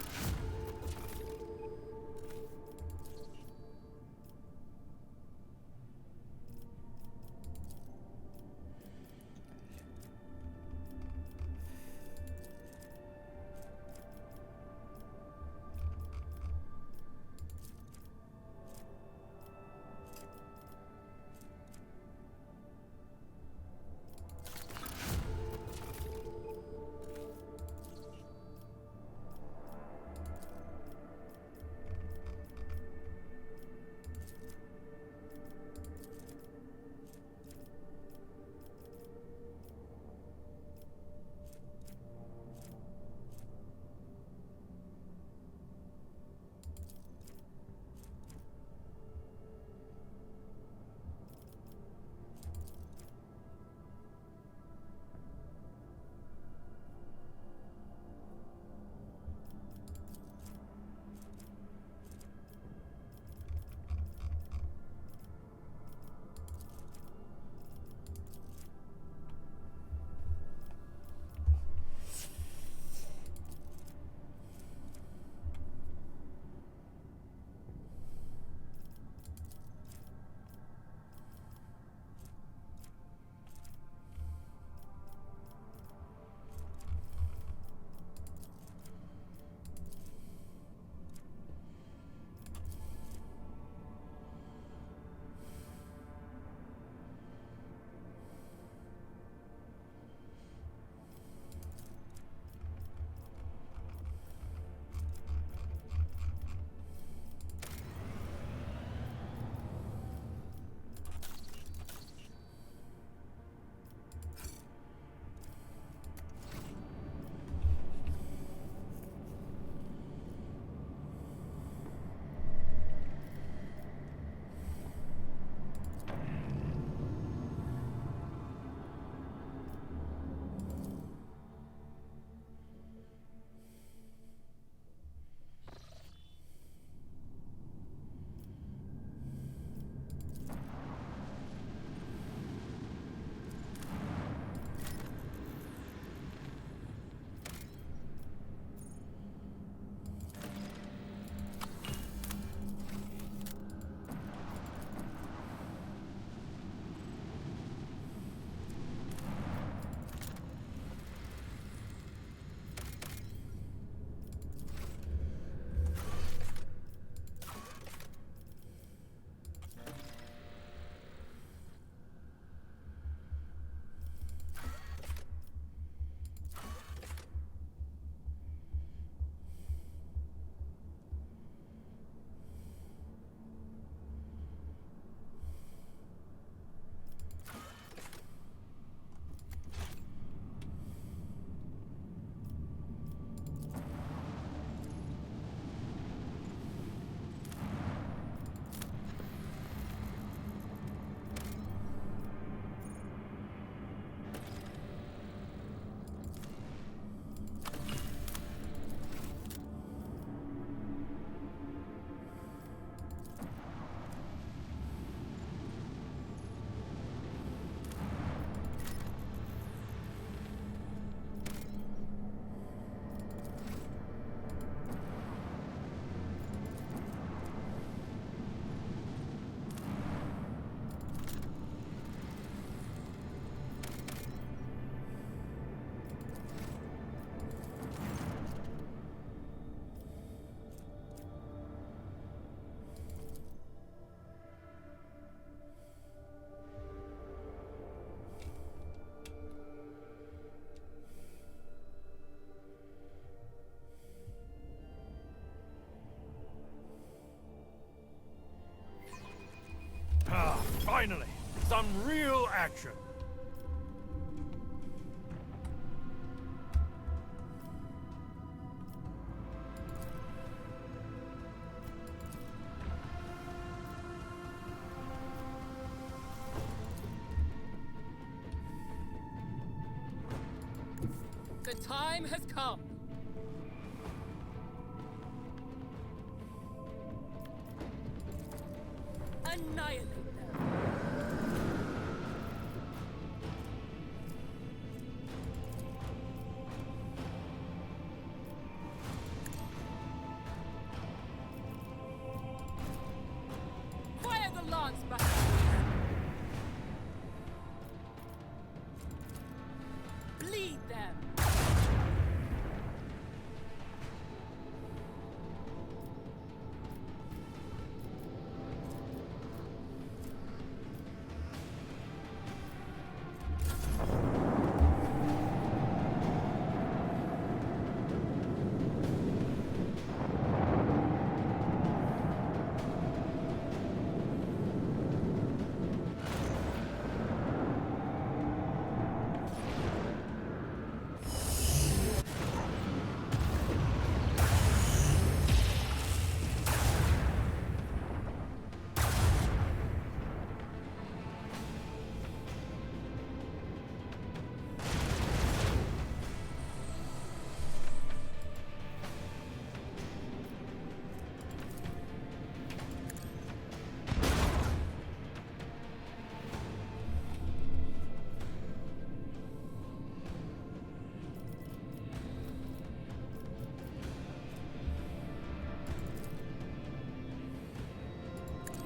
Ah, finally! Some real action! The time has come. Annihilate them. Fire the lance back. Bleed them.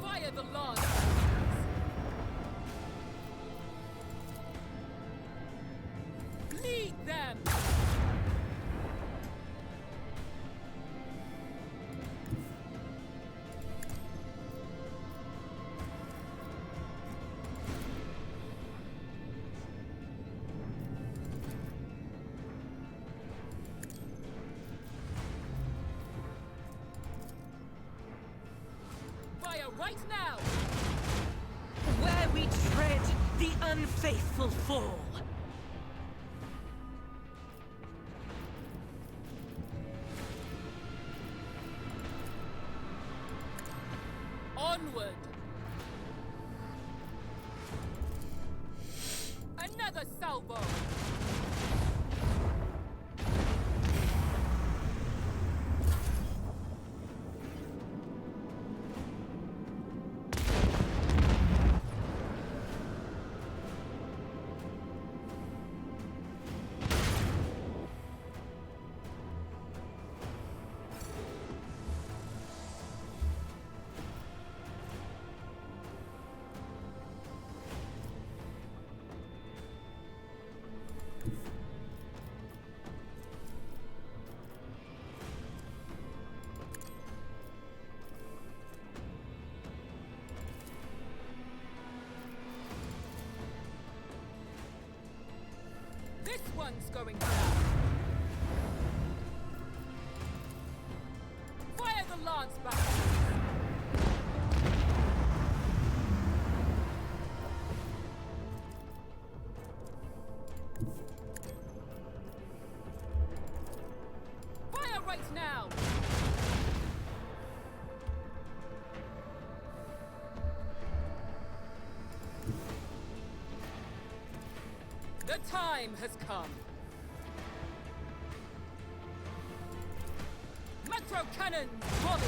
Fire the lance. Lead them. Fire right now. Where we tread, the unfaithful fall. Onward. Another salvo. This one's going down. Fire the lance back. Fire right now. The time has come. Macro cannons, volley.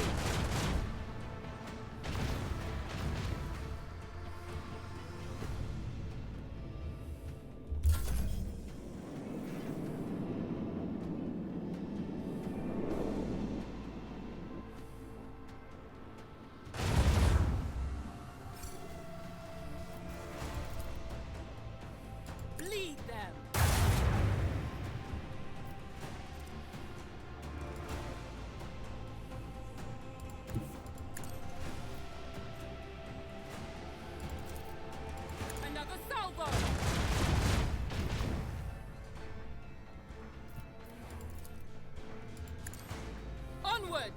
Bleed them. Another salvo. Onward.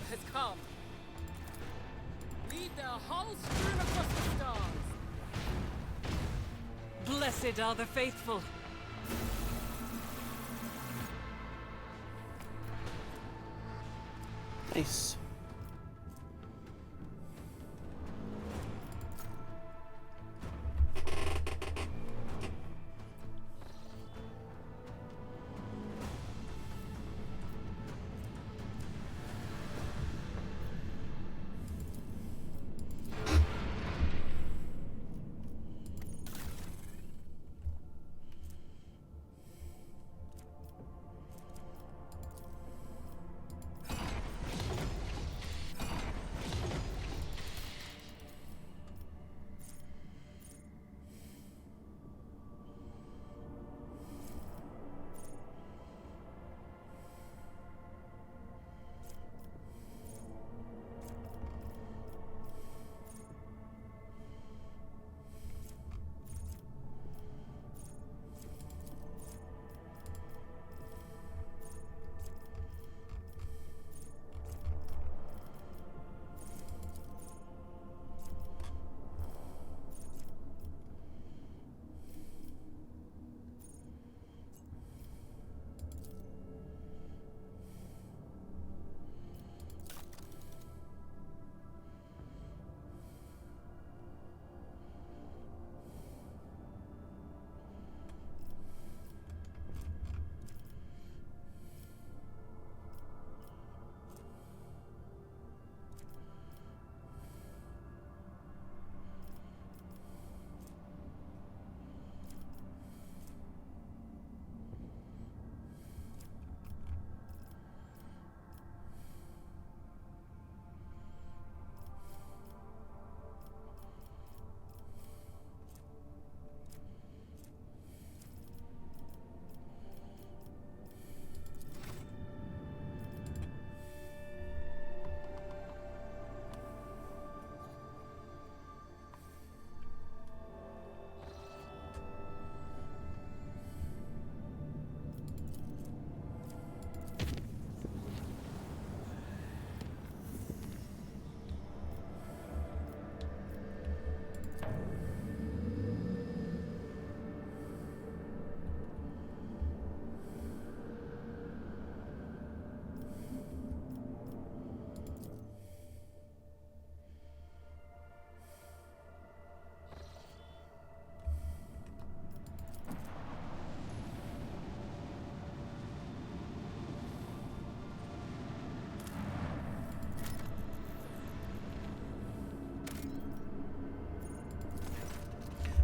has come. Lead their hull strewn across the stars. Blessed are the faithful. Nice.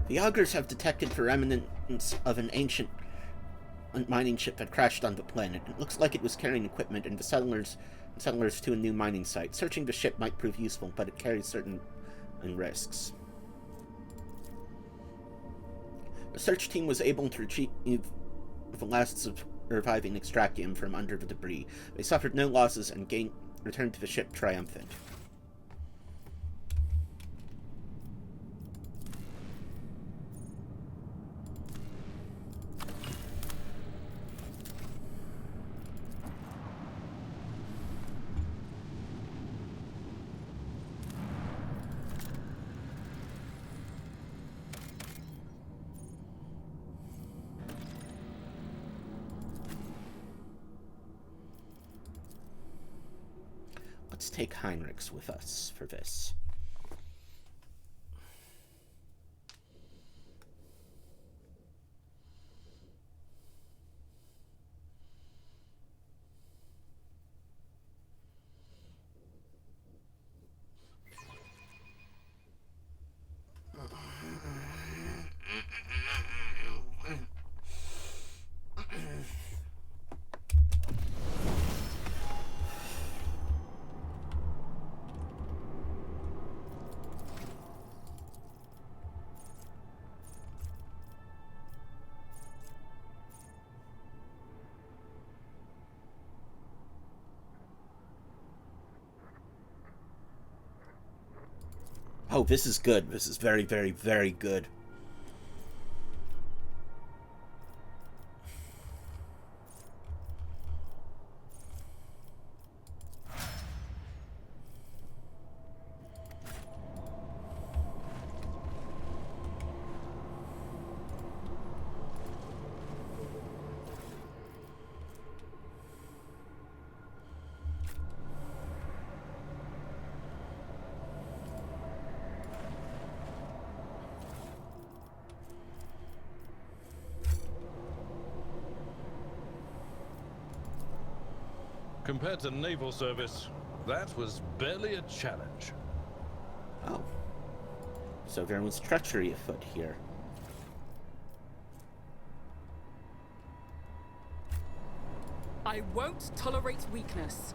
The augurs have detected the remnants of an ancient mining ship that crashed on the planet. It looks like it was carrying equipment and the settlers to a new mining site. Searching the ship might prove useful, but it carries certain risks. The search team was able to retrieve the last surviving extractium from under the debris. They suffered no losses and returned to the ship triumphant. Let's take Heinrichs with us for this. Oh, this is good. This is very, very, very good. Compared to naval service, that was barely a challenge. Oh. So there was treachery afoot here. I won't tolerate weakness.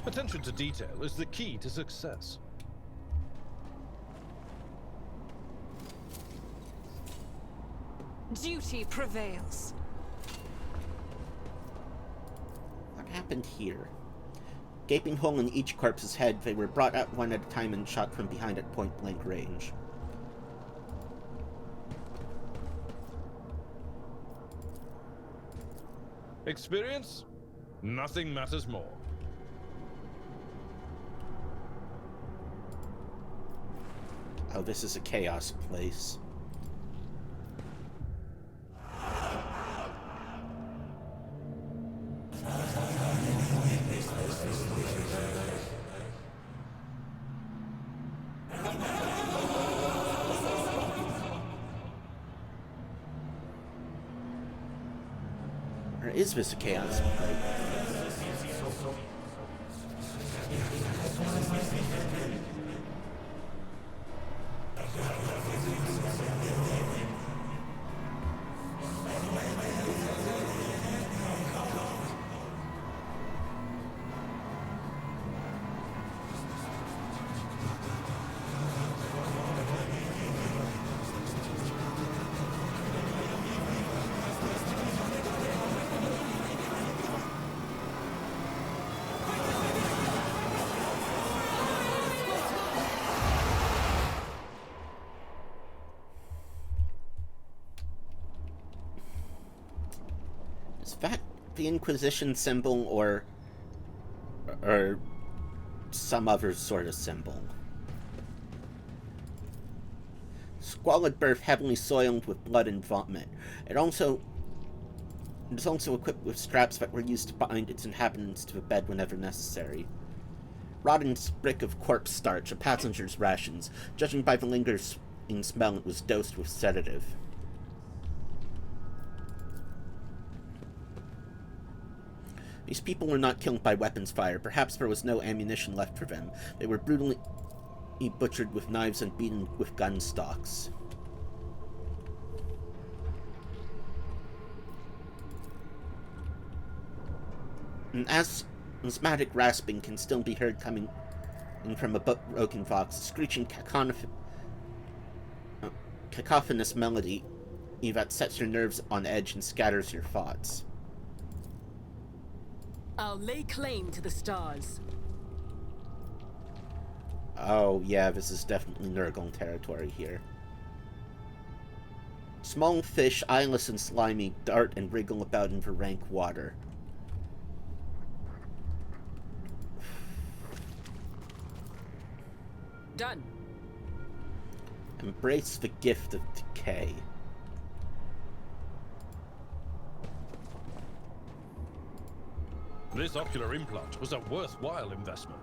Attention to detail is the key to success. Duty prevails. What happened here? Gaping hole in each corpse's head, they were brought out one at a time and shot from behind at point-blank range. Experience? Nothing matters more. Oh, this is a chaos place. Or is this a chaos place? Is that the Inquisition symbol or some other sort of symbol? Squalid berth heavily soiled with blood and vomit. It is also equipped with straps that were used to bind its inhabitants to a bed whenever necessary. Rotten brick of corpse starch, a passenger's rations. Judging by the lingering smell, it was dosed with sedative. These people were not killed by weapons fire. Perhaps there was no ammunition left for them. They were brutally butchered with knives and beaten with gun stocks. An asthmatic rasping can still be heard coming in from a broken box, a screeching cacophonous melody that sets your nerves on edge and scatters your thoughts. I'll lay claim to the stars. Oh, yeah, this is definitely Nurgle territory here. Small fish, eyeless and slimy, dart and wriggle about in the rank water. Done. Embrace the gift of decay. This ocular implant was a worthwhile investment.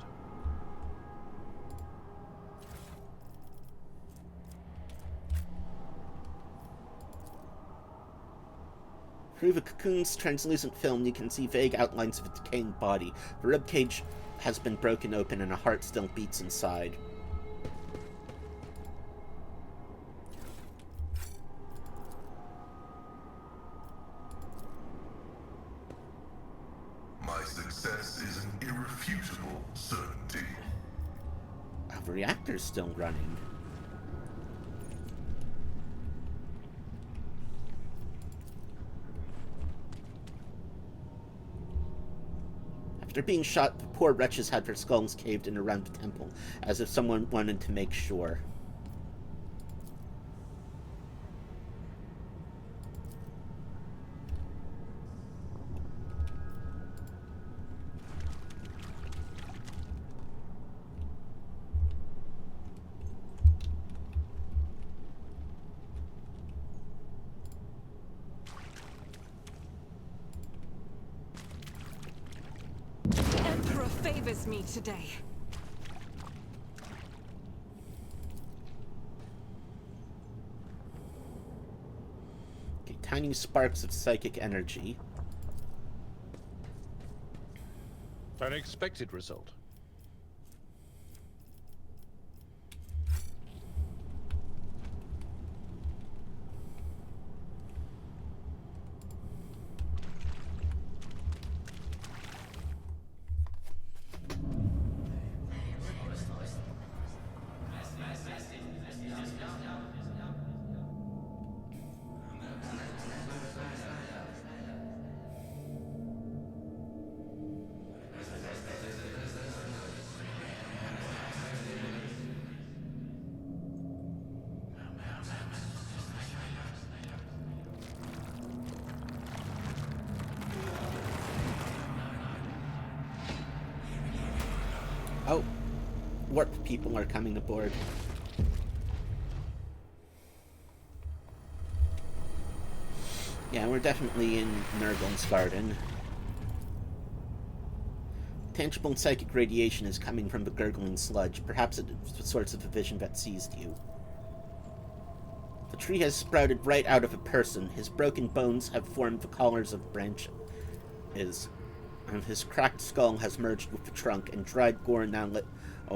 Through the cocoon's translucent film, you can see vague outlines of a decaying body. The ribcage has been broken open and a heart still beats inside. My success is an irrefutable certainty. The reactor's still running. After being shot, the poor wretches had their skulls caved in around the temple, as if someone wanted to make sure. Favors me today. tiny sparks of psychic energy. An expected result. Oh, warp people are coming aboard. Yeah, we're definitely in Nurgle's garden. Tangible psychic radiation is coming from the gurgling sludge. Perhaps it's the source of the vision that seized you. The tree has sprouted right out of a person. His broken bones have formed the collars of branches, and his cracked skull has merged with the trunk, and dried gore now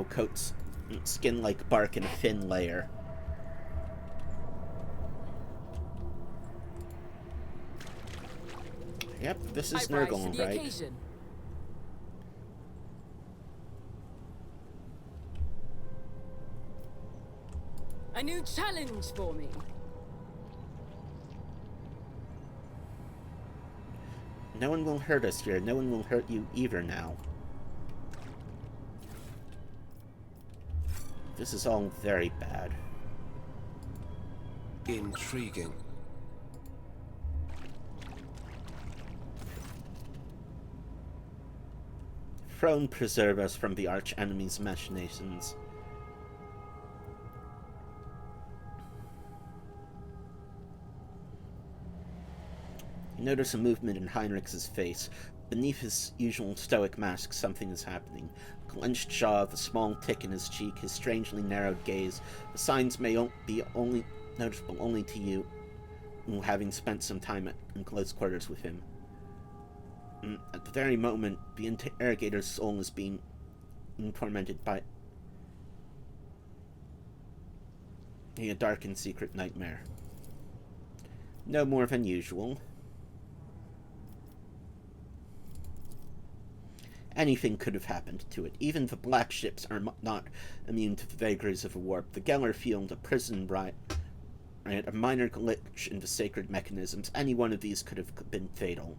coats skin like bark in a thin layer. Yep, this is Nurgle, right? Occasion. A new challenge for me. No one will hurt us here. No one will hurt you either now. This is all very bad. Intriguing. Throne preserve us from the arch-enemy's machinations. You notice a movement in Heinrich's face. Beneath his usual stoic mask, something is happening. Clenched jaw, the small tick in his cheek, his strangely narrowed gaze. The signs may be only noticeable only to you, having spent some time in close quarters with him. At the very moment, the interrogator's soul is being tormented by a dark and secret nightmare. No more than usual. Anything could have happened to it. Even the black ships are not immune to the vagaries of a warp. The Geller field, a prison riot, a minor glitch in the sacred mechanisms. Any one of these could have been fatal.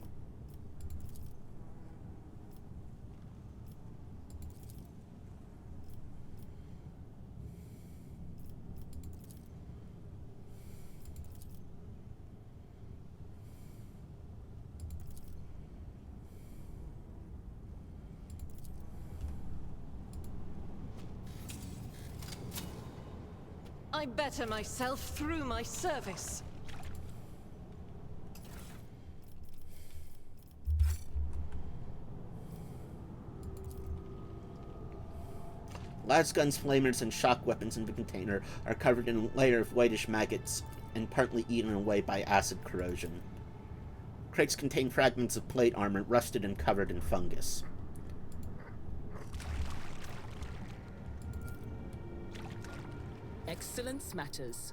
I better myself through my service. Lasguns, flamers, and shock weapons in the container are covered in a layer of whitish maggots and partly eaten away by acid corrosion. Crates contain fragments of plate armor, rusted and covered in fungus. Excellence matters.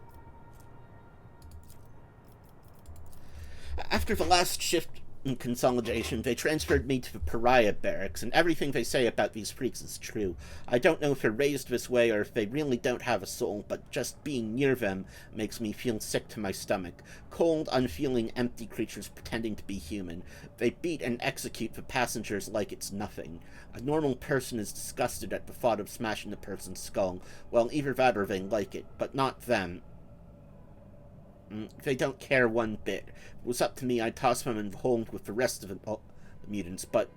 After the last shift in consolidation, they transferred me to the pariah barracks, and everything they say about these freaks is true. I don't know if they're raised this way or if they really don't have a soul, but just being near them makes me feel sick to my stomach. Cold, unfeeling, empty creatures pretending to be human. They beat and execute the passengers like it's nothing. A normal person is disgusted at the thought of smashing a person's skull. Well, either that or they like it, but not them. They don't care one bit. If it was up to me, I'd toss them in the hold with the rest of the mutants, but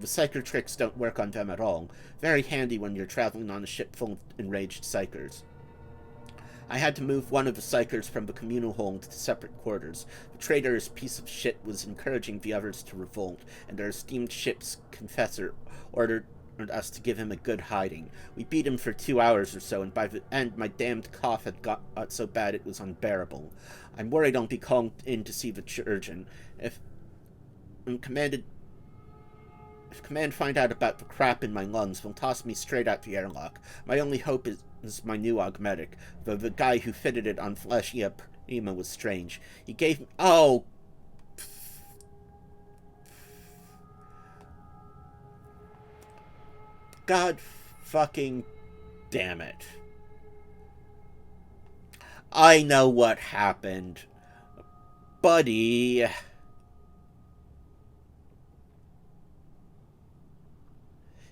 the psyker tricks don't work on them at all. Very handy when you're traveling on a ship full of enraged psykers. I had to move one of the psykers from the communal hold to separate quarters. The traitorous piece of shit was encouraging the others to revolt, and their esteemed ship's confessor ordered us to give him a good hiding. We beat him for 2 hours or so, and by the end my damned cough had got so bad it was unbearable. I'm worried I'll be called in to see the surgeon. If command find out about the crap in my lungs, they'll toss me straight out the airlock. My only hope is my new augmetic, though the guy who fitted it on Fleshia Prima was strange. He gave me... Oh! God fucking damn it. I know what happened. Buddy...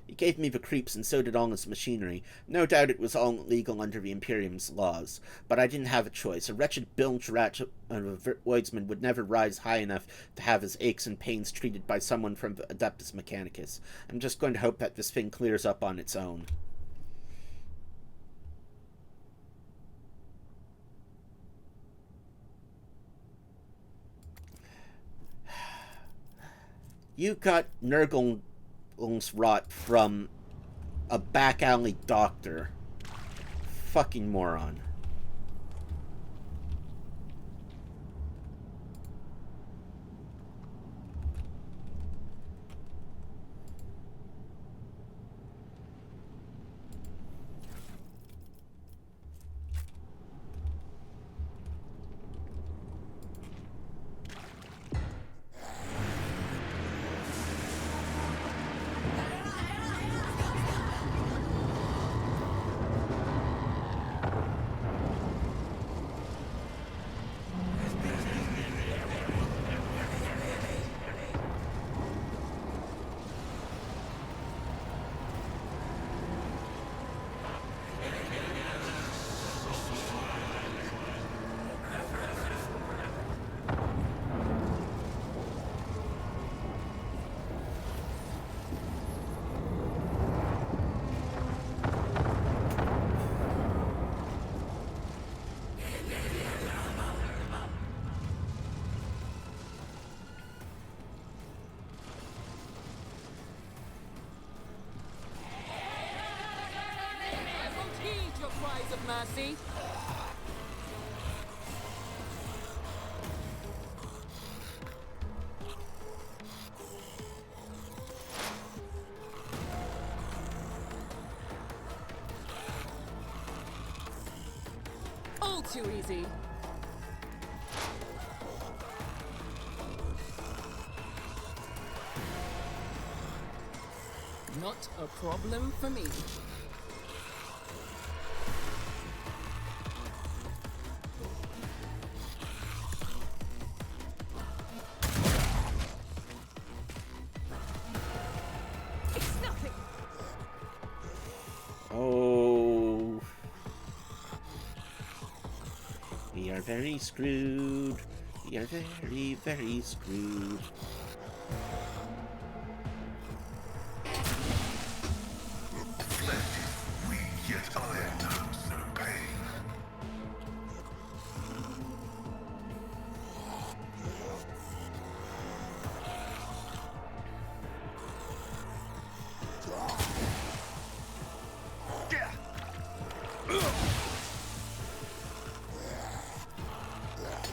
He gave me the creeps, and so did all his machinery. No doubt it was all legal under the Imperium's laws, but I didn't have a choice. A wretched bilge rat of a Voidsman would never rise high enough to have his aches and pains treated by someone from the Adeptus Mechanicus. I'm just going to hope that this thing clears up on its own. You got Nurgle rot from a back alley doctor. Fucking moron. Mercy. All too easy. Not a problem for me. Very screwed. We are very, very screwed. Flesh is weak, yet iron knows no pain.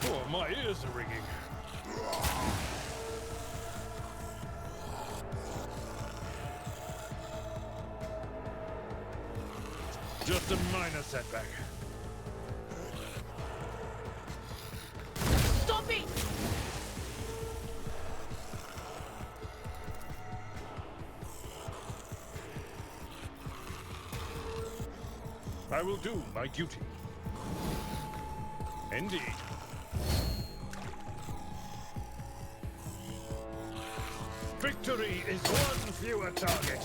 Oh, my ears are ringing. Just a minor setback. Stop it! I will do my duty. Indeed. Victory is one fewer target.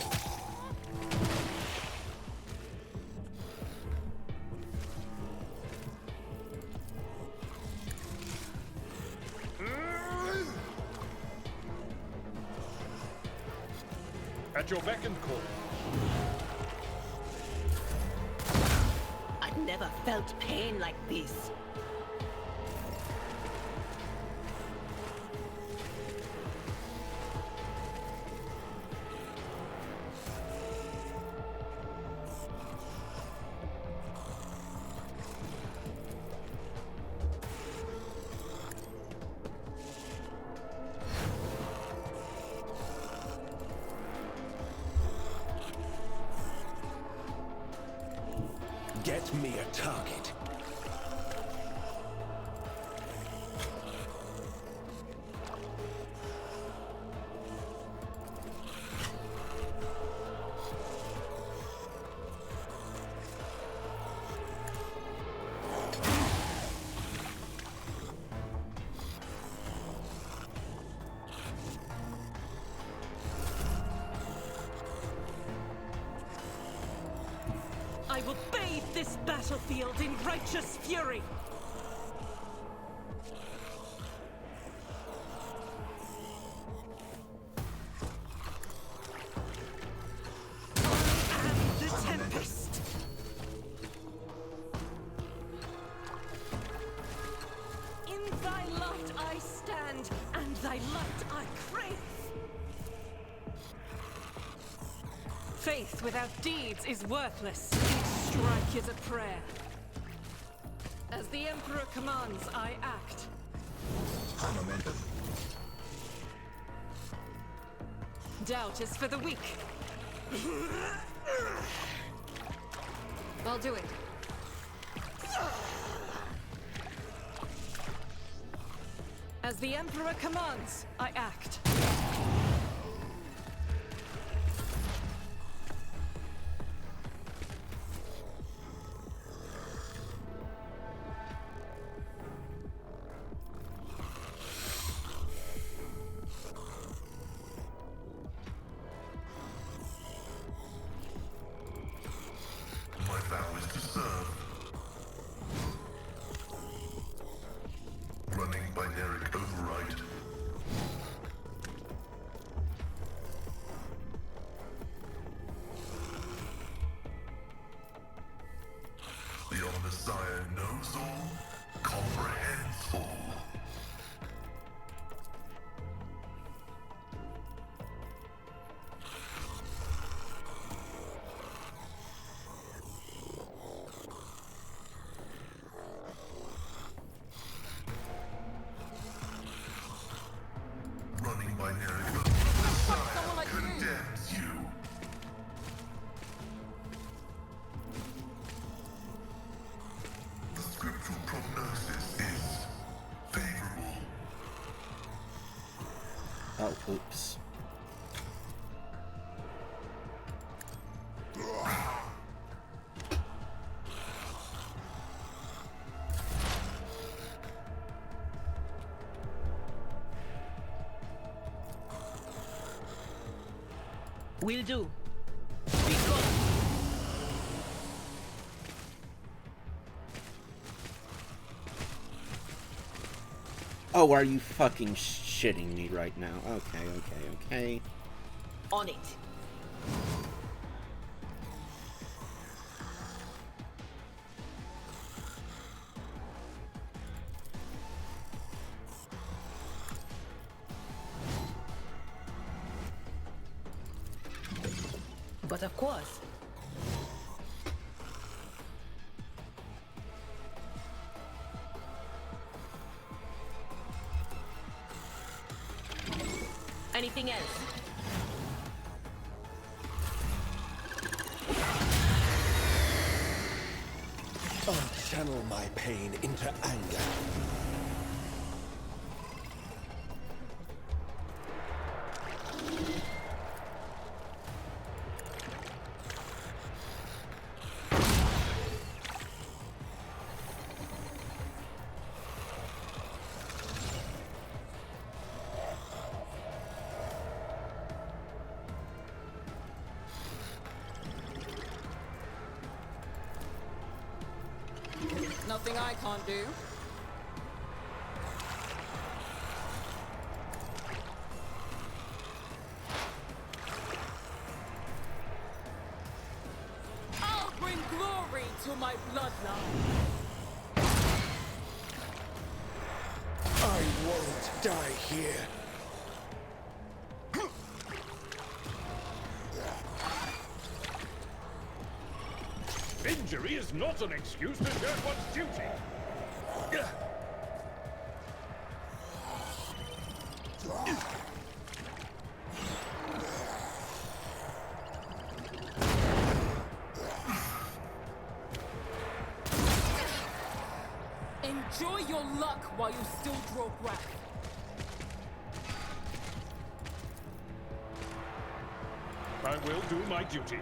At your beck and call. I've never felt pain like this. Get me a target. I will bathe this battlefield in righteous fury! I am the Tempest! In thy light I stand, and thy light I crave! Faith without deeds is worthless. Each strike is a prayer. As the Emperor commands, I act. Momentum. Doubt is for the weak. I'll do it. As the Emperor commands, I act. My vow is to serve. Running binaric override. The Omnissiah knows all, comprehends all. Running binaric Messiah condemns you. The scriptural prognosis is favorable. Oh, oops. Will do. Oh, are you fucking shitting me right now? Okay, okay. On it. But of course. Anything else? I'll channel my pain into anger. Nothing I can't do. I'll bring glory to my bloodline. I won't die here. Injury is not an excuse to shirk one's duty. while you still draw breath. I will do my duty.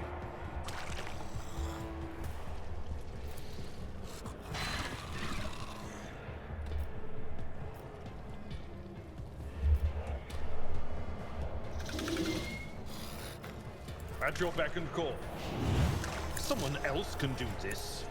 At your beck and call. Someone else can do this.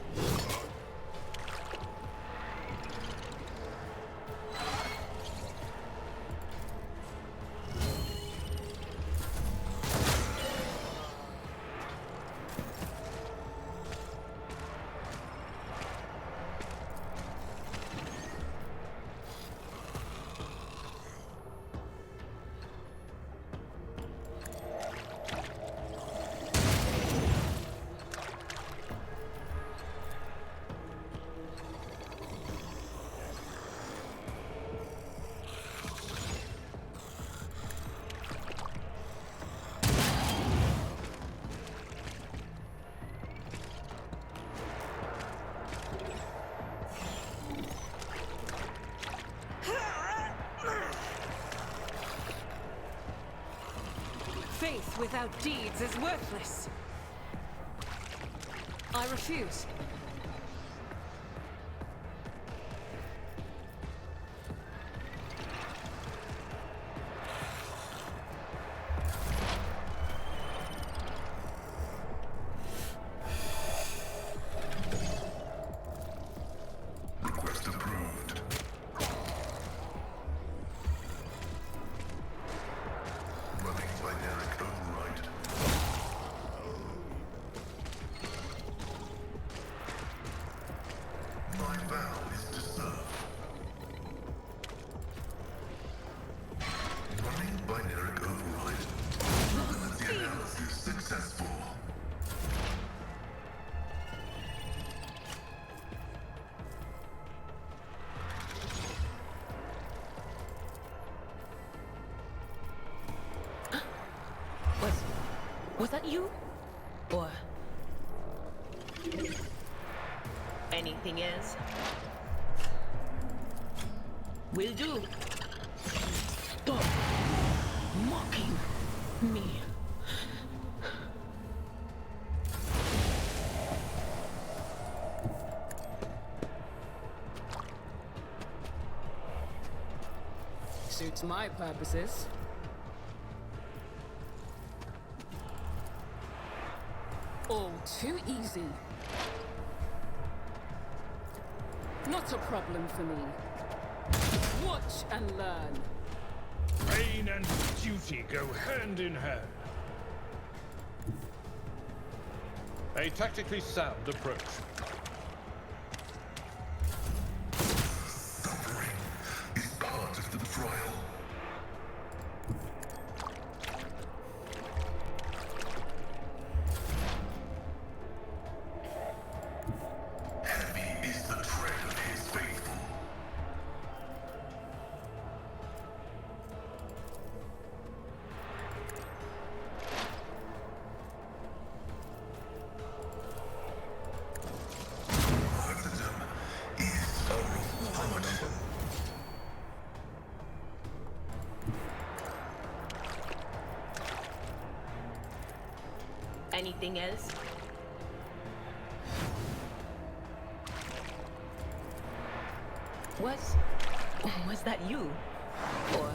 Faith without deeds is worthless. I refuse. Request approved. Running binaric override. My vow is to serve. Running binaric override. Probability analysis successful. Was that you? Or anything else? Will do. Stop mocking me. Suits my purposes. All too easy. Not a problem for me. Watch and learn. Pain and duty go hand in hand. A tactically sound approach. Suffering is part of the trial. Heavy is the tread of his faithful. Martyrdom is a reward. Anything else? Was that you? Or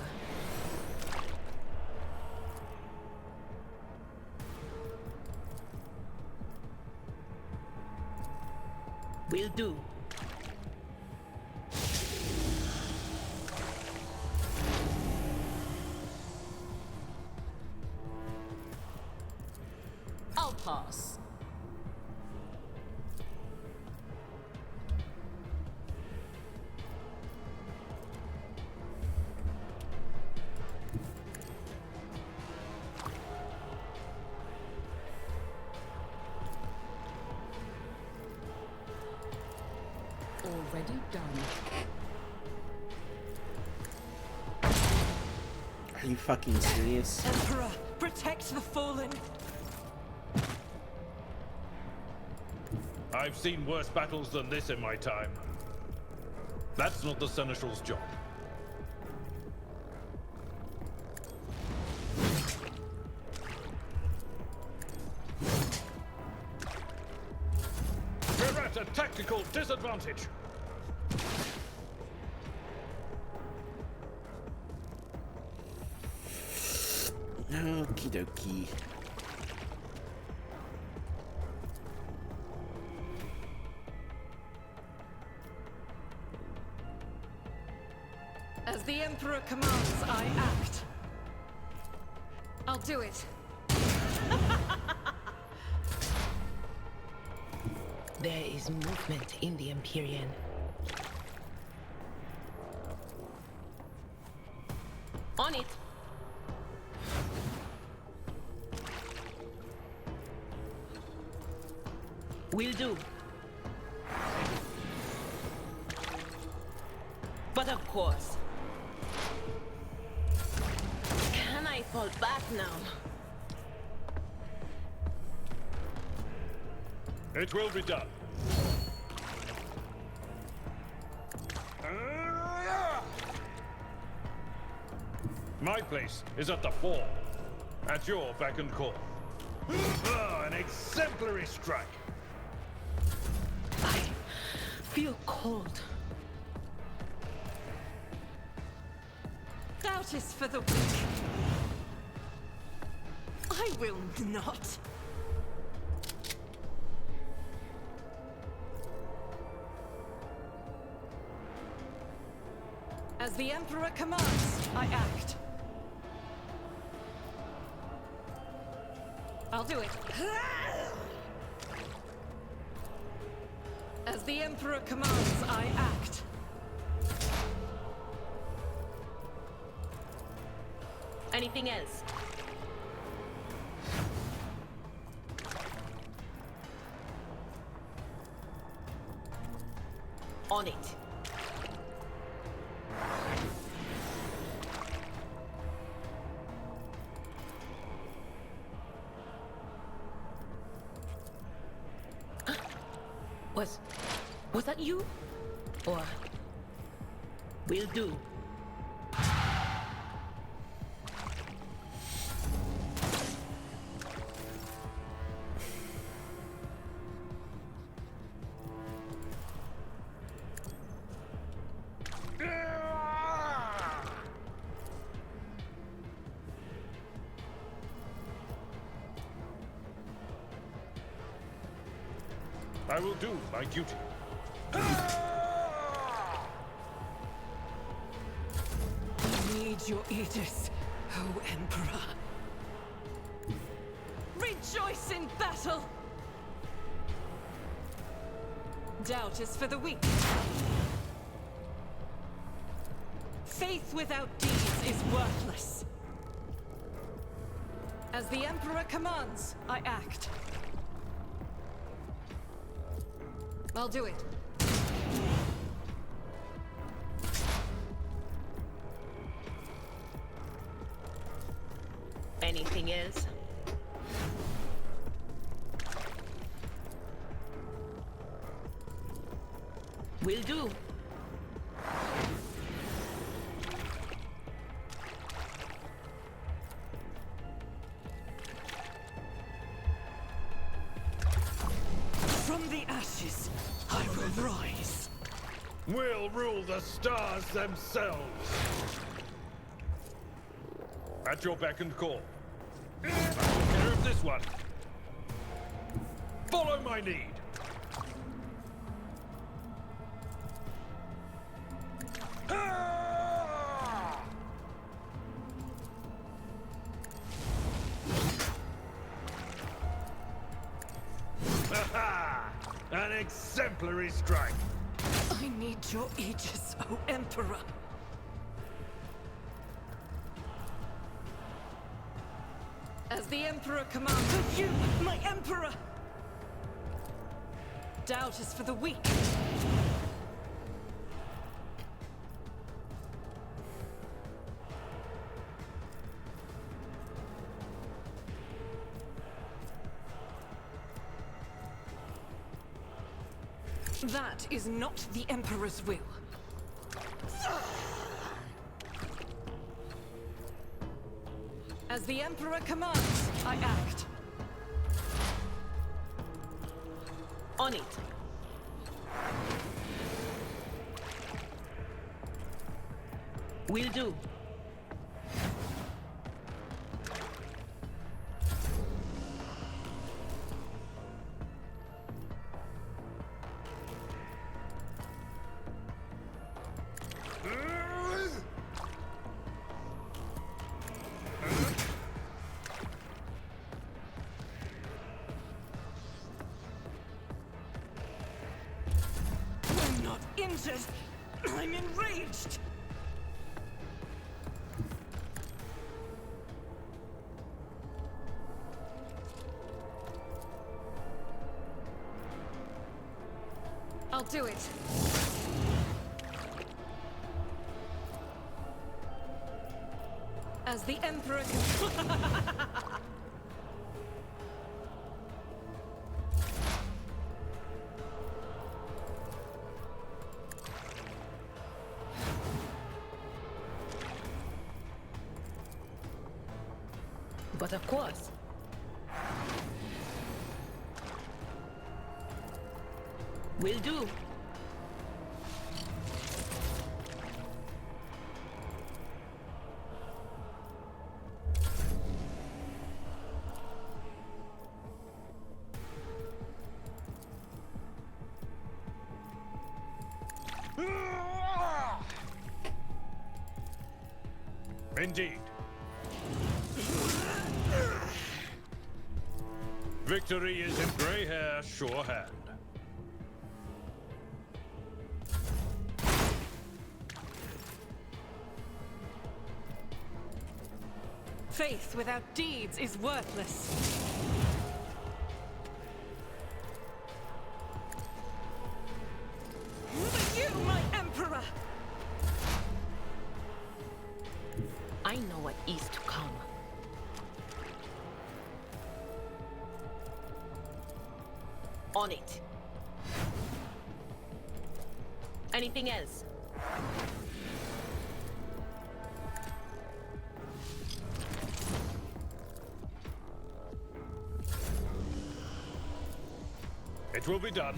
will do. I'll pass. Already done. Are you fucking serious? Emperor, protect the fallen. I've seen worse battles than this in my time. That's not the Seneschal's job. We're at a tactical disadvantage. Okie dokie. As the Emperor commands, I act. I'll do it. There is movement in the Empyrean. On it. Will do. But of course. Can I fall back now? It will be done. My place is at the fore. At your beck and call. An exemplary strike. I feel cold. Doubt is for the weak. I will not. As the Emperor commands, I act. I'll do it. As the Emperor commands, I act. Anything else? On it. Was that you? Or will do. I will do my duty. I need your Aegis, O Emperor. Rejoice in battle! Doubt is for the weak. Faith without deeds is worthless. As the Emperor commands, I act. I'll do it. Anything else? Will do. From the ashes, I will rise. We'll rule the stars themselves. At your beck and call. I'll take care of this one. Follow my lead. An exemplary strike. I need your Aegis, O Emperor. As the Emperor commands, with you, my Emperor! Doubt is for the weak. That is not the Emperor's will. As the Emperor commands, I act. On it. Will do. When not injured, I'm enraged. I'll do it. As the Emperor But of course. Will do. Indeed. Victory is in grey hair, sure hand. Faith without deeds is worthless. But you, my Emperor! I know what is to come. On it. Anything else? It will be done.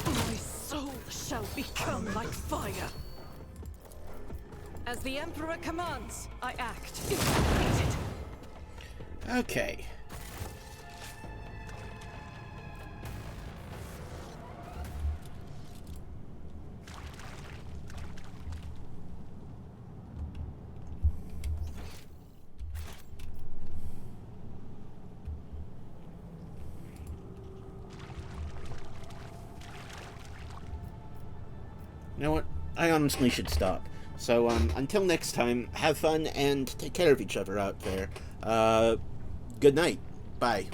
My soul shall become like fire. As the Emperor commands, I act. It's completed. Okay. You know what? I honestly should stop. So, until next time, have fun and take care of each other out there. Good night. Bye.